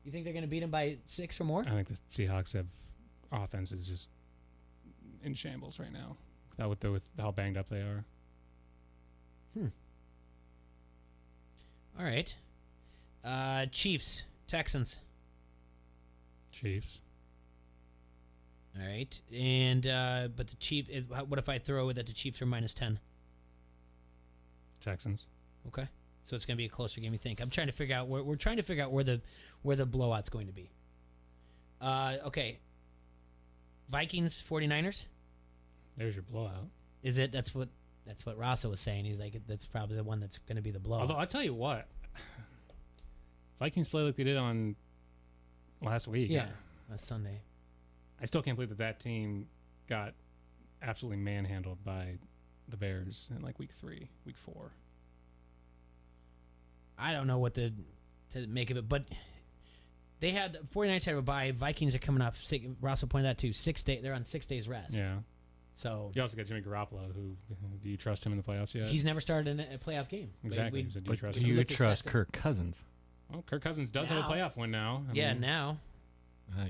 You think they're going to beat them by 6 or more? I think the Seahawks have offense is just in shambles right now. With how banged up they are. All right. Chiefs, Texans. Chiefs. All right. And but the Chiefs. What if I throw it that the Chiefs are -10? Texans. Okay. So it's going to be a closer game. You think? I'm trying to figure out where we're trying to figure out where the blowout's going to be. Okay. Vikings, 49ers. There's your blowout. Is it? That's what Rosso was saying. He's like, that's probably the one that's going to be the blowout. Although I'll tell you what, Vikings play like they did on last week. Yeah, last Sunday. I still can't believe that team got absolutely manhandled by the Bears in like week 3, week 4. I don't know what to make of it, but they had 49ers had a bye. Vikings are coming off. Rosso pointed out too. 6 day. They're on 6 days rest. Yeah. So you also got Jimmy Garoppolo. Who do you trust him in the playoffs yet? He's never started in a playoff game. Exactly. So Do you trust Kirk Cousins? Well, Kirk Cousins does have a playoff win now. I mean, now.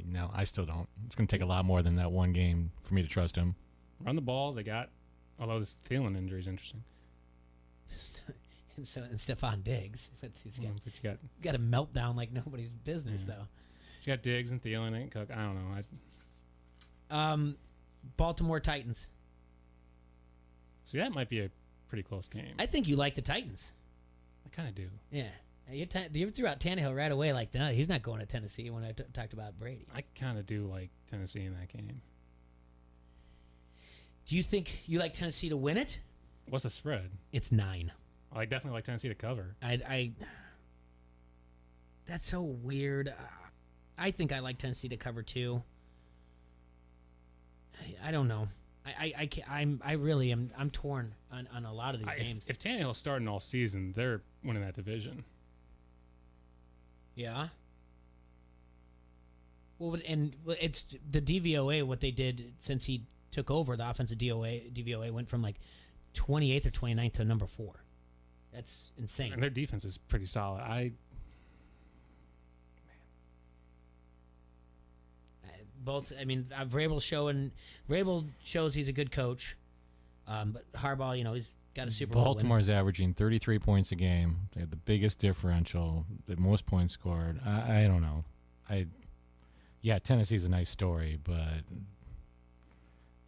No, I still don't. It's going to take a lot more than that one game for me to trust him. Run the ball. They got. Although this Thielen injury is interesting. And Stephon Diggs, but he's got a meltdown like nobody's business though. You got Diggs and Thielen and Cook. I don't know. Baltimore Titans. See, that might be a pretty close game. I think you like the Titans. I kind of do. Yeah. You threw out Tannehill right away like, no, he's not going to Tennessee when I talked about Brady. I kind of do like Tennessee in that game. Do you think you like Tennessee to win it? What's the spread? It's 9. I definitely like Tennessee to cover. That's so weird. I think I like Tennessee to cover too. I don't know. I really am. I'm torn on a lot of these games. If Tannehill's starting all season, they're winning that division. Yeah. Well, and it's the DVOA. What they did since he took over, the offensive DVOA went from like 28th or 29th to number 4. That's insane. And their defense is pretty solid. Vrabel shows he's a good coach, but Harbaugh, he's got a Super Bowl. Baltimore's averaging 33 points a game. They have the biggest differential, the most points scored. I don't know. Tennessee's a nice story, but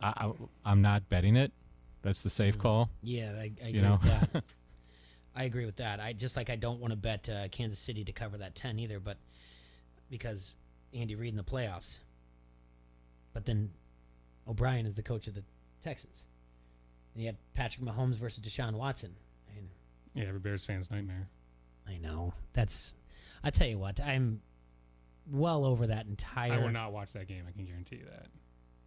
I'm not betting it. That's the safe call. Yeah, I agree with that. I agree with that. I don't want to bet Kansas City to cover that 10 either, but because Andy Reid in the playoffs. But then O'Brien is the coach of the Texans. And you had Patrick Mahomes versus Deshaun Watson. Yeah, every Bears fan's nightmare. I know. I tell you what, I'm well over that entire. I will not watch that game. I can guarantee you that.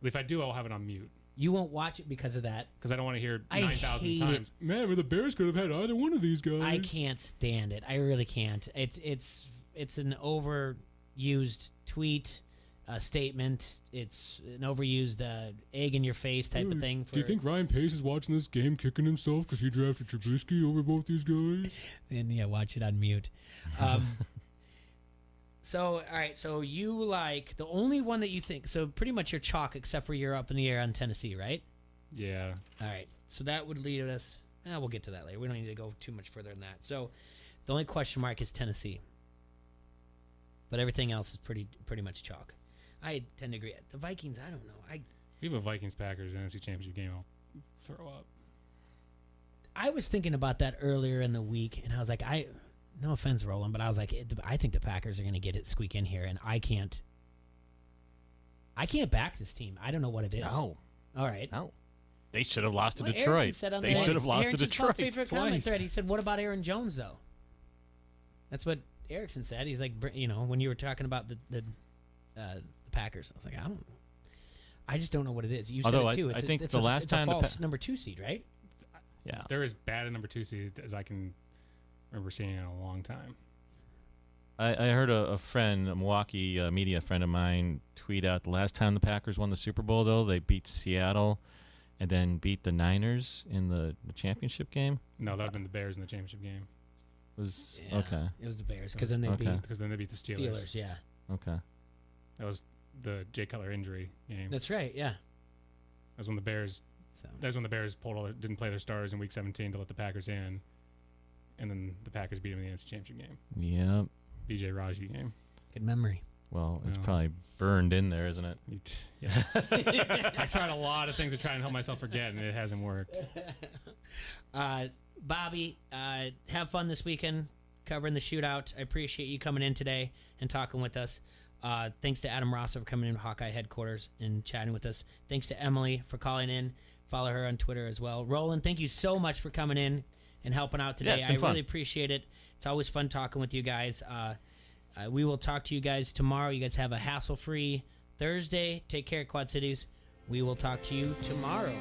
If I do, I'll have it on mute. You won't watch it because of that. Because I don't want to hear 9,000 times. Man, the Bears could have had either one of these guys. I can't stand it. I really can't. It's an overused tweet, statement. It's an overused egg in your face type of thing. Do you think Ryan Pace is watching this game kicking himself because he drafted Trubisky over both these guys? And watch it on mute. So, all right, so you like the only one that you think, so pretty much you're chalk except for you're up in the air on Tennessee, right? Yeah. All right, so that would lead us, we'll get to that later. We don't need to go too much further than that. So the only question mark is Tennessee. But everything else is pretty much chalk. I tend to agree. The Vikings, I don't know. We have a Vikings-Packers NFC Championship game. I'll throw up. I was thinking about that earlier in the week, and I was like, no offense, Roland, but I was like, I think the Packers are going to get it squeak in here, and I can't back this team. I don't know what it is. No. All right. No. They should have lost to Detroit. They should have lost to Detroit twice. He said, what about Aaron Jones, though? That's what Erickson said. He's like, when you were talking about the Packers, I was like, I just don't know what it is. You said it too. I think the last time it's a false number 2 seed, right? Yeah. They're as bad a number 2 seed as I can remember seeing in a long time. I heard a friend, a Milwaukee media friend of mine, tweet out the last time the Packers won the Super Bowl, though, they beat Seattle and then beat the Niners in the championship game. No, that would have been the Bears in the championship game. Was Yeah, okay. It was the Bears because then they beat the Steelers. Yeah. Okay. That was the Jay Cutler injury game. That's right. Yeah. That's when the Bears. That's when the Bears didn't play their stars in Week 17 to let the Packers in, and then the Packers beat them in the NFC Championship game. Yep. BJ Raji game. Good memory. Well, it's probably burned in there, isn't it? Yeah. I've tried a lot of things to try and help myself forget, and it hasn't worked. Bobby, have fun this weekend covering the shootout. I appreciate you coming in today and talking with us. Thanks to Adam Ross for coming in Hawkeye headquarters and chatting with us. Thanks to Emily for calling in. Follow her on Twitter as well. Roland, thank you so much for coming in and helping out today. Yeah, it's been fun. Really appreciate it. It's always fun talking with you guys. We will talk to you guys tomorrow. You guys have a hassle-free Thursday. Take care, Quad Cities. We will talk to you tomorrow.